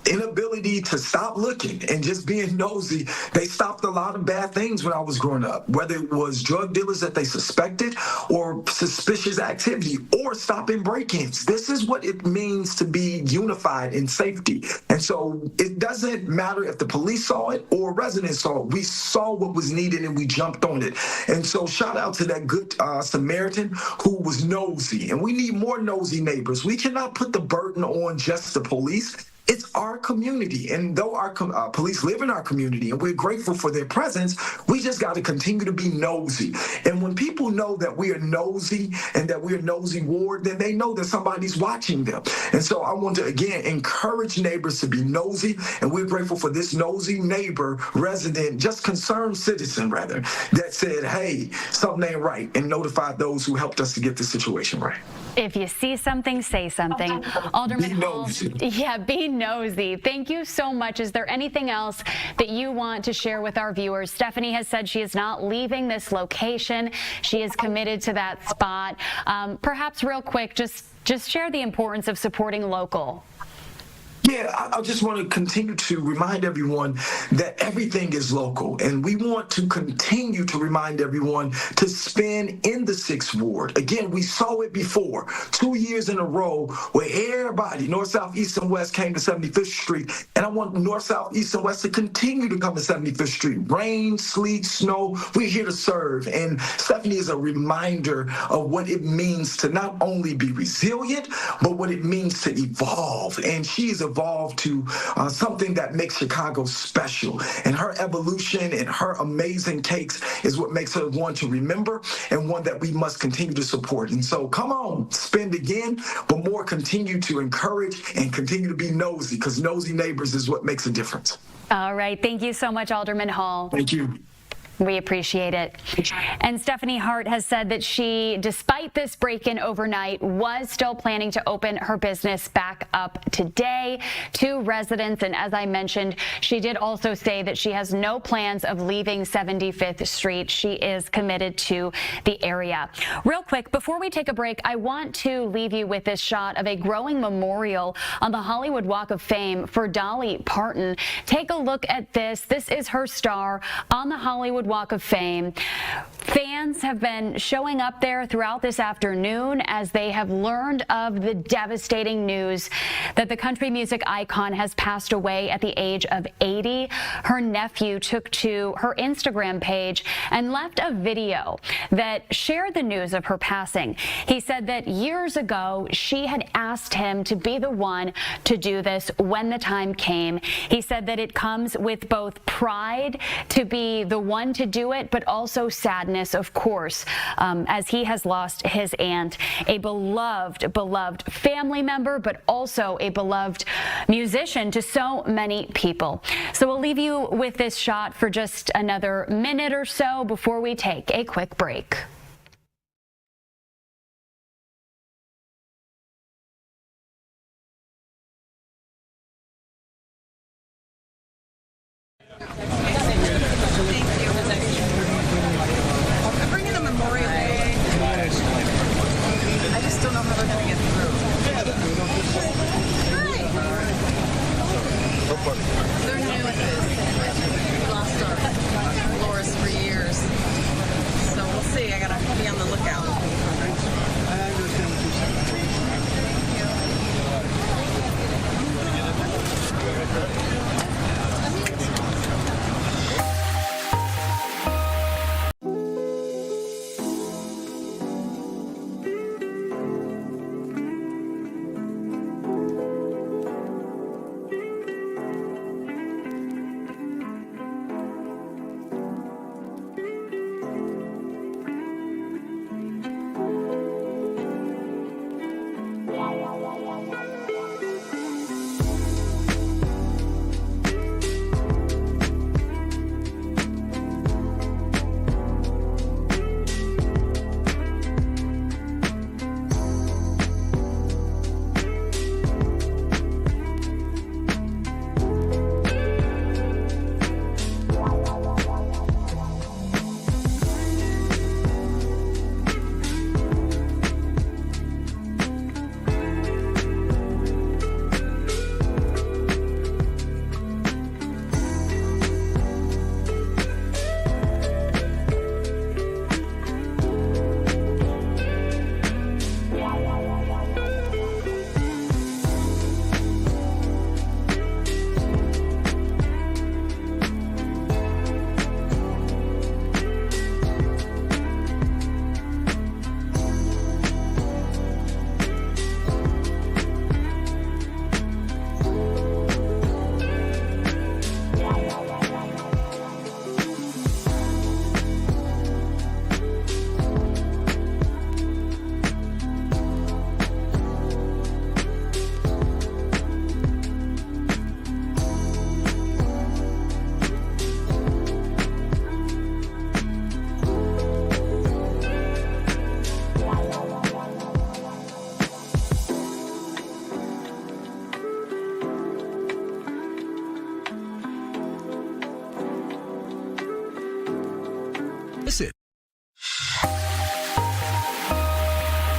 inability to stop looking and just being nosy, they stopped a lot of bad things when I was growing up, whether it was drug dealers that they suspected or suspicious activity or stopping break-ins. This is what it means to be unified in safety. And so it doesn't matter if the police saw it or residents saw it. We saw what was needed and we jumped on it. And so shout out to that good Samaritan who was nosy. And we need more nosy neighbors. We cannot put the burden on just the police. It's our community. And though our police live in our community and we're grateful for their presence, we just got to continue to be nosy. And when people know that we are nosy and that we're a nosy ward, then they know that somebody's watching them. And so I want to, again, encourage neighbors to be nosy. And we're grateful for this nosy neighbor, resident, just concerned citizen, rather, that said, hey, something ain't right, and notified those who helped us to get the situation right. If you see something, say something. Alderman Hall, be nosy. Thank you so much. Is there anything else that you want to share with our viewers? Stephanie has said she is not leaving this location. She is committed to that spot. Perhaps real quick, just share the importance of supporting local. Yeah, I just want to continue to remind everyone that everything is local, and we want to continue to remind everyone to spend in the 6th Ward. Again, we saw it before, 2 years in a row, where everybody, north, south, east, and west, came to 75th Street, and I want north, south, east, and west to continue to come to 75th Street. Rain, sleet, snow, we're here to serve, and Stephanie is a reminder of what it means to not only be resilient, but what it means to evolve, and she is evolved to something that makes Chicago special. And her evolution and her amazing takes is what makes her one to remember and one that we must continue to support. And so come on, spend again, but more continue to encourage and continue to be nosy, because nosy neighbors is what makes a difference. All right. Thank you so much, Alderman Hall. Thank you. We appreciate it. And Stephanie Hart has said that she, despite this break-in overnight, was still planning to open her business back up today to residents. And as I mentioned, she did also say that she has no plans of leaving 75th Street. She is committed to the area. Real quick, before we take a break, I want to leave you with this shot of a growing memorial on the Hollywood Walk of Fame for Dolly Parton. Take a look at this. This is her star on the Hollywood Walk of Fame. Fans have been showing up there throughout this afternoon as they have learned of the devastating news that the country music icon has passed away at the age of 80. Her nephew took to her Instagram page and left a video that shared the news of her passing. He said that years ago, she had asked him to be the one to do this when the time came. He said that it comes with both pride to be the one to do it, but also sadness, of course, as he has lost his aunt, a beloved family member, but also a beloved musician to so many people. So we'll leave you with this shot for just another minute or so before we take a quick break. They're new at this. We lost our florist for years. So we'll see. I gotta be on the lookout.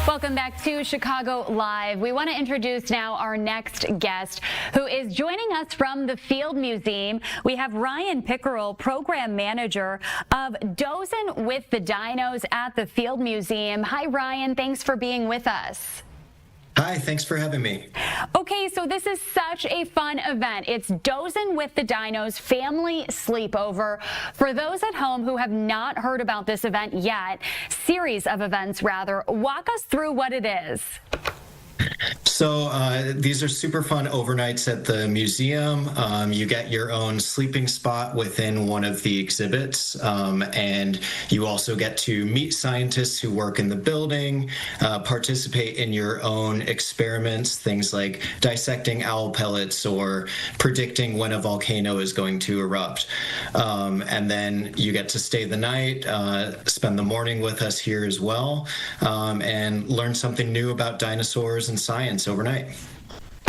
Welcome back to Chicago Live. We want to introduce now our next guest, who is joining us from the Field Museum. We have Ryan Pickerel, Program Manager of Dozin' with the Dinos at the Field Museum. Hi, Ryan. Thanks for being with us. Hi, thanks for having me. Okay, so this is such a fun event. It's Dozin' with the Dinos Family Sleepover. For those at home who have not heard about this event yet, series of events rather, walk us through what it is. So these are super fun overnights at the museum. You get your own sleeping spot within one of the exhibits, and you also get to meet scientists who work in the building, participate in your own experiments, things like dissecting owl pellets or predicting when a volcano is going to erupt. And then you get to stay the night, spend the morning with us here as well, and learn something new about dinosaurs and science overnight.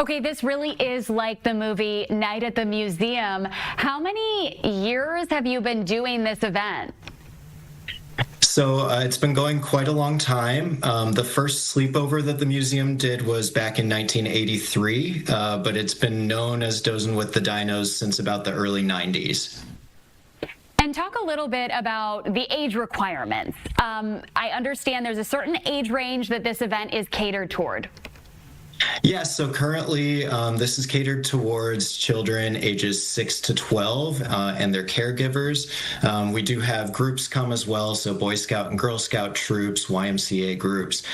Okay, this really is like the movie Night at the Museum. How many years have you been doing this event? So it's been going quite a long time. The first sleepover that the museum did was back in 1983, but it's been known as Dozin' with the Dinos since about the early 90s. And talk a little bit about the age requirements. I understand there's a certain age range that this event is catered toward. Yes, so currently this is catered towards children ages 6 to 12 and their caregivers. We do have groups come as well, so Boy Scout and Girl Scout troops, YMCA groups.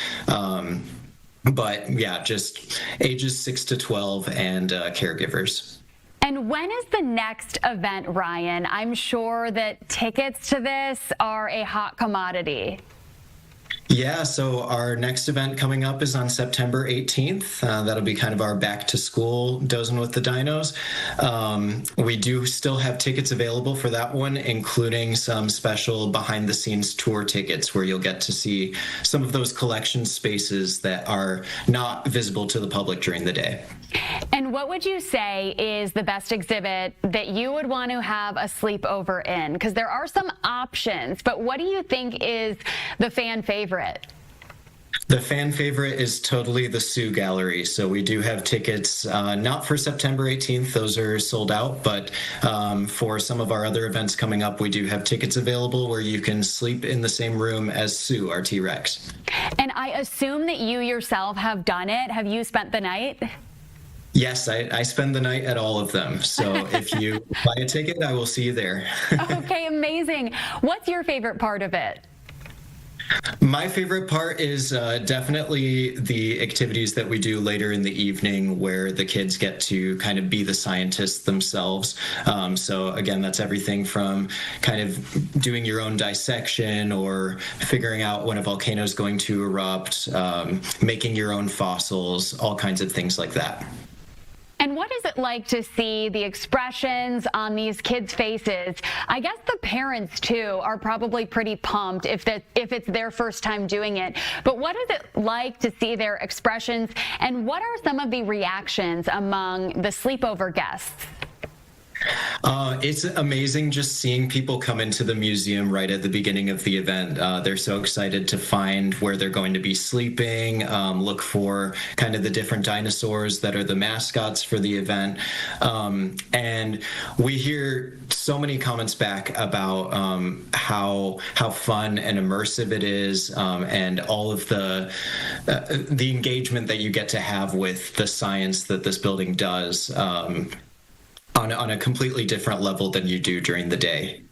But yeah, just ages 6 to 12 and caregivers. And when is the next event, Ryan? I'm sure that tickets to this are a hot commodity. Yeah, so our next event coming up is on September 18th. That'll be kind of our back to school Dozing with the Dinos. We do still have tickets available for that one, including some special behind the scenes tour tickets where you'll get to see some of those collection spaces that are not visible to the public during the day. And what would you say is the best exhibit that you would want to have a sleepover in? Because there are some options, but what do you think is the fan favorite? The fan favorite is totally the Sioux Gallery. So we do have tickets, not for September 18th, those are sold out, but for some of our other events coming up, we do have tickets available where you can sleep in the same room as Sue, our T-Rex. And I assume that you yourself have done it. Have you spent the night? Yes, I spend the night at all of them. So if you buy a ticket, I will see you there. Okay, amazing. What's your favorite part of it? My favorite part is definitely the activities that we do later in the evening where the kids get to kind of be the scientists themselves. So again, that's everything from kind of doing your own dissection or figuring out when a volcano is going to erupt, making your own fossils, all kinds of things like that. And what is it like to see the expressions on these kids' faces? I guess the parents, too, are probably pretty pumped if it's their first time doing it. But what is it like to see their expressions? And what are some of the reactions among the sleepover guests? It's amazing just seeing people come into the museum right at the beginning of the event. They're so excited to find where they're going to be sleeping, look for kind of the different dinosaurs that are the mascots for the event. And we hear so many comments back about how fun and immersive it is, and all of the engagement that you get to have with the science that this building does. On a completely different level than you do during the day.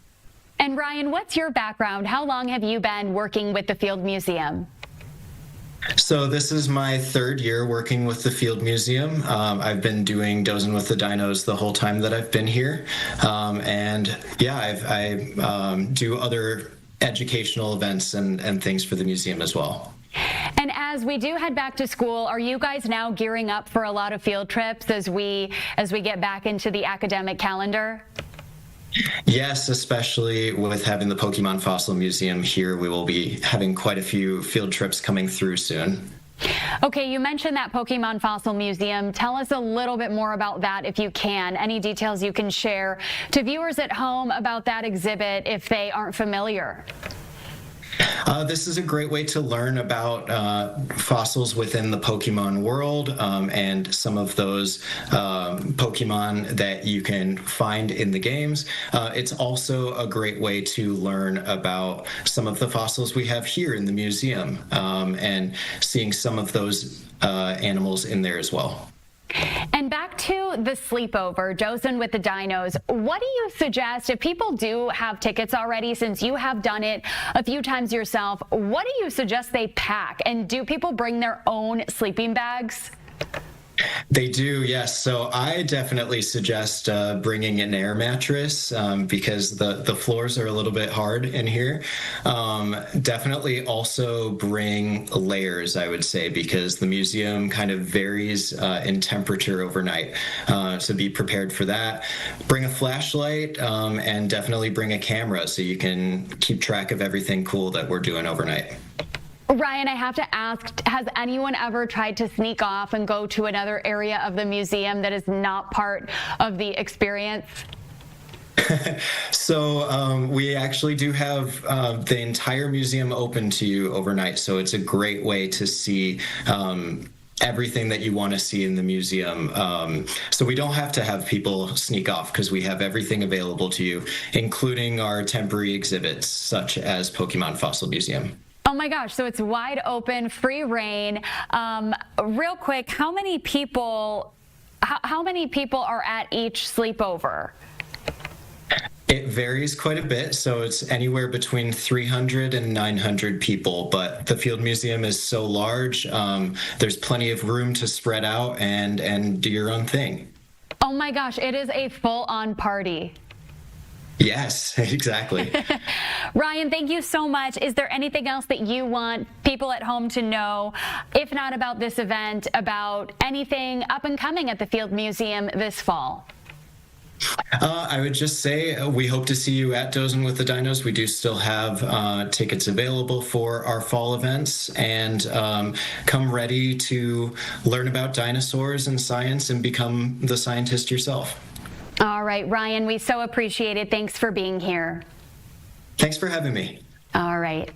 And Ryan, what's your background? How long have you been working with the Field Museum? So this is my third year working with the Field Museum. I've been doing Dozing with the Dinos the whole time that I've been here. And yeah, I do other educational events and things for the museum as well. And as we do head back to school, are you guys now gearing up for a lot of field trips as we get back into the academic calendar? Yes, especially with having the Pokemon Fossil Museum here, we will be having quite a few field trips coming through soon. Okay, you mentioned that Pokemon Fossil Museum. Tell us a little bit more about that if you can. Any details you can share to viewers at home about that exhibit if they aren't familiar? This is a great way to learn about fossils within the Pokemon world and some of those Pokemon that you can find in the games. It's also a great way to learn about some of the fossils we have here in the museum and seeing some of those animals in there as well. And back to the sleepover, Dozing with the Dinos. What do you suggest if people do have tickets already, since you have done it a few times yourself? What do you suggest they pack? And do people bring their own sleeping bags? They do, yes. So I definitely suggest bringing an air mattress because the floors are a little bit hard in here. Definitely also bring layers, I would say, because the museum kind of varies in temperature overnight. So be prepared for that. Bring a flashlight and definitely bring a camera so you can keep track of everything cool that we're doing overnight. Ryan, I have to ask, has anyone ever tried to sneak off and go to another area of the museum that is not part of the experience? So we actually do have the entire museum open to you overnight. So it's a great way to see everything that you want to see in the museum. So we don't have to have people sneak off because we have everything available to you, including our temporary exhibits, such as Pokemon Fossil Museum. Oh my gosh, so it's wide open, free reign. Real quick, how many people are at each sleepover? It varies quite a bit, so it's anywhere between 300 and 900 people, but the Field Museum is so large, there's plenty of room to spread out and do your own thing. Oh my gosh, it is a full-on party. Yes, exactly. Ryan, thank you so much. Is there anything else that you want people at home to know, if not about this event, about anything up and coming at the Field Museum this fall? I would just say we hope to see you at Dozin' with the Dinos. We do still have tickets available for our fall events, and come ready to learn about dinosaurs and science and become the scientist yourself. All right, Ryan, we so appreciate it. Thanks for being here. Thanks for having me. All right.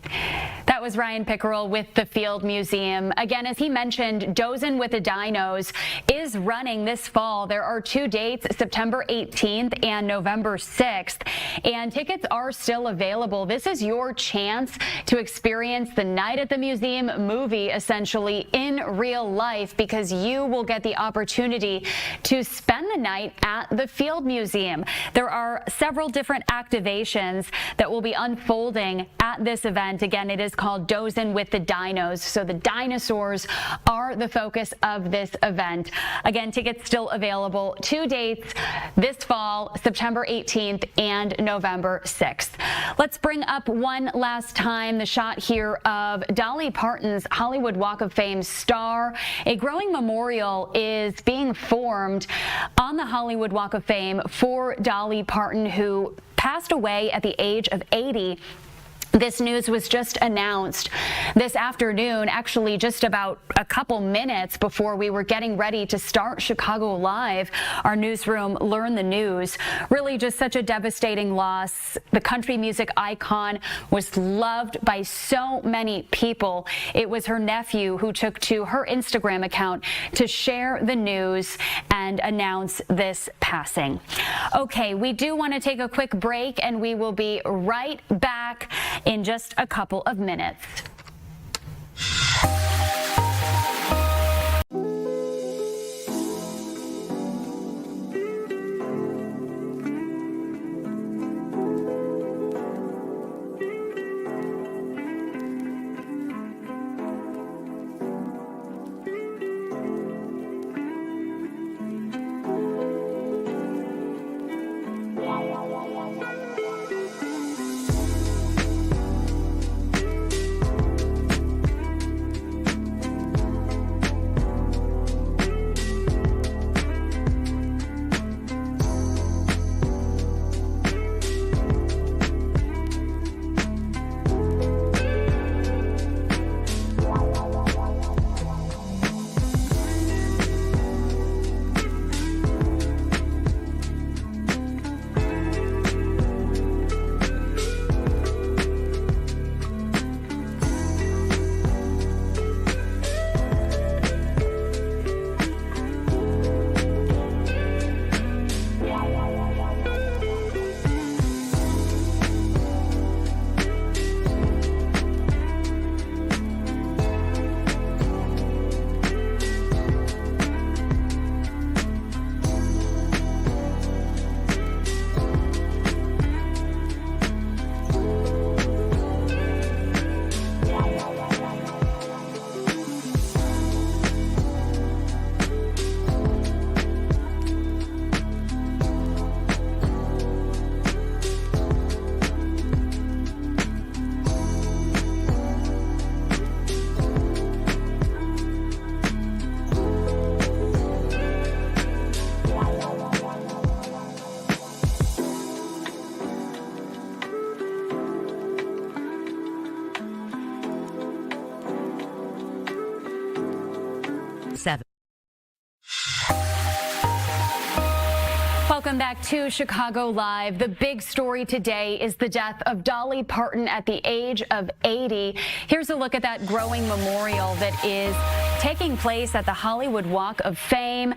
That was Ryan Pickerel with the Field Museum. Again, as he mentioned, Dozin' with the Dinos is running this fall. There are 2 dates, September 18th and November 6th, and tickets are still available. This is your chance to experience the Night at the Museum movie, essentially, in real life, because you will get the opportunity to spend the night at the Field Museum. There are several different activations that will be unfolding at this event. Again, it is called Dozin' with the Dinos. So the dinosaurs are the focus of this event. Again, tickets still available. 2 dates this fall, September 18th and November 6th. Let's bring up one last time the shot here of Dolly Parton's Hollywood Walk of Fame star. A growing memorial is being formed on the Hollywood Walk of Fame for Dolly Parton, who passed away at the age of 80. This news was just announced this afternoon, actually just about a couple minutes before we were getting ready to start Chicago Live. Our newsroom learned the news. Really just such a devastating loss. The country music icon was loved by so many people. It was her nephew who took to her Instagram account to share the news and announce this passing. Okay, we do want to take a quick break, and we will be right back in just a couple of minutes. Welcome back to Chicago Live. The big story today is the death of Dolly Parton at the age of 80. Here's a look at that growing memorial that is taking place at the Hollywood Walk of Fame.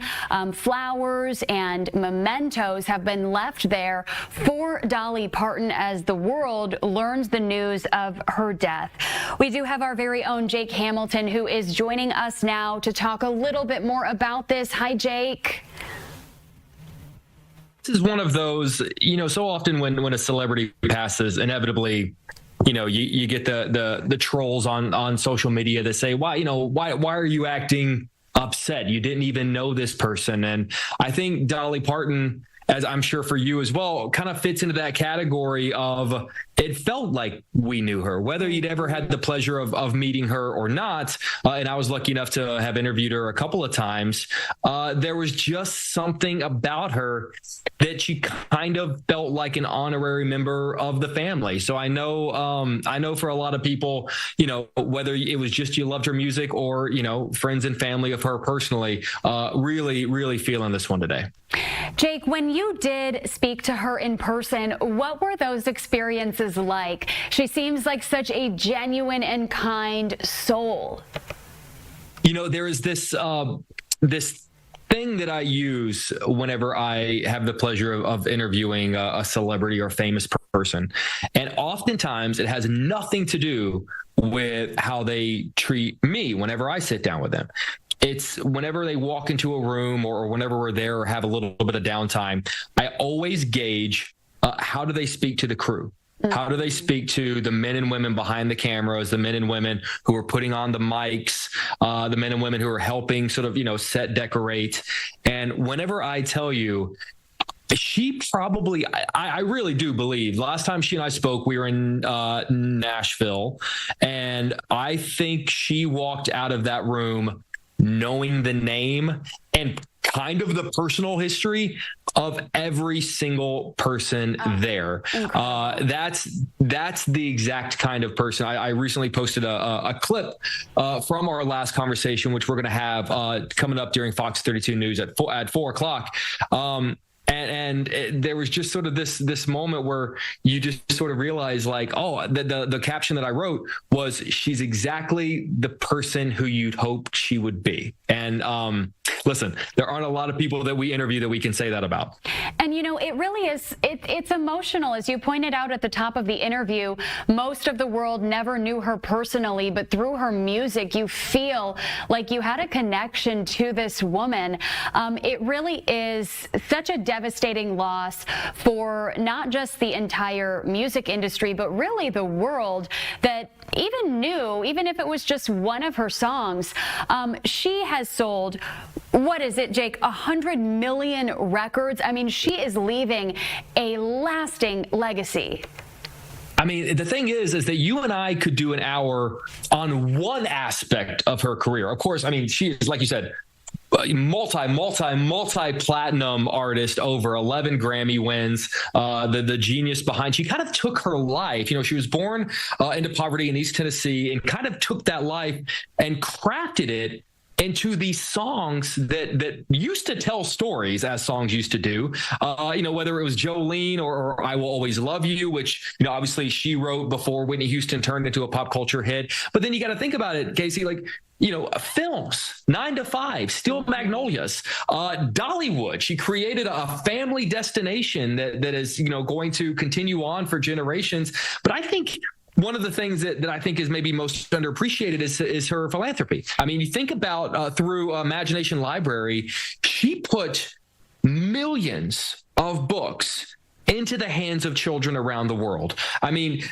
Flowers and mementos have been left there for Dolly Parton as the world learns the news of her death. We do have our very own Jake Hamilton, who is joining us now to talk a little bit more about this. Hi, Jake. This is one of those, so often when a celebrity passes, inevitably, you get the trolls on social media that say, why are you acting upset? You didn't even know this person. And I think Dolly Parton, as I'm sure for you as well, kind of fits into that category of, it felt like we knew her, whether you'd ever had the pleasure of meeting her or not. And I was lucky enough to have interviewed her a couple of times. There was just something about her that she kind of felt like an honorary member of the family. So I know for a lot of people, whether it was just you loved her music or, friends and family of her personally, really, really feeling this one today. Jake, when you did speak to her in person, what were those experiences like? She seems like such a genuine and kind soul. There is this thing that I use whenever I have the pleasure of interviewing a celebrity or famous person. And oftentimes it has nothing to do with how they treat me whenever I sit down with them. It's whenever they walk into a room or whenever we're there or have a little bit of downtime, I always gauge how do they speak to the crew? How do they speak to the men and women behind the cameras, the men and women who are putting on the mics, the men and women who are helping sort of, set decorate. And whenever I tell you, she probably, I really do believe, last time she and I spoke, we were in Nashville, and I think she walked out of that room knowing the name and kind of the personal history of every single person there. That's the exact kind of person. I recently posted a clip from our last conversation, which we're going to have coming up during Fox 32 News at 4 o'clock. And there was just sort of this moment where you just sort of realize, like, the caption that I wrote was, she's exactly the person who you'd hoped she would be. And listen, there aren't a lot of people that we interview that we can say that about. And, it really is, it's emotional. As you pointed out at the top of the interview, most of the world never knew her personally, but through her music, you feel like you had a connection to this woman. It really is such a devastating loss for not just the entire music industry, but really the world that even knew, even if it was just one of her songs. She has sold, what is it, Jake, 100 million records? I mean, she is leaving a lasting legacy. I mean, the thing is that you and I could do an hour on one aspect of her career. Of course, I mean, she is, like you said, multi-platinum artist, over 11 Grammy wins, the genius behind. She kind of took her life. She was born into poverty in East Tennessee and kind of took that life and crafted it into these songs that used to tell stories, as songs used to do, whether it was Jolene or I Will Always Love You, which, obviously she wrote before Whitney Houston turned into a pop culture hit. But then you got to think about it, Casey, like, films, 9 to 5, Steel Magnolias, Dollywood. She created a family destination that is, going to continue on for generations. But I think one of the things that I think is maybe most underappreciated is her philanthropy. I mean, you think about through Imagination Library, she put millions of books into the hands of children around the world. I mean,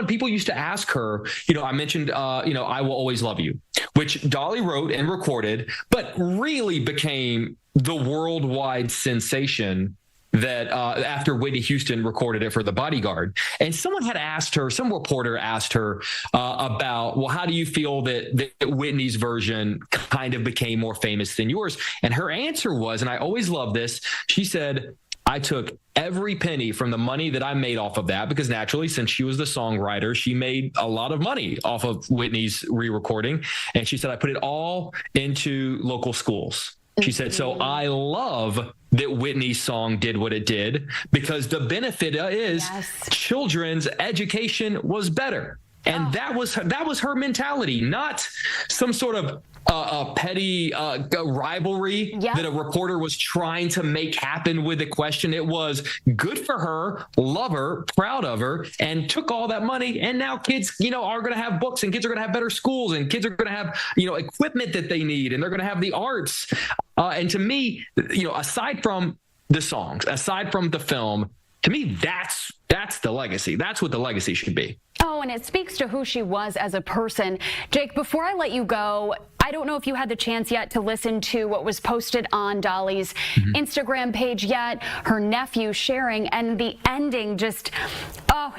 people used to ask her, I mentioned, I Will Always Love You, which Dolly wrote and recorded, but really became the worldwide sensation that after Whitney Houston recorded it for The Bodyguard. And someone had asked her, some reporter asked her about, well, how do you feel that Whitney's version kind of became more famous than yours? And her answer was, and I always love this, she said, I took every penny from the money that I made off of that, because naturally, since she was the songwriter, she made a lot of money off of Whitney's re-recording. And she said, I put it all into local schools. She said, so I love that Whitney's song did what it did, because the benefit is children's education was better. And that was her mentality, not some sort of a petty rivalry that a reporter was trying to make happen with the question. It was good for her, love her, proud of her, and took all that money. And now kids, are going to have books, and kids are going to have better schools, and kids are going to have, equipment that they need, and they're going to have the arts. And to me, aside from the songs, aside from the film, to me, that's the legacy. That's what the legacy should be. Oh, and it speaks to who she was as a person. Jake, before I let you go, I don't know if you had the chance yet to listen to what was posted on Dolly's Instagram page yet, her nephew sharing, and the ending just,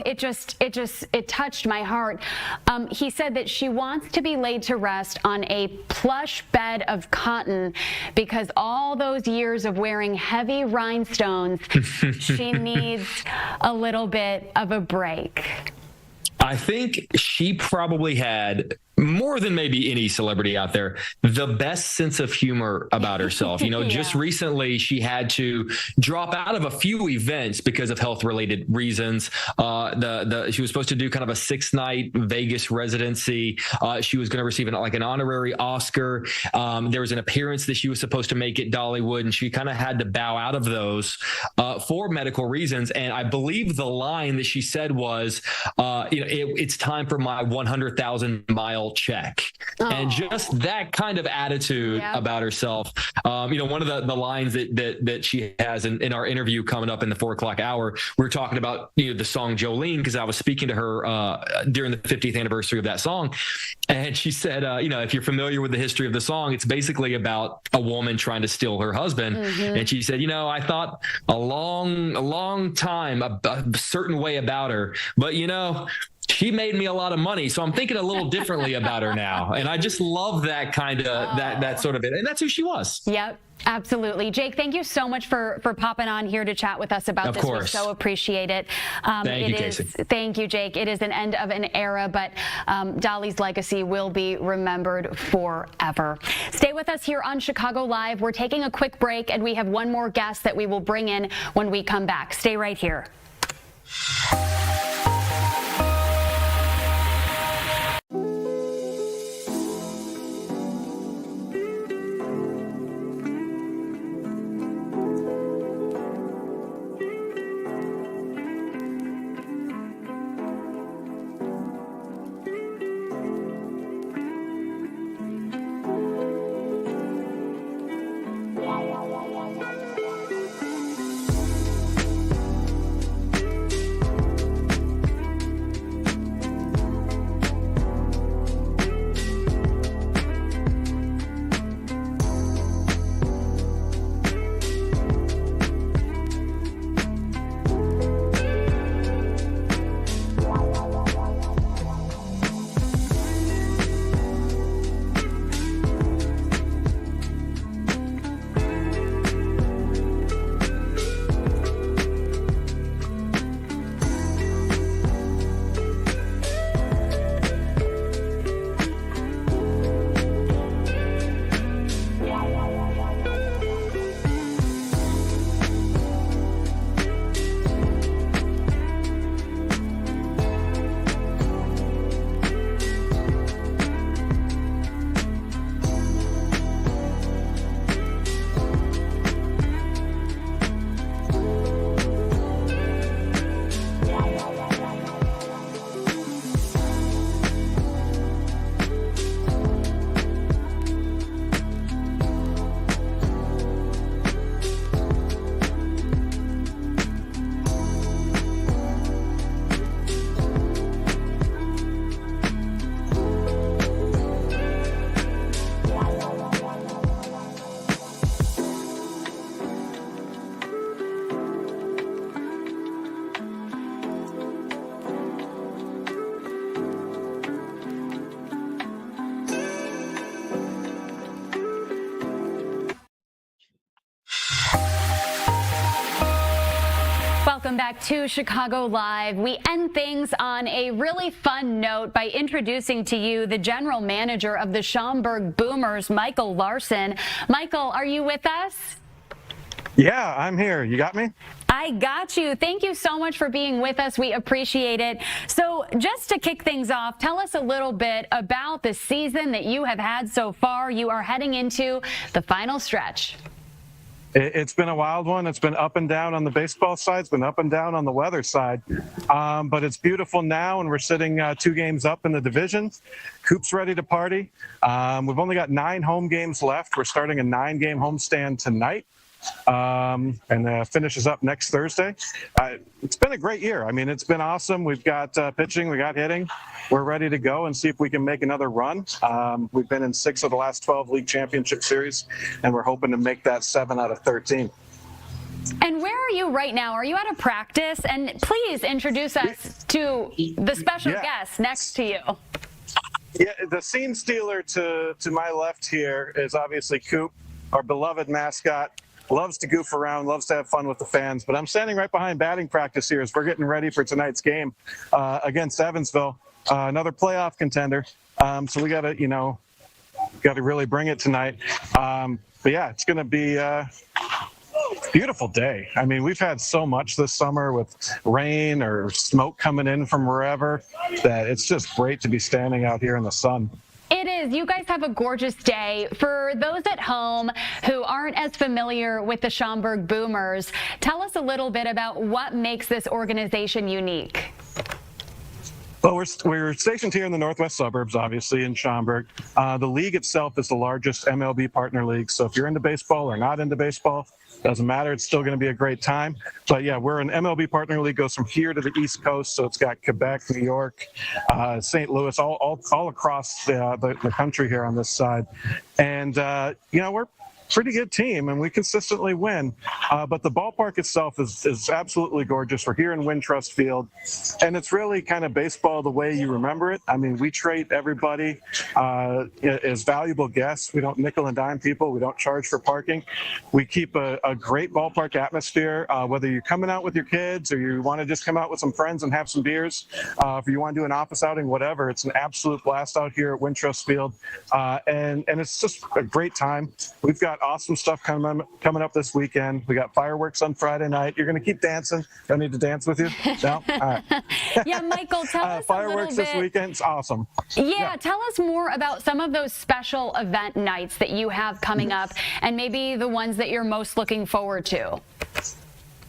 it touched my heart. He said that she wants to be laid to rest on a plush bed of cotton because all those years of wearing heavy rhinestones, she needs a little bit of a break. I think she probably had, more than maybe any celebrity out there, the best sense of humor about herself. Just recently she had to drop out of a few events because of health-related reasons. She was supposed to do kind of a 6-night Vegas residency. She was going to receive an honorary Oscar. There was an appearance that she was supposed to make at Dollywood, and she kind of had to bow out of those for medical reasons. And I believe the line that she said was, it's time for my 100,000-mile check. And just that kind of attitude about herself. One of the lines that she has in our interview coming up in the 4:00 hour, we're talking about the song Jolene, because I was speaking to her during the 50th anniversary of that song, and she said, if you're familiar with the history of the song, it's basically about a woman trying to steal her husband. And she said, I thought a long time a certain way about her, but she made me a lot of money, so I'm thinking a little differently about her now. And I just love that kind of that sort of it. And that's who she was. Yep, absolutely. Jake, thank you so much for popping on here to chat with us about this. We so appreciate it. Thank you, Casey. Thank you, Jake. It is an end of an era, but Dolly's legacy will be remembered forever. Stay with us here on Chicago Live. We're taking a quick break, and we have one more guest that we will bring in when we come back. Stay right here. Welcome back to Chicago Live. We end things on a really fun note by introducing to you the general manager of the Schaumburg Boomers, Michael Larson. Michael, are you with us? Yeah, I'm here. You got me? I got you. Thank you so much for being with us. We appreciate it. So just to kick things off, tell us a little bit about the season that you have had so far. You are heading into the final stretch. It's been a wild one. It's been up and down on the baseball side. It's been up and down on the weather side. But it's beautiful now, and we're sitting 2 games up in the division. Coop's ready to party. We've only got 9 home games left. We're starting a 9-game homestand tonight. And finishes up next Thursday. It's been a great year. I mean, it's been awesome. We've got pitching, we got hitting. We're ready to go and see if we can make another run. We've been in 6 of the last 12 league championship series, and we're hoping to make that 7 out of 13. And where are you right now? Are you at a practice? And please introduce us to the special guest next to you. Yeah, the scene stealer to my left here is obviously Coop, our beloved mascot. Loves to goof around, loves to have fun with the fans. But I'm standing right behind batting practice here as we're getting ready for tonight's game against Evansville, another playoff contender. So we got to really bring it tonight. But yeah, it's going to be a beautiful day. I mean, we've had so much this summer with rain or smoke coming in from wherever that it's just great to be standing out here in the sun. It is. You guys have a gorgeous day. For those at home who aren't as familiar with the Schaumburg Boomers, tell us a little bit about what makes this organization unique. Well, we're stationed here in the northwest suburbs, obviously, in Schaumburg. The league itself is the largest MLB partner league. So if you're into baseball or not into baseball, doesn't matter. It's still going to be a great time. But yeah, we're an MLB partner league, goes from here to the East Coast. So it's got Quebec, New York, St. Louis, all across the country here on this side. And, we're a pretty good team, and we consistently win. But the ballpark itself is absolutely gorgeous. We're here in Wintrust Field, and it's really kind of baseball the way you remember it. I mean, we treat everybody as valuable guests. We don't nickel and dime people. We don't charge for parking. We keep a great ballpark atmosphere, whether you're coming out with your kids or you want to just come out with some friends and have some beers. If you want to do an office outing, whatever, it's an absolute blast out here at Wintrust Field. And it's just a great time. We've got awesome stuff coming up this weekend. We got fireworks on Friday night. You're going to keep dancing. Do I need to dance with you? No? All right. Yeah, Michael, tell us fireworks a little bit. This weekend. It's awesome. Yeah, tell us more about some of those special event nights that you have coming up, and maybe the ones that you're most looking forward to.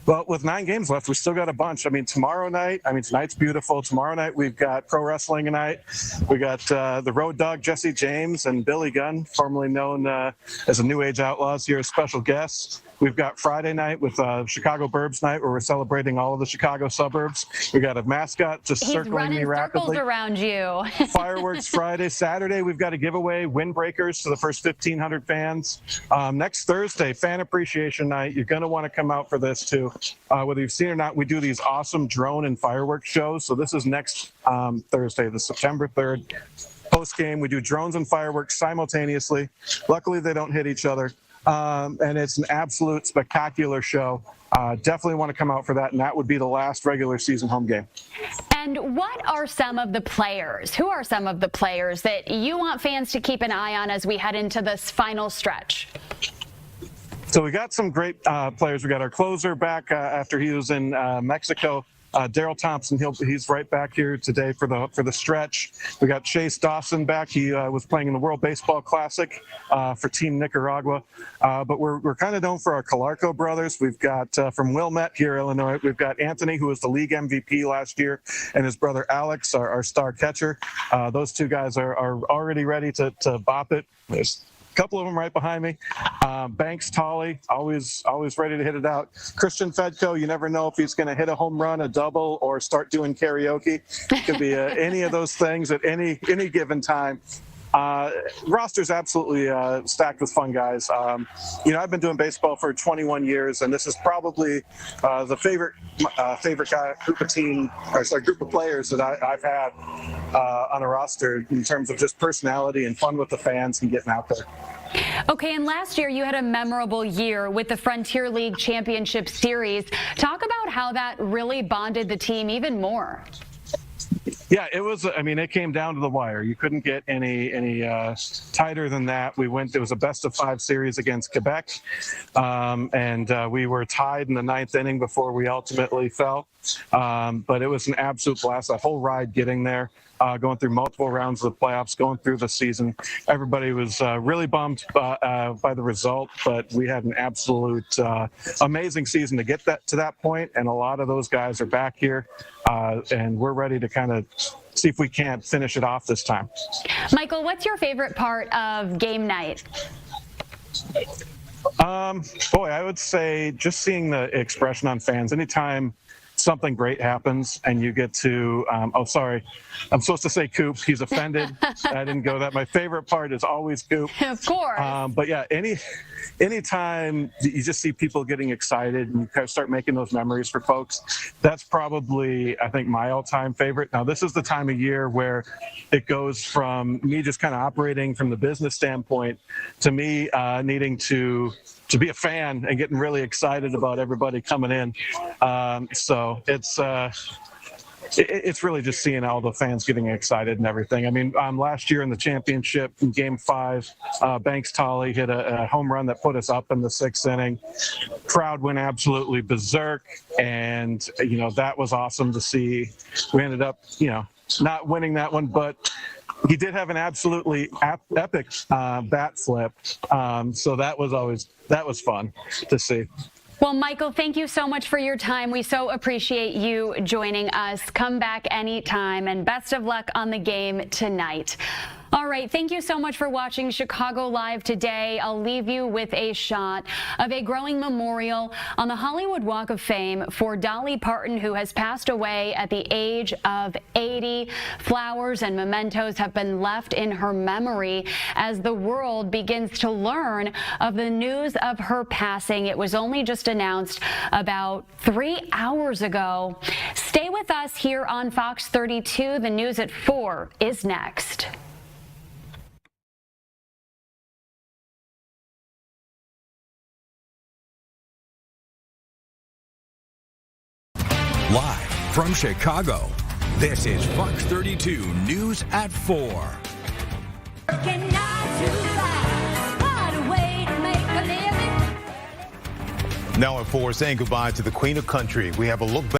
Well, with 9 games left, we still got a bunch. I mean, tonight's beautiful. Tomorrow night, we've got pro wrestling tonight. We got the Road Dogg, Jesse James, and Billy Gunn, formerly known as the New Age Outlaws, here as special guests. We've got Friday night with Chicago Burbs Night, where we're celebrating all of the Chicago suburbs. We got a mascot just circling me rapidly. He's running circles around you. Fireworks Friday. Saturday, we've got a giveaway, windbreakers to the first 1,500 fans. Next Thursday, Fan Appreciation Night. You're going to want to come out for this, too. Whether you've seen it or not, we do these awesome drone and fireworks shows. So this is next Thursday, the September 3rd. Post-game, we do drones and fireworks simultaneously. Luckily, they don't hit each other. And it's an absolute spectacular show. Definitely want to come out for that, and that would be the last regular season home game. And what are some of the players? Who are some of the players that you want fans to keep an eye on as we head into this final stretch? So we got some great players. We got our closer back after he was in Mexico. Daryl Thompson, he's right back here today for the stretch. We got Chase Dawson back. He was playing in the World Baseball Classic for Team Nicaragua. But we're kind of known for our Calarco brothers. We've got from Wilmette here, Illinois, we've got Anthony, who was the league MVP last year, and his brother Alex, our star catcher. Those 2 guys are already ready to bop it. There's couple of them right behind me. Banks Tolley, always ready to hit it out. Christian Fedko, you never know if he's going to hit a home run, a double, or start doing karaoke. It could be any of those things at any given time. Roster's absolutely stacked with fun guys. I've been doing baseball for 21 years, and this is probably the favorite group of players that I've had on a roster in terms of just personality and fun with the fans and getting out there. Okay, and last year you had a memorable year with the Frontier League Championship Series. Talk about how that really bonded the team even more. Yeah, it was. I mean, it came down to the wire. You couldn't get any tighter than that. It was a best-of-5 series against Quebec, and we were tied in the 9th inning before we ultimately fell. But it was an absolute blast. That whole ride getting there, going through multiple rounds of the playoffs, going through the season. Everybody was really bummed by the result, but we had an absolute amazing season to get to that point, and a lot of those guys are back here, and we're ready to kind of see if we can't finish it off this time. Michael, what's your favorite part of game night? Boy, I would say just seeing the expression on fans. Anytime something great happens and you get to, oh, sorry, I'm supposed to say Coop. He's offended. I didn't go that. My favorite part is always Coop. Of course. But yeah, anytime you just see people getting excited and you kind of start making those memories for folks, that's probably, I think, my all-time favorite. Now, this is the time of year where it goes from me just kind of operating from the business standpoint to me needing to be a fan and getting really excited about everybody coming in. So it's really just seeing all the fans getting excited and everything. I mean, last year in the championship in Game 5, Banks Tolley hit a home run that put us up in the 6th inning. Crowd went absolutely berserk, and that was awesome to see. We ended up, not winning that one, but he did have an absolutely epic bat flip. So that was fun to see. Well, Michael, thank you so much for your time. We so appreciate you joining us. Come back anytime, and best of luck on the game tonight. All right, thank you so much for watching Chicago Live today. I'll leave you with a shot of a growing memorial on the Hollywood Walk of Fame for Dolly Parton, who has passed away at the age of 80. Flowers and mementos have been left in her memory as the world begins to learn of the news of her passing. It was only just announced about 3 hours ago. Stay with us here on Fox 32. The news at 4 is next. Live from Chicago, this is Fox 32 News at 4. Now at 4, saying goodbye to the Queen of Country. We have a look back.